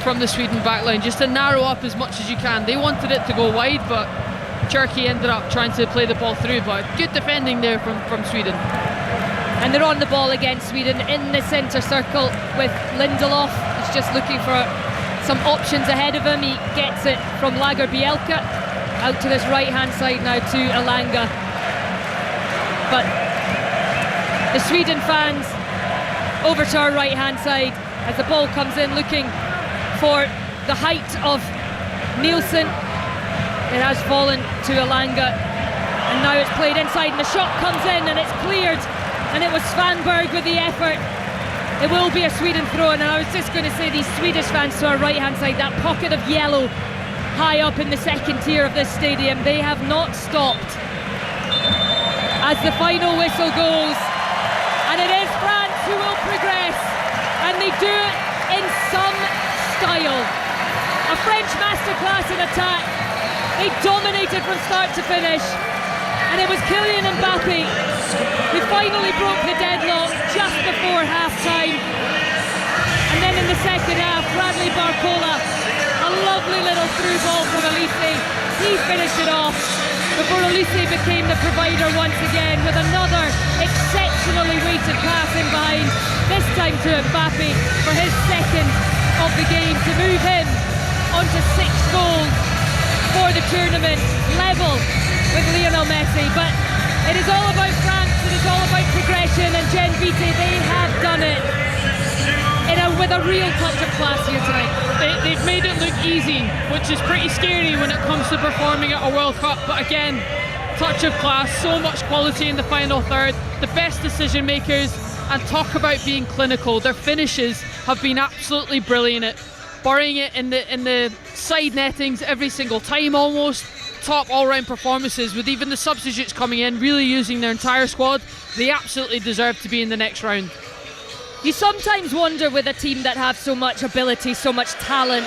from the Sweden back line, just to narrow up as much as you can. They wanted it to go wide, but Cherki ended up trying to play the ball through, but good defending there from Sweden. And they're on the ball again, Sweden, in the centre circle with Lindelof. He's just looking for some options ahead of him. He gets it from Lagerbielke out to this right hand side now to Elanga. But the Sweden fans over to our right hand side as the ball comes in, looking for the height of Nielsen. It has fallen to Elanga, and now it's played inside, and the shot comes in and it's cleared. And it was Svanberg with the effort. It will be a Sweden throw, and I was just going to say, these Swedish fans to our right hand side, that pocket of yellow high up in the second tier of this stadium, they have not stopped as the final whistle goes, and it is France who will progress, and they do it in some style. A French masterclass in attack. They dominated from start to finish, and it was Kylian Mbappe who finally broke the deadlock just before half-time. And then in the second half, Bradley Barcola, a lovely he finished it off before Elise became the provider once again with another exceptionally weighted pass in behind, this time to Mbappe for his second of the game to move him onto 6 goals for the tournament, level with Lionel Messi. But it is all about France, it is all about progression, and Jen Vite, they have done it with a real touch of class here tonight. They've made it look easy, which is pretty scary when it comes to performing at a World Cup. But again, touch of class, so much quality in the final third, the best decision makers, and talk about being clinical. Their finishes have been absolutely brilliant, burying it in the side nettings every single time almost. Top all-round performances with even the substitutes coming in, really using their entire squad. They absolutely deserve to be in the next round. You sometimes wonder with a team that have so much ability, so much talent,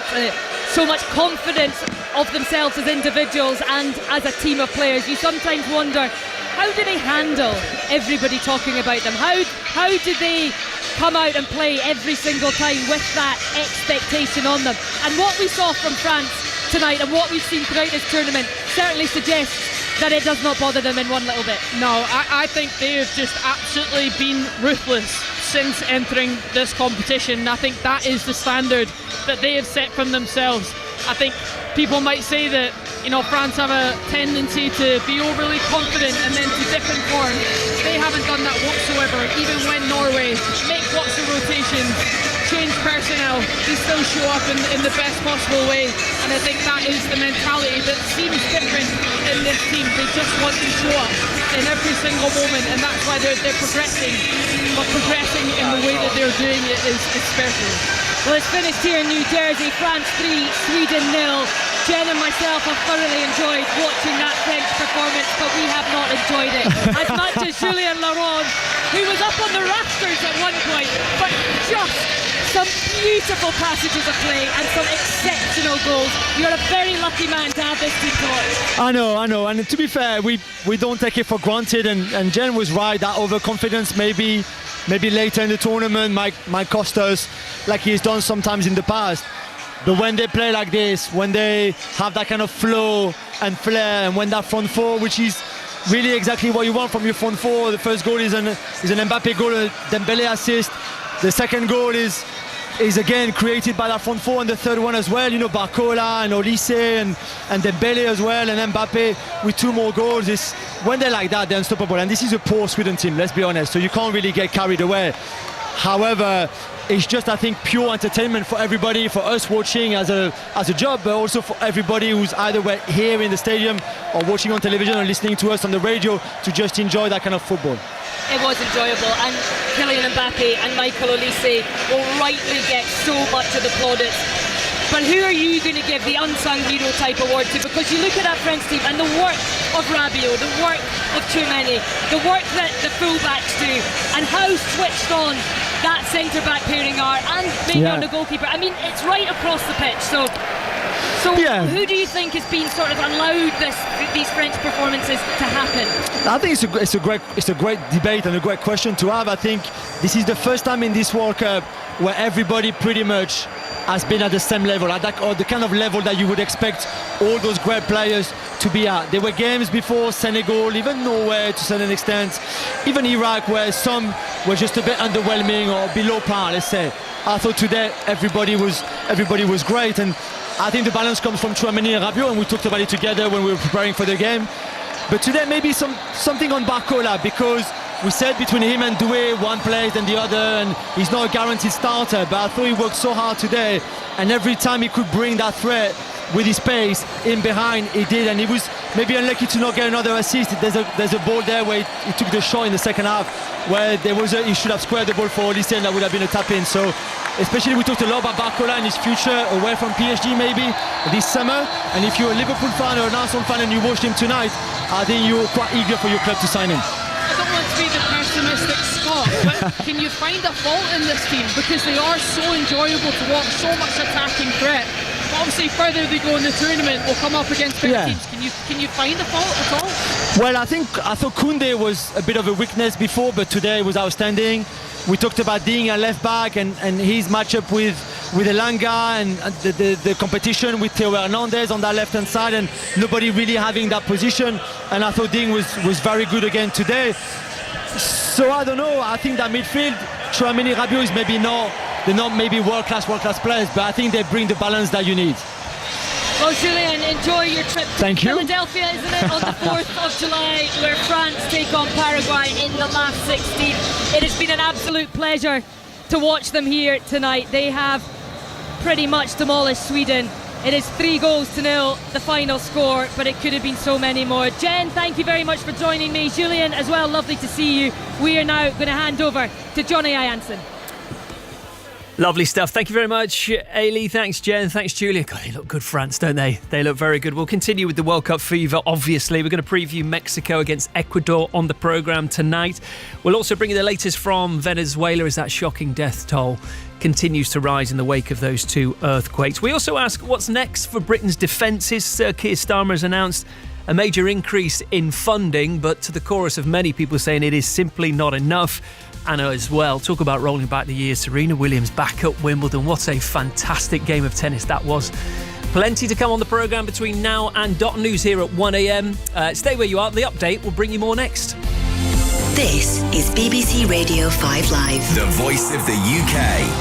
so much confidence of themselves as individuals and as a team of players, you sometimes wonder, how do they handle everybody talking about them? How do they come out and play every single time with that expectation on them? And what we saw from France tonight and what we've seen throughout this tournament certainly suggests that it does not bother them in one little bit. No, I think they have just absolutely been ruthless since entering this competition. I think that is the standard that they have set from themselves. I think people might say that, you know, France have a tendency to be overly confident and then to dip in form. They haven't done that whatsoever. Even when Norway make lots of rotations, change personnel, they still show up in the best possible way. And I think that is the mentality that seems different in this team. They just want to show up in every single moment, and that's why they're progressing. But progressing in the way that they're doing it is special. Well, it's finished here in New Jersey. France 3, Sweden 0. Jen and myself have thoroughly enjoyed watching that French performance, but we have not enjoyed it as much as Julien Laurent, who was up on the rafters at one point, but just some beautiful passages of play and some exceptional goals. You're a very lucky man to have this team to watch. I know. And to be fair, we don't take it for granted. And Jen was right. That overconfidence maybe later in the tournament might cost us, like he's done sometimes in the past. But when they play like this, when they have that kind of flow and flair, and when that front four, which is really exactly what you want from your front four. The first goal is an Mbappe goal, a Dembele assist. The second goal is again created by that front four, and the third one as well. You know, Barcola and Olise and Dembele as well, and Mbappe with 2 more goals. When they're like that, they're unstoppable. And this is a poor Sweden team, let's be honest. So you can't really get carried away. However, it's just, I think, pure entertainment for everybody, for us watching as a job, but also for everybody who's either here in the stadium or watching on television or listening to us on the radio to just enjoy that kind of football. It was enjoyable, and Kylian Mbappe and Michael Olise will rightly get so much of the plaudits. But who are you going to give the unsung hero type award to? Because you look at that French team and the work of Rabiot, the work of Tchouameni, the work that the fullbacks do, and how switched on that centre-back pairing are, and maybe on the goalkeeper. I mean, it's right across the pitch. So who do you think has been sort of allowed these French performances to happen? I think it's a great debate and a great question to have. I think this is the first time in this World Cup where everybody pretty much has been at the same level, or the kind of level that you would expect all those great players to be at. There were games before, Senegal, even Norway to a certain extent, even Iraq, where some were just a bit underwhelming or below par, let's say. I thought today everybody was great, and I think the balance comes from Tchouameni and Rabiot, and we talked about it together when we were preparing for the game. But today maybe something on Barcola, because we said between him and Doué, one plays and the other, and he's not a guaranteed starter, but I thought he worked so hard today, and every time he could bring that threat with his pace in behind, he did, and he was maybe unlucky to not get another assist. There's a ball there where he took the shot in the second half, where he should have squared the ball for Olise, and that would have been a tap-in. So especially we talked a lot about Barcola and his future away from PSG maybe this summer, and if you're a Liverpool fan or an Arsenal fan and you watched him tonight, I think you're quite eager for your club to sign him. I don't want to be the pessimistic Scot, but can you find a fault in this team? Because they are so enjoyable to watch, so much attacking threat. But obviously, further they go in the tournament, we'll come up against big teams. Can you find a fault at all? Well, I thought Koundé was a bit of a weakness before, but today was outstanding. We talked about Ding at left back and his matchup with Elanga and the competition with Theo Hernandez on that left-hand side, and nobody really having that position. And I thought Ding was very good again today. So I don't know. I think that midfield, Tchouaméni, Rabiot is maybe they're not maybe world-class players, but I think they bring the balance that you need. Well, Julian, enjoy your trip to Thank you. Philadelphia, isn't it, on the 4th of July, where France take on Paraguay in the last 16. It has been an absolute pleasure to watch them here tonight. They have pretty much demolished Sweden. It is 3-0, the final score, but it could have been so many more. Jen, thank you very much for joining me. Julian, as well, lovely to see you. We are now going to hand over to Johnny Jansen. Lovely stuff. Thank you very much, Ailey. Thanks, Jen. Thanks, Julia. God, they look good, France, don't they? They look very good. We'll continue with the World Cup fever, obviously. We're going to preview Mexico against Ecuador on the programme tonight. We'll also bring you the latest from Venezuela as that shocking death toll continues to rise in the wake of those two earthquakes. We also ask what's next for Britain's defences. Sir Keir Starmer has announced a major increase in funding, but to the chorus of many people saying it is simply not enough. Anna as well. Talk about rolling back the years. Serena Williams back at Wimbledon. What a fantastic game of tennis that was. Plenty to come on the programme between now and .news here at 1am. Stay where you are. The update will bring you more next. This is BBC Radio 5 Live. The voice of the UK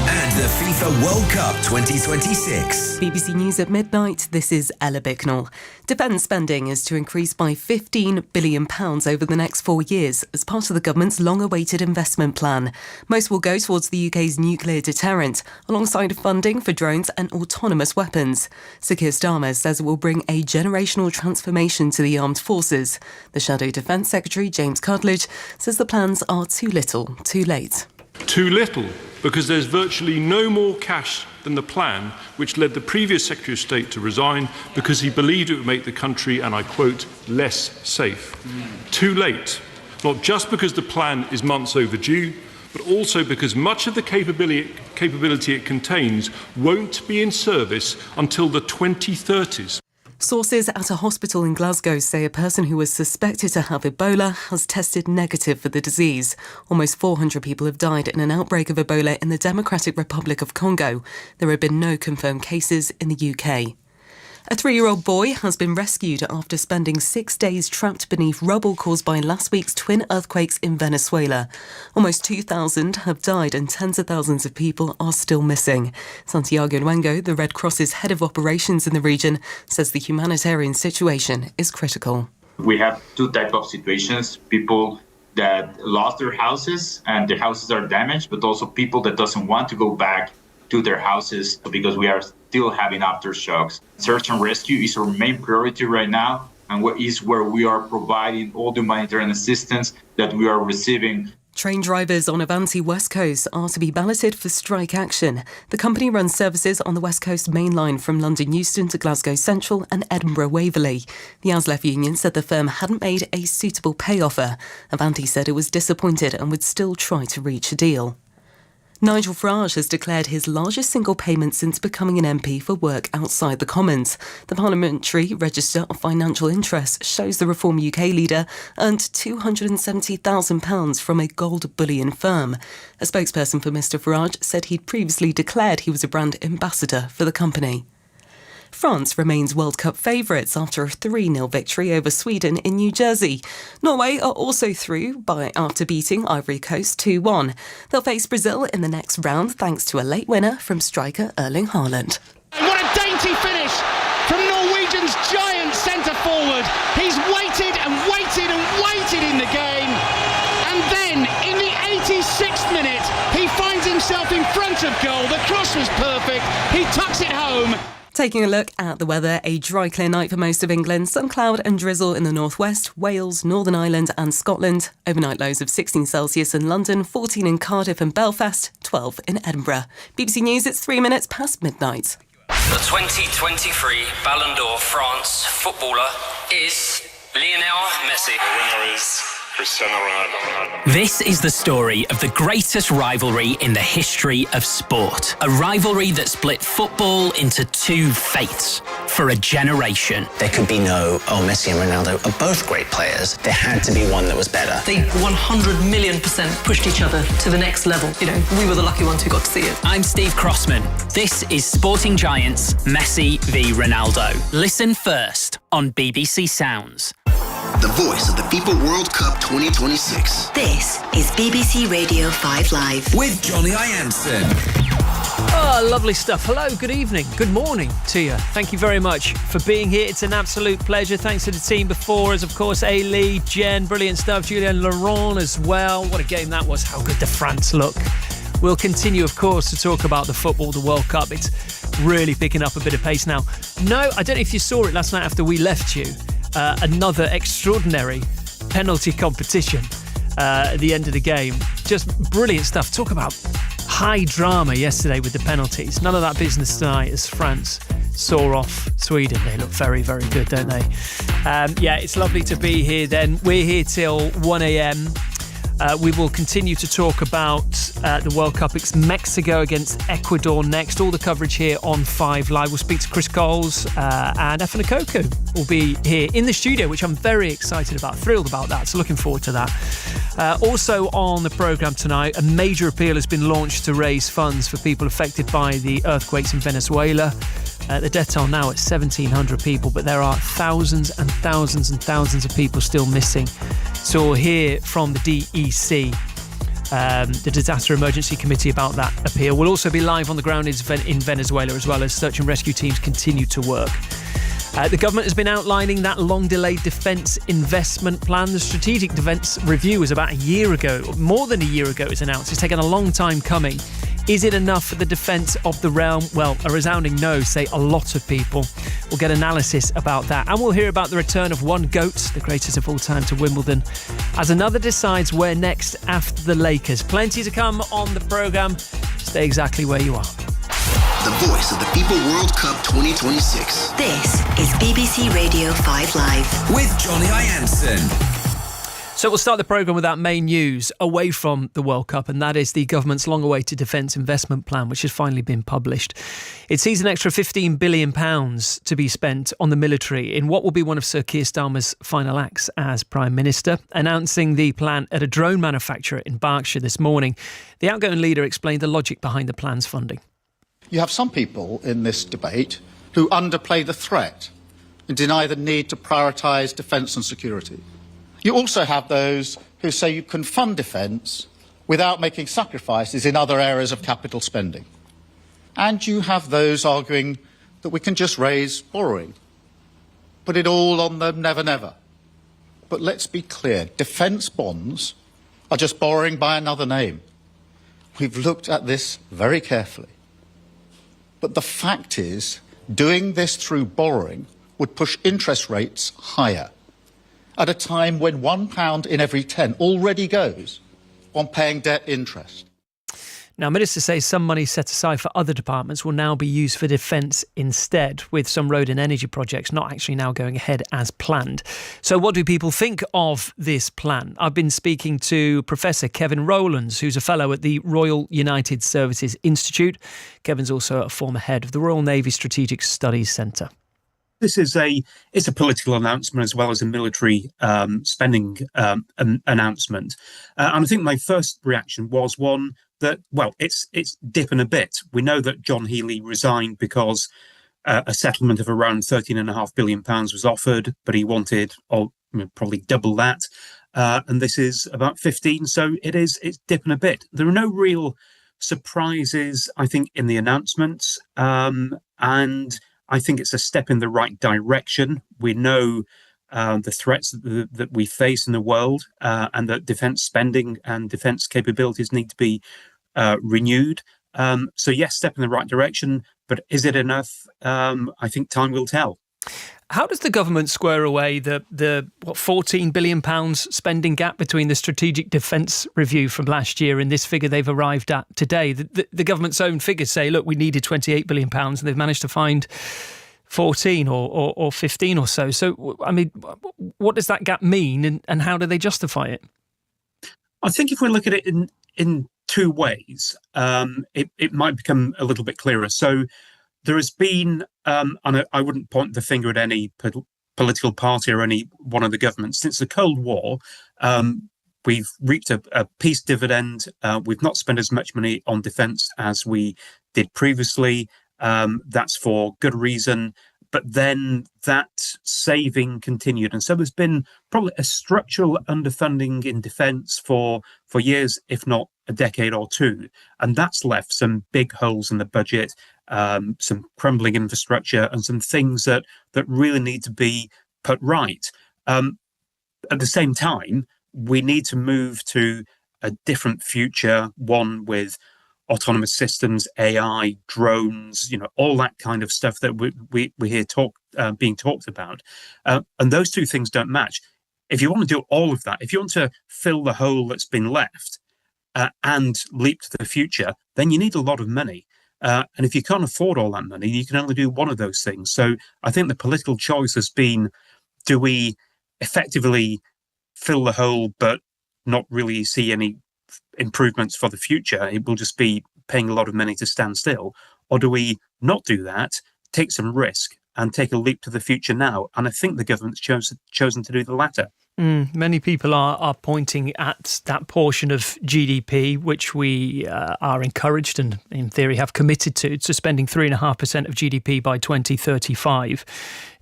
and the FIFA World Cup 2026. BBC News at midnight, this is Ella Bicknell. Defence spending is to increase by £15 billion over the next 4 years as part of the government's long-awaited investment plan. Most will go towards the UK's nuclear deterrent, alongside funding for drones and autonomous weapons. Sir Keir Starmer says it will bring a generational transformation to the armed forces. The Shadow Defence Secretary, James Cutledge, says the plans are too little, too late. Too little, because there's virtually no more cash than the plan, which led the previous Secretary of State to resign because he believed it would make the country, and I quote, less safe. Too late, not just because the plan is months overdue, but also because much of the capability it contains won't be in service until the 2030s. Sources at a hospital in Glasgow say a person who was suspected to have Ebola has tested negative for the disease. Almost 400 people have died in an outbreak of Ebola in the Democratic Republic of Congo. There have been no confirmed cases in the UK. A 3-year-old boy has been rescued after spending 6 days trapped beneath rubble caused by last week's twin earthquakes in Venezuela. Almost 2,000 have died and tens of thousands of people are still missing. Santiago Luengo, the Red Cross's head of operations in the region, says the humanitarian situation is critical. We have two types of situations: people that lost their houses and their houses are damaged, but also people that doesn't want to go back to their houses because we are still having aftershocks. Search and rescue is our main priority right now, and is where we are providing all the humanitarian assistance that we are receiving. Train drivers on Avanti West Coast are to be balloted for strike action. The company runs services on the West Coast main line from London Euston to Glasgow Central and Edinburgh Waverley. The ASLEF union said the firm hadn't made a suitable pay offer. Avanti said it was disappointed and would still try to reach a deal. Nigel Farage has declared his largest single payment since becoming an MP for work outside the Commons. The Parliamentary Register of Financial Interests shows the Reform UK leader earned £270,000 from a gold bullion firm. A spokesperson for Mr Farage said he'd previously declared he was a brand ambassador for the company. France remains World Cup favourites after a 3-0 victory over Sweden in New Jersey. Norway are also through after beating Ivory Coast 2-1. They'll face Brazil in the next round thanks to a late winner from striker Erling Haaland. What a dainty finish from Norwegian's giant centre-forward. He's waited and waited and waited in the game. And then, in the 86th minute, he finds himself in front of goal. The cross was perfect. He tucks it home. Taking a look at the weather, a dry, clear night for most of England. Some cloud and drizzle in the northwest, Wales, Northern Ireland and Scotland. Overnight lows of 16 Celsius in London, 14 in Cardiff and Belfast, 12 in Edinburgh. BBC News, it's 3 minutes past midnight. The 2023 Ballon d'Or France footballer is Lionel Messi. The winner is Cristiano Ronaldo. This is the story of the greatest rivalry in the history of sport. A rivalry that split football into two faiths. for a generation. There could be no, Messi and Ronaldo are both great players. There had to be one that was better. They 100,000,000% pushed each other to the next level. You know, we were the lucky ones who got to see it. I'm Steve Crossman. This is Sporting Giants, Messi v Ronaldo. Listen first on BBC Sounds. The voice of the FIFA World Cup 2026. This is BBC Radio 5 Live. With Johnny Ianson. Oh, lovely stuff. Hello, good evening, good morning to you. Thank you very much for being here. It's an absolute pleasure. Thanks to the team before us, of course, Ailey, Jen, brilliant stuff, Julian, Laurent as well. What a game that was. How good did France look? We'll continue, of course, to talk about the football, the World Cup. It's really picking up a bit of pace now. No, I don't know if you saw it last night after we left you. Another extraordinary penalty competition at the end of the game. Just brilliant stuff. Talk about high drama yesterday with the penalties. None of that business tonight as France saw off Sweden. They look very, very good, don't they? Yeah, it's lovely to be here then. We're here till 1 a.m. We will continue to talk about the World Cup. It's Mexico against Ecuador next. All the coverage here on 5 Live. We'll speak to Chris Coles and Efan Okoku will be here in the studio, which I'm very excited about, thrilled about that. So looking forward to that. Also on the programme tonight, a major appeal has been launched to raise funds for people affected by the earthquakes in Venezuela. The death toll now at 1,700 people, but there are thousands and thousands and thousands of people still missing. So we'll hear from the DEC, the Disaster Emergency Committee, about that appeal. We'll also be live on the ground in Venezuela as well as search and rescue teams continue to work. The government has been outlining that long-delayed defence investment plan. The Strategic Defence Review was about a year ago, more than a year ago it was announced. It's taken a long time coming. Is it enough for the defence of the realm? Well, a resounding no, say a lot of people. We'll get analysis about that. And we'll hear about the return of one GOAT, the greatest of all time, to Wimbledon, as another decides where next after the Lakers. Plenty to come on the programme. Stay exactly where you are. The voice of the FIFA World Cup 2026. This is BBC Radio 5 Live. With Johnny Ianson. So we'll start the programme with that main news away from the World Cup, and that is the government's long-awaited defence investment plan, which has finally been published. It sees an extra £15 billion to be spent on the military in what will be one of Sir Keir Starmer's final acts as Prime Minister. Announcing the plan at a drone manufacturer in Berkshire this morning, the outgoing leader explained the logic behind the plan's funding. You have some people in this debate who underplay the threat and deny the need to prioritise defence and security. You also have those who say you can fund defence without making sacrifices in other areas of capital spending. And you have those arguing that we can just raise borrowing, put it all on the never-never. But let's be clear, defence bonds are just borrowing by another name. We've looked at this very carefully. But the fact is, doing this through borrowing would push interest rates higher at a time when £1 in every 10 already goes on paying debt interest. Now, ministers say some money set aside for other departments will now be used for defence instead, with some road and energy projects not actually now going ahead as planned. So what do people think of this plan? I've been speaking to Professor Kevin Rowlands, who's a fellow at the Royal United Services Institute. Kevin's also a former head of the Royal Navy Strategic Studies Centre. This is a political announcement as well as a military spending announcement. And I think my first reaction was one that, well, it's dipping a bit. We know that John Healey resigned because a settlement of around £13.5 billion was offered, but he wanted probably double that. And this is about 15, so it's dipping a bit. There are no real surprises, I think, in the announcements. And I think it's a step in the right direction. We know the threats that we face in the world and that defence spending and defence capabilities need to be renewed. So yes, step in the right direction, but is it enough? I think time will tell. How does the government square away the £14 billion spending gap between the Strategic Defence Review from last year and this figure they've arrived at today? The government's own figures say, look, we needed £28 billion and they've managed to find 14 or 15 or so. So, I mean, what does that gap mean and how do they justify it? I think if we look at it in two ways, it might become a little bit clearer. So there has been, and I wouldn't point the finger at any political party or any one of the governments. Since the Cold War, we've reaped a peace dividend. We've not spent as much money on defence as we did previously. That's for good reason. But then that saving continued. And so there's been probably a structural underfunding in defence for years, if not a decade or two. And that's left some big holes in the budget, some crumbling infrastructure, and some things that really need to be put right. At the same time, we need to move to a different future, one with autonomous systems, AI, drones, all that kind of stuff that we hear being talked about. And those two things don't match. If you want to do all of that, if you want to fill the hole that's been left and leap to the future, then you need a lot of money. And if you can't afford all that money, you can only do one of those things. So I think the political choice has been, do we effectively fill the hole but not really see any improvements for the future? It will just be paying a lot of money to stand still. Or do we not do that, take some risk and take a leap to the future now? And I think the government's chosen to do the latter. Many people are pointing at that portion of GDP which we are encouraged and in theory have committed to spending 3.5% of GDP by 2035.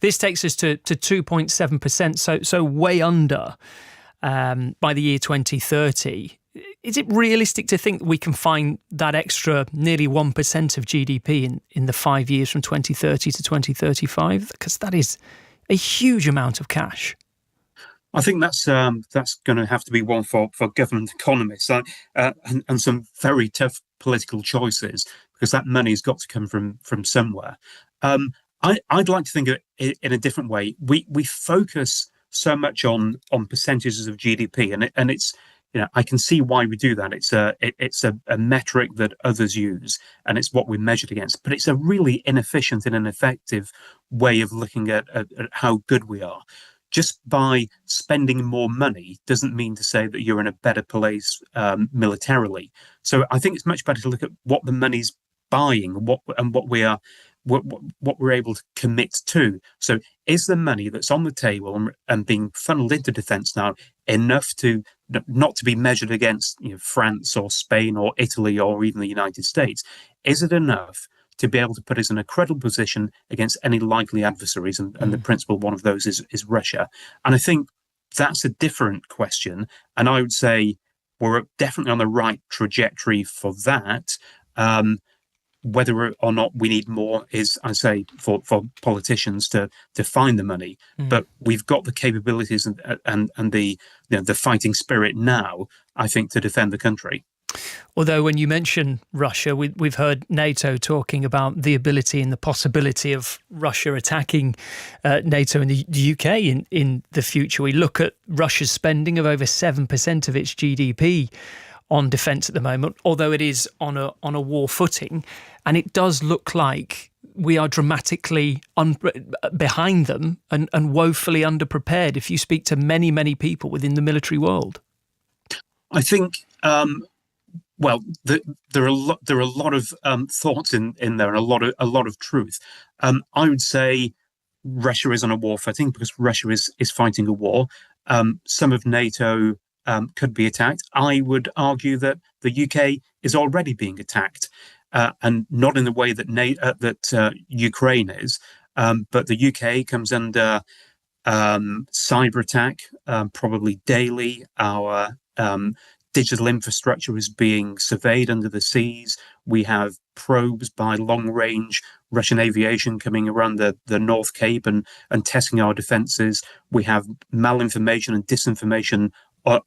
This takes us to 2.7%, so way under by the year 2030. Is it realistic to think we can find that extra nearly 1% of GDP in the 5 years from 2030 to 2035? Because that is a huge amount of cash. I think that's going to have to be one for government economists and some very tough political choices, because that money's got to come from somewhere. I'd like to think of it in a different way. We focus so much on percentages of GDP, and it's, I can see why we do that. It's a metric that others use, and it's what we're measured against. But it's a really inefficient and ineffective way of looking at how good we are. Just by spending more money doesn't mean to say that you're in a better place militarily. So I think it's much better to look at what the money's buying and what we're able to commit to. So is the money that's on the table and being funneled into defence now enough to not to be measured against France or Spain or Italy or even the United States? Is it enough to be able to put us in a credible position against any likely adversaries? And the principal one of those is Russia. And I think that's a different question. And I would say we're definitely on the right trajectory for that. Whether or not we need more is, I say, for politicians to find the money. But we've got the capabilities and the fighting spirit now, I think, to defend the country. Although when you mention Russia, we've heard NATO talking about the ability and the possibility of Russia attacking NATO and the UK in the future. We look at Russia's spending of over 7% of its GDP on defence at the moment, although it is on a war footing, and it does look like we are dramatically behind them and woefully underprepared. If you speak to many people within the military world, I think. Well, there are a lot of thoughts in there, and a lot of truth. I would say Russia is on a war footing because Russia is fighting a war. Some of NATO could be attacked. I would argue that the UK is already being attacked, and not in the way that Ukraine is. But the UK comes under cyber attack probably daily. Our digital infrastructure is being surveyed under the seas. We have probes by long-range Russian aviation coming around the North Cape and testing our defences. We have malinformation and disinformation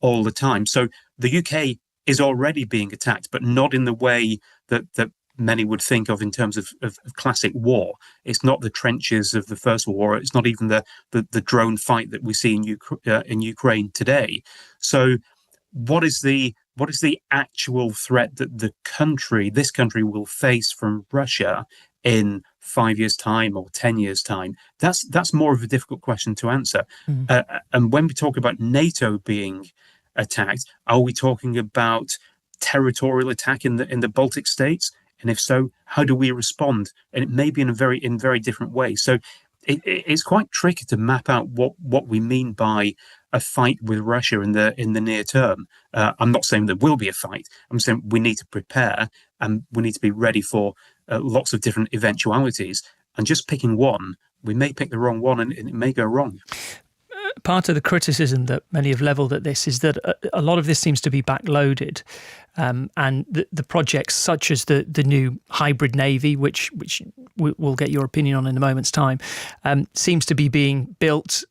all the time. So the UK is already being attacked, but not in the way that many would think of in terms of classic war. It's not the trenches of the First World War. It's not even the drone fight that we see in Ukraine today. So what is the actual threat that this country will face from Russia in 5 years' time or 10 years' time? That's more of a difficult question to answer. And when we talk about NATO being attacked, are we talking about territorial attack in the Baltic states? And if so, how do we respond? And it may be in very different ways. So it's quite tricky to map out what we mean by a fight with Russia in the near term. I'm not saying there will be a fight. I'm saying we need to prepare and we need to be ready for lots of different eventualities. And just picking one, we may pick the wrong one and it may go wrong. Part of the criticism that many have levelled at this is that a lot of this seems to be backloaded, and the projects such as the new hybrid navy, which we'll get your opinion on in a moment's time, seems to be being built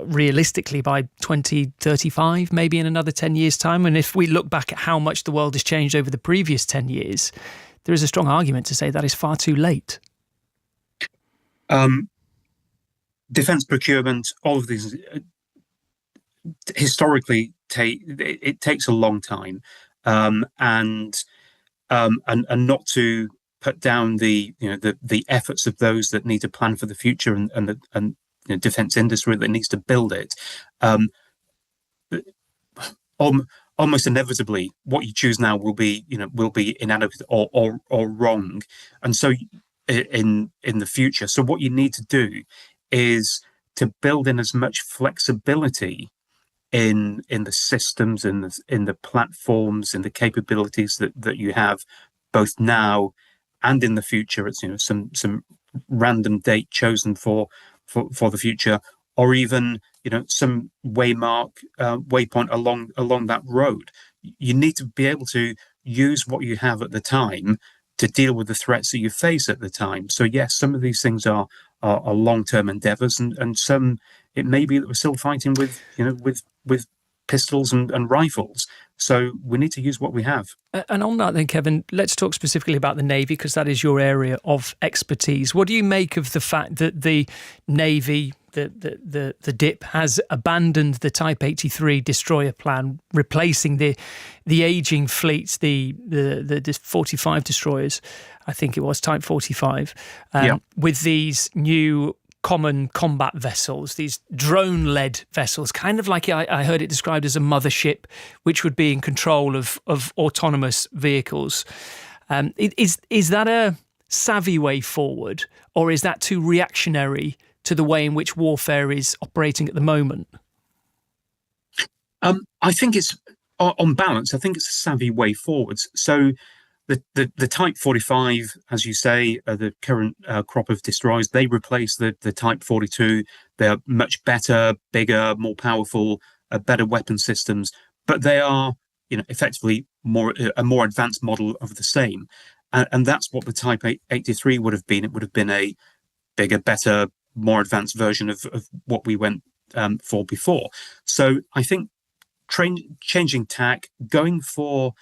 realistically by 2035, maybe in another 10 years' time. And if we look back at how much the world has changed over the previous 10 years, there is a strong argument to say that is far too late. Defence procurement, all of these, historically, it takes a long time, and not to put down the efforts of those that need to plan for the future and defence industry that needs to build it. Almost inevitably, what you choose now will be inadequate or wrong, and so in the future. So what you need to do is to build in as much flexibility in the systems, in the platforms, in the capabilities that you have, both now and in the future. It's some random date chosen for the future, or even some waypoint along that road. You need to be able to use what you have at the time to deal with the threats that you face at the time. So yes, some of these things are long-term endeavours, and some it may be that we're still fighting with pistols and rifles. So we need to use what we have. And on that then, Kevin, let's talk specifically about the Navy, because that is your area of expertise. What do you make of the fact that the Navy, the DIP, has abandoned the Type 83 destroyer plan, replacing the ageing fleets, the 45 destroyers, I think it was Type 45, with these new common combat vessels, these drone-led vessels, kind of like I heard it described as a mothership, which would be in control of autonomous vehicles. Is that a savvy way forward, or is that too reactionary to the way in which warfare is operating at the moment? I think it's, on balance, I think it's a savvy way forwards. So the Type 45, as you say, the current crop of destroyers, they replace the Type 42. They're much better, bigger, more powerful, better weapon systems, but they are, effectively a more advanced model of the same. And that's what the Type 83 would have been. It would have been a bigger, better, more advanced version of what we went for before. So I think changing tack, going for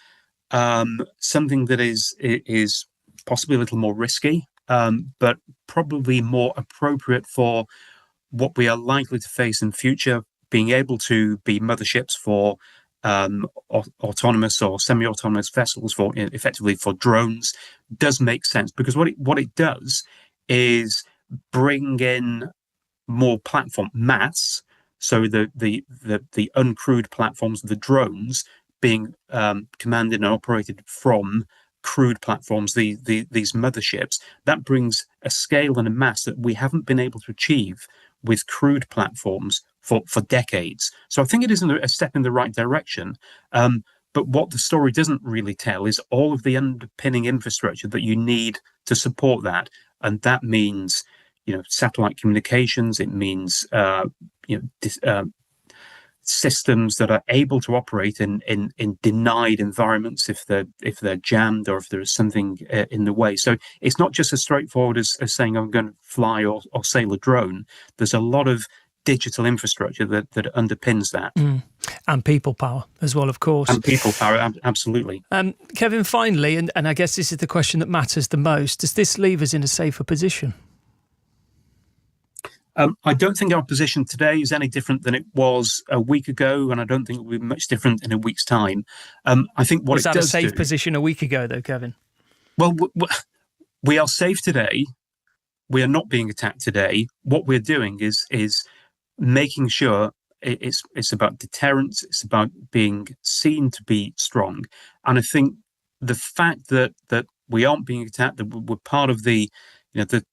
something that is possibly a little more risky, but probably more appropriate for what we are likely to face in future, being able to be motherships for autonomous or semi-autonomous vessels, for effectively for drones, does make sense, because what it does is bring in more platform mass. So the uncrewed platforms, the drones, being commanded and operated from crewed platforms, these motherships, that brings a scale and a mass that we haven't been able to achieve with crewed platforms for decades. So I think it is a step in the right direction. But what the story doesn't really tell is all of the underpinning infrastructure that you need to support that. And that means, satellite communications. It means, systems that are able to operate in denied environments if they're jammed or if there is something in the way. So it's not just as straightforward as saying I'm going to fly or sail a drone. There's a lot of digital infrastructure that underpins that. And people power as well, of course. And people power, absolutely. Kevin, finally, and I guess this is the question that matters the most, does this leave us in a safer position? I don't think our position today is any different than it was a week ago, and I don't think it will be much different in a week's time. I think what was it that does a safe do, position a week ago, though, Kevin? Well, we are safe today. We are not being attacked today. What we're doing is making sure it's about deterrence. It's about being seen to be strong. And I think the fact that we aren't being attacked, that we're part of the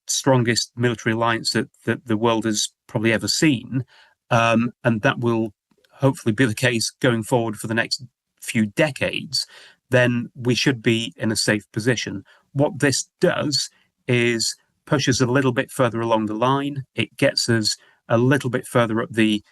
strongest military alliance that the world has probably ever seen, and that will hopefully be the case going forward for the next few decades, then we should be in a safe position. What this does is push us a little bit further along the line. It gets us a little bit further up the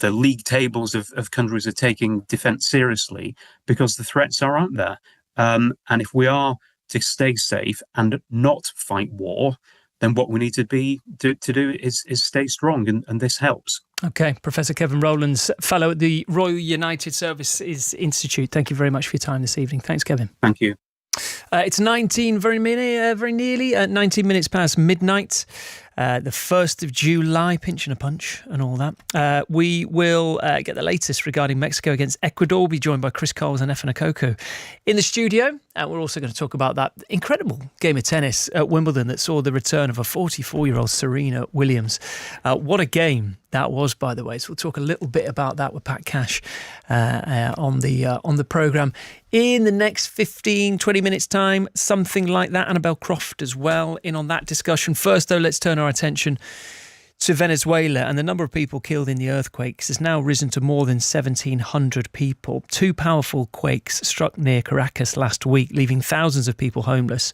league tables of countries that are taking defence seriously, because the threats are out there. And if we are to stay safe and not fight war, then what we need to do is stay strong, and this helps. Okay, Professor Kevin Rowlands, Fellow at the Royal United Services Institute. Thank you very much for your time this evening. Thanks, Kevin. Thank you. It's 19, very nearly 19 minutes past midnight. The 1st of July, pinch and a punch and all that. We will get the latest regarding Mexico against Ecuador. We'll be joined by Chris Coles and Efan Akoko in the studio. And we're also going to talk about that incredible game of tennis at Wimbledon that saw the return of a 44-year-old Serena Williams. What a game that was, by the way. So we'll talk a little bit about that with Pat Cash on the programme. In the next 15, 20 minutes' time, something like that. Annabelle Croft as well in on that discussion. First, though, let's turn our attention to Venezuela, and the number of people killed in the earthquakes has now risen to more than 1,700 people. 2 powerful quakes struck near Caracas last week, leaving thousands of people homeless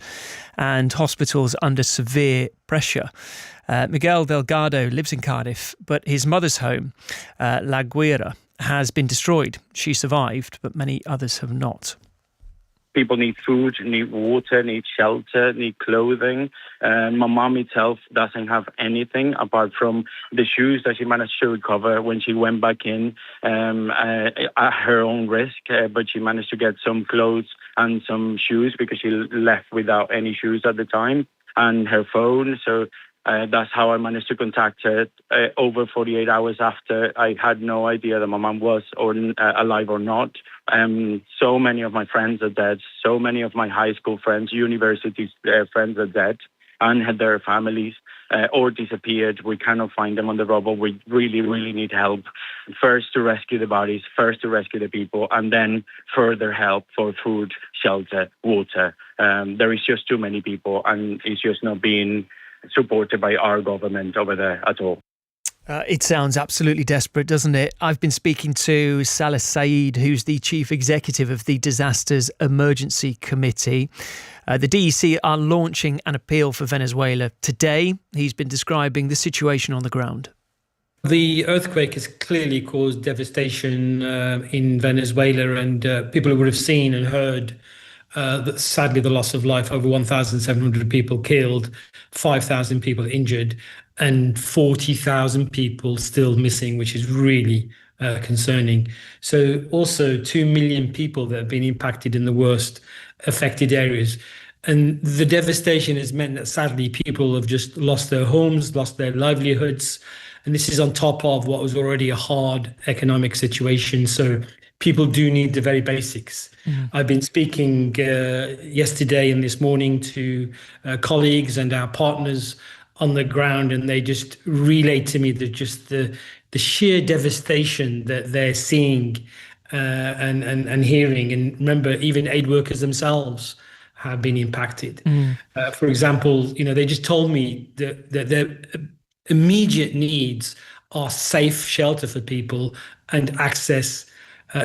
and hospitals under severe pressure. Miguel Delgado lives in Cardiff, but his mother's home, La Guaira, has been destroyed. She survived, but many others have not. People need food, need water, need shelter, need clothing. My mom itself doesn't have anything apart from the shoes that she managed to recover when she went back in at her own risk. But she managed to get some clothes and some shoes because she left without any shoes at the time, and her phone. So that's how I managed to contact her over 48 hours after. I had no idea that my mom was alive or not. So many of my friends are dead. So many of my high school friends, university friends are dead and had their families or disappeared. We cannot find them on the rubble. We really, really need help. First to rescue the bodies, first to rescue the people, and then further help for food, shelter, water. There is just too many people, and it's just not being supported by our government over there at all. It sounds absolutely desperate, doesn't it? I've been speaking to Salah Saeed, who's the Chief Executive of the Disasters Emergency Committee. The DEC are launching an appeal for Venezuela today. He's been describing the situation on the ground. The earthquake has clearly caused devastation in Venezuela, and people would have seen and heard that sadly the loss of life, over 1,700 people killed, 5,000 people injured, and 40,000 people still missing, which is really concerning. So also 2 million people that have been impacted in the worst affected areas. And the devastation has meant that sadly people have just lost their homes, lost their livelihoods. And this is on top of what was already a hard economic situation. So people do need the very basics. I've been speaking yesterday and this morning to colleagues and our partners on the ground, and they just relayed to me that just the sheer devastation that they're seeing and hearing. And remember, even aid workers themselves have been impacted. For example, they just told me that their immediate needs are safe shelter for people and access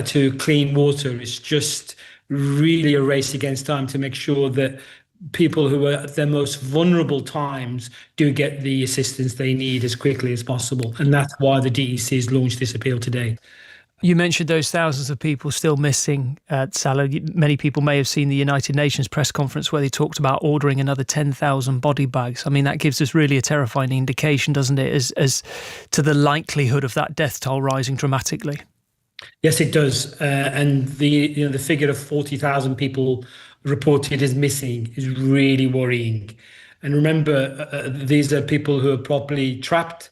to clean water. Is just really a race against time to make sure that people who are at their most vulnerable times do get the assistance they need as quickly as possible. And that's why the DEC has launched this appeal today. You mentioned those thousands of people still missing, Salah. Many people may have seen the United Nations press conference where they talked about ordering another 10,000 body bags. I mean, that gives us really a terrifying indication, doesn't it, as to the likelihood of that death toll rising dramatically. Yes, it does. And the figure of 40,000 people reported as missing is really worrying. And remember, these are people who are properly trapped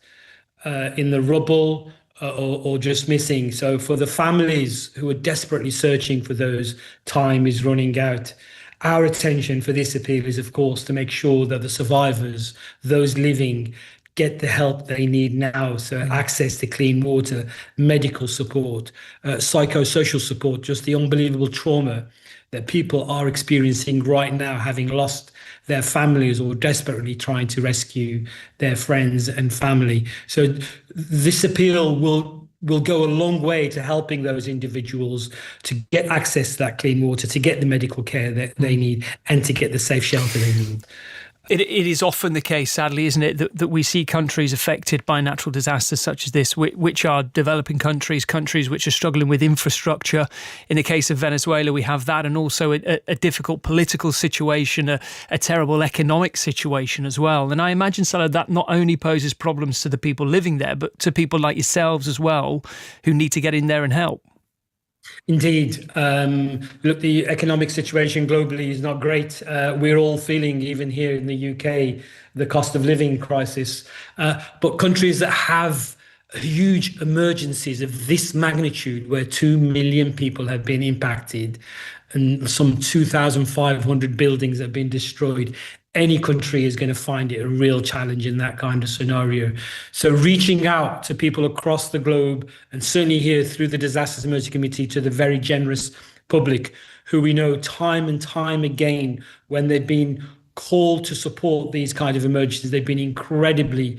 in the rubble or just missing. So for the families who are desperately searching for those, time is running out. Our attention for this appeal is, of course, to make sure that the survivors, those living, get the help they need now. So access to clean water, medical support, psychosocial support, just the unbelievable trauma that people are experiencing right now, having lost their families or desperately trying to rescue their friends and family. So this appeal will go a long way to helping those individuals to get access to that clean water, to get the medical care that they need, and to get the safe shelter they need. It is often the case, sadly, isn't it, that we see countries affected by natural disasters such as this, which are developing countries which are struggling with infrastructure. In the case of Venezuela, we have that, and also a difficult political situation, a terrible economic situation as well. And I imagine, Salah, that not only poses problems to the people living there, but to people like yourselves as well, who need to get in there and help. Indeed. Look, the economic situation globally is not great. We're all feeling, even here in the UK, the cost of living crisis. But countries that have huge emergencies of this magnitude, where 2 million people have been impacted and some 2,500 buildings have been destroyed, any country is going to find it a real challenge in that kind of scenario. So reaching out to people across the globe, and certainly here through the Disasters Emergency Committee, to the very generous public, who we know time and time again, when they've been called to support these kind of emergencies, they've been incredibly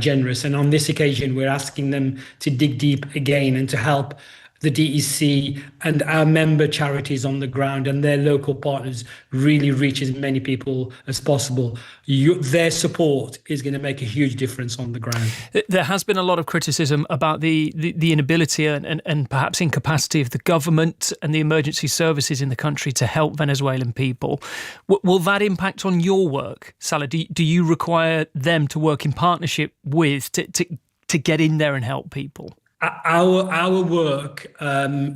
generous. And on this occasion, we're asking them to dig deep again and to help the DEC and our member charities on the ground and their local partners really reach as many people as possible. Their support is going to make a huge difference on the ground. There has been a lot of criticism about the inability and perhaps incapacity of the government and the emergency services in the country to help Venezuelan people. Will that impact on your work, Salah? Do you require them to work in partnership with to get in there and help people? Our work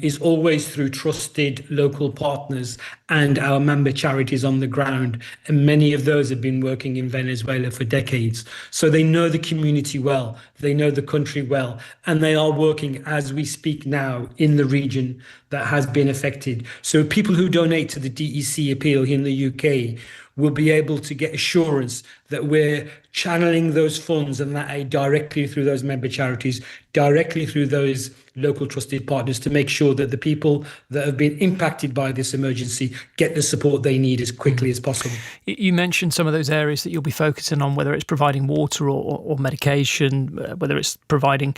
is always through trusted local partners and our member charities on the ground. And many of those have been working in Venezuela for decades. So they know the community well, they know the country well, and they are working as we speak now in the region that has been affected. So people who donate to the DEC appeal here in the UK will be able to get assurance that we're channeling those funds and that aid directly through those member charities, directly through those local trusted partners, to make sure that the people that have been impacted by this emergency get the support they need as quickly as possible. You mentioned some of those areas that you'll be focusing on, whether it's providing water or medication, whether it's providing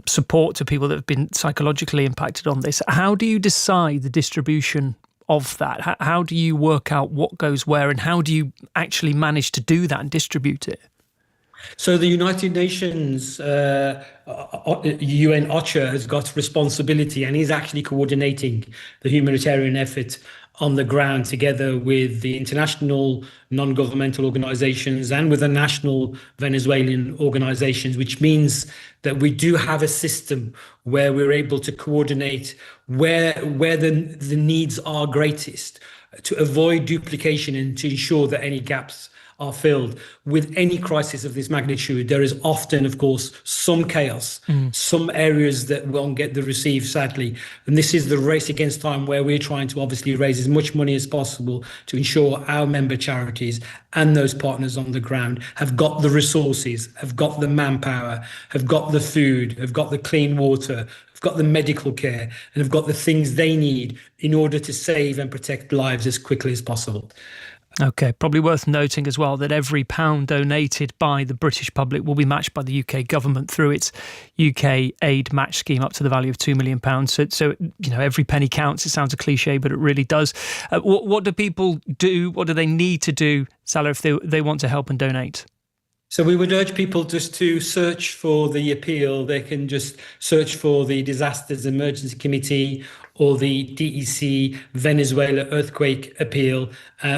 support to people that have been psychologically impacted on this. How do you decide the distribution of that? How do you work out what goes where, and how do you actually manage to do that and distribute it? So the United Nations, UN OCHA, has got responsibility and is actually coordinating the humanitarian effort on the ground, together with the international non-governmental organizations and with the national Venezuelan organizations, which means that we do have a system where we're able to coordinate where the needs are greatest, to avoid duplication and to ensure that any gaps are filled. With any crisis of this magnitude, there is often, of course, some chaos, some areas that won't get the receive, sadly. And this is the race against time, where we're trying to obviously raise as much money as possible to ensure our member charities and those partners on the ground have got the resources, have got the manpower, have got the food, have got the clean water, have got the medical care, and have got the things they need in order to save and protect lives as quickly as possible. Okay, probably worth noting as well that every pound donated by the British public will be matched by the UK government through its UK aid match scheme up to the value of £2 million. So you know, every penny counts. It sounds a cliche, but it really does. What do people do? What do they need to do, Salah, if they want to help and donate? So we would urge people just to search for the appeal. They can just search for the Disasters Emergency Committee or the DEC Venezuela Earthquake Appeal.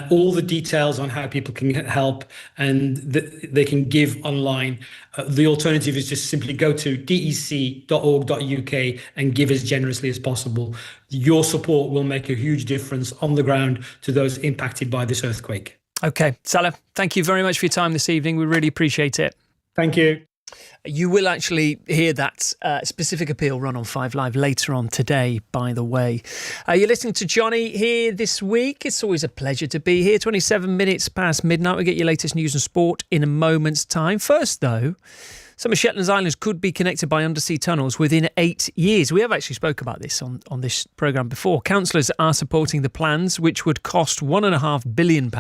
All the details on how people can help, and they can give online. The alternative is just simply go to dec.org.uk and give as generously as possible. Your support will make a huge difference on the ground to those impacted by this earthquake. Okay, Salah, thank you very much for your time this evening. We really appreciate it. Thank you. You will actually hear that specific appeal run on 5 Live later on today, by the way. You're listening to Johnny here this week. It's always a pleasure to be here. 27 minutes past midnight. We'll get your latest news and sport in a moment's time. First, though, some of Shetland Islands could be connected by undersea tunnels within 8 years. We have actually spoke about this on this programme before. Councillors are supporting the plans, which would cost £1.5 billion.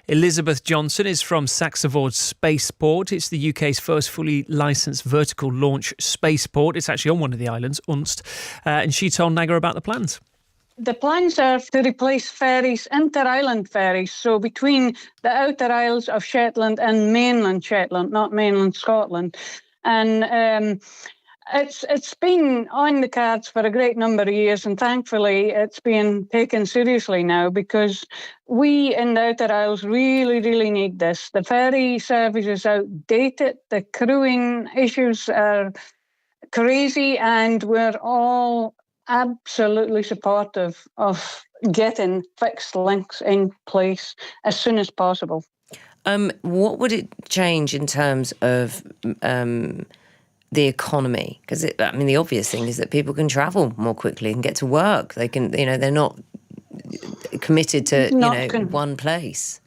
Elizabeth Johnson is from Saxavord Spaceport. It's the UK's first fully licensed vertical launch spaceport. It's actually on one of the islands, Unst. And she told Naga about the plans. The plans are to replace ferries, inter-island ferries, so between the outer isles of Shetland and mainland Shetland, not mainland Scotland. And it's been on the cards for a great number of years, and thankfully it's being taken seriously now, because we in the outer isles really, really need this. The ferry service is outdated, the crewing issues are crazy, and we're all absolutely supportive of getting fixed links in place as soon as possible. What would it change in terms of the economy? Because the obvious thing is that people can travel more quickly and get to work. They can, they're not committed to one place.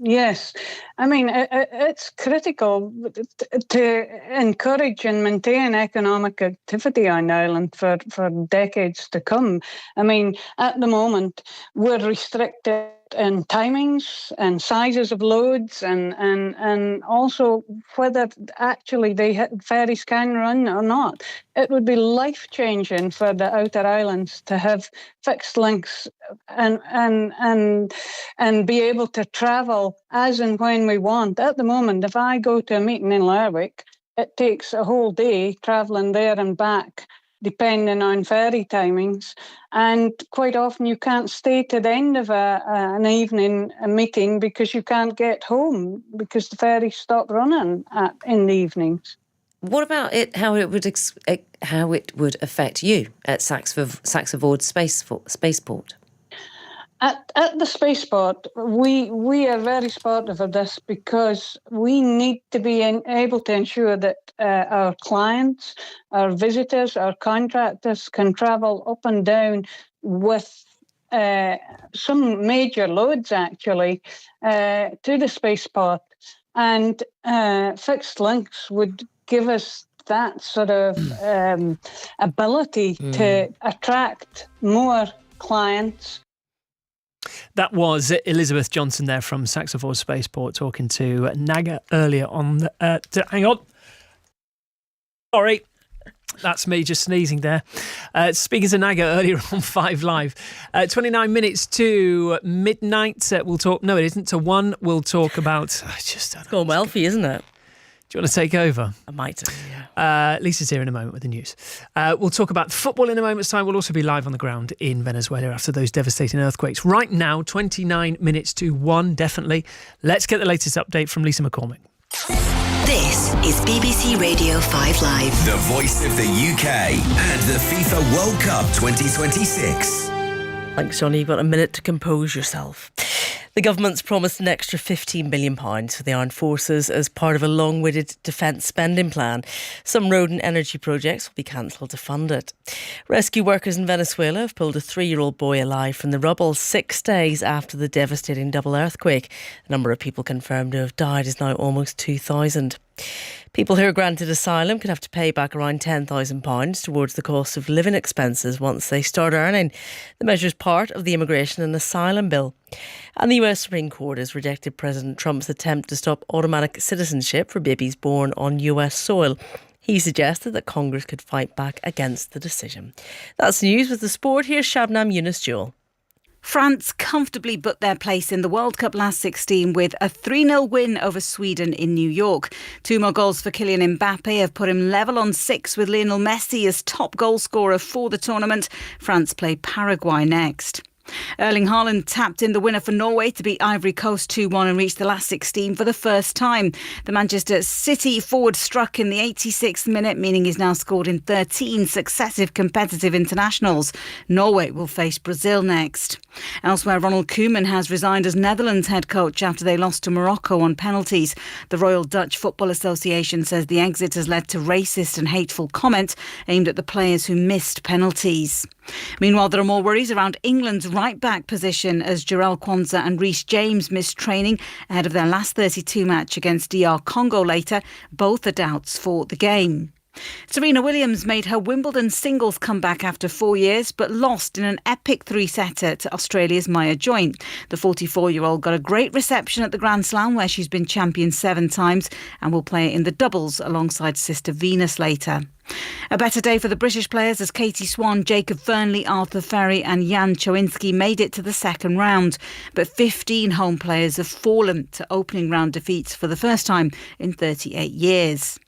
Yes. It's critical to encourage and maintain economic activity on the island for decades to come. At the moment, we're restricted in timings and sizes of loads and also whether actually ferries can run or not. It would be life-changing for the outer islands to have fixed links and be able to travel as and when we want. At the moment, if I go to a meeting in Lerwick, it takes a whole day travelling there and back, depending on ferry timings. And quite often you can't stay to the end of an evening meeting because you can't get home because the ferries stop running in the evenings. What about how it would affect you at Saxavord Spaceport? At the spaceport, we are very supportive of this because we need to be able to ensure that our clients, our visitors, our contractors can travel up and down with some major loads, actually, to the spaceport. And fixed links would give us that sort of ability to attract more clients. That was Elizabeth Johnson there from Saxavord Spaceport talking to Naga earlier on. Hang on. Sorry. That's me just sneezing there. Speaking to Naga earlier on 5 Live. 29 minutes to midnight. We'll talk... No, it isn't. To 1, we'll talk about... It's going well for you, isn't it? Do you want to take over? I might do, yeah. Lisa's here in a moment with the news. We'll talk about football in a moment's time. We'll also be live on the ground in Venezuela after those devastating earthquakes. Right now, 29 minutes to 1, definitely. Let's get the latest update from Lisa McCormick. This is BBC Radio 5 Live. The voice of the UK and the FIFA World Cup 2026. Thanks, Johnny. You've got a minute to compose yourself. The government's promised an extra £15 million for the armed forces as part of a long-winded defence spending plan. Some road and energy projects will be cancelled to fund it. Rescue workers in Venezuela have pulled a 3-year-old boy alive from the rubble 6 days after the devastating double earthquake. The number of people confirmed to have died is now almost 2,000. People who are granted asylum could have to pay back around £10,000 towards the cost of living expenses once they start earning. The measure is part of the Immigration and Asylum Bill. And the US Supreme Court has rejected President Trump's attempt to stop automatic citizenship for babies born on US soil. He suggested that Congress could fight back against the decision. That's the news with the sport. Here's Shabnam Yunus-Jewel. France comfortably booked their place in the World Cup last 16 with a 3-0 win over Sweden in New York. 2 more goals for Kylian Mbappe have put him level on 6 with Lionel Messi as top goal scorer for the tournament. France play Paraguay next. Erling Haaland tapped in the winner for Norway to beat Ivory Coast 2-1 and reach the last 16 for the first time. The Manchester City forward struck in the 86th minute, meaning he's now scored in 13 successive competitive internationals. Norway will face Brazil next. Elsewhere, Ronald Koeman has resigned as Netherlands head coach after they lost to Morocco on penalties. The Royal Dutch Football Association says the exit has led to racist and hateful comments aimed at the players who missed penalties. Meanwhile, there are more worries around England's right-back position as Jarell Quansah and Reece James missed training ahead of their last 32 match against DR Congo later. Both are doubts for the game. Serena Williams made her Wimbledon singles comeback after 4 years, but lost in an epic three-setter to Australia's Maya Joint. The 44-year-old got a great reception at the Grand Slam, where she's been champion 7 times and will play in the doubles alongside sister Venus later. A better day for the British players as Katie Swan, Jacob Fernley, Arthur Ferry and Jan Chowinski made it to the second round. But 15 home players have fallen to opening round defeats for the first time in 38 years.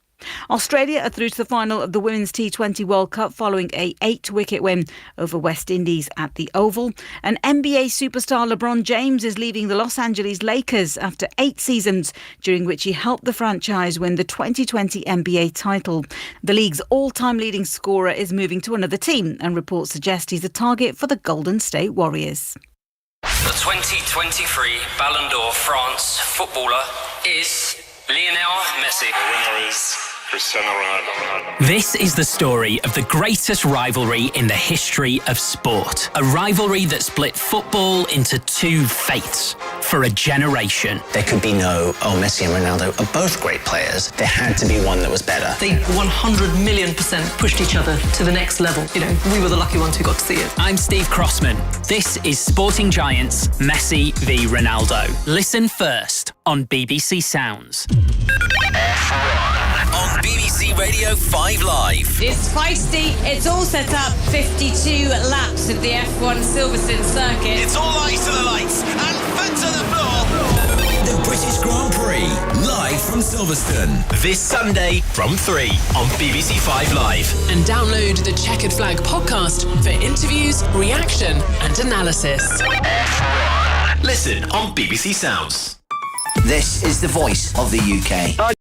Australia are through to the final of the Women's T20 World Cup following a 8-wicket win over West Indies at the Oval. And NBA superstar LeBron James is leaving the Los Angeles Lakers after 8 seasons, during which he helped the franchise win the 2020 NBA title. The league's all-time leading scorer is moving to another team, and reports suggest he's a target for the Golden State Warriors. The 2023 Ballon d'Or France footballer is Lionel Messi. The winner is Cristiano Ronaldo. This is the story of the greatest rivalry in the history of sport. A rivalry that split football into 2 fates for a generation. There could be no, Messi and Ronaldo are both great players. There had to be one that was better. They 100,000,000% pushed each other to the next level. You know, we were the lucky ones who got to see it. I'm Steve Crossman. This is Sporting Giants, Messi v Ronaldo. Listen first on BBC Sounds. On BBC Radio 5 Live. It's feisty. It's all set up. 52 laps of the F1 Silverstone circuit. It's all eyes to the lights and foot to the floor. The British Grand Prix, live from Silverstone. This Sunday from 3 on BBC 5 Live. And download the Checkered Flag podcast for interviews, reaction and analysis. Listen on BBC Sounds. This is the voice of the UK.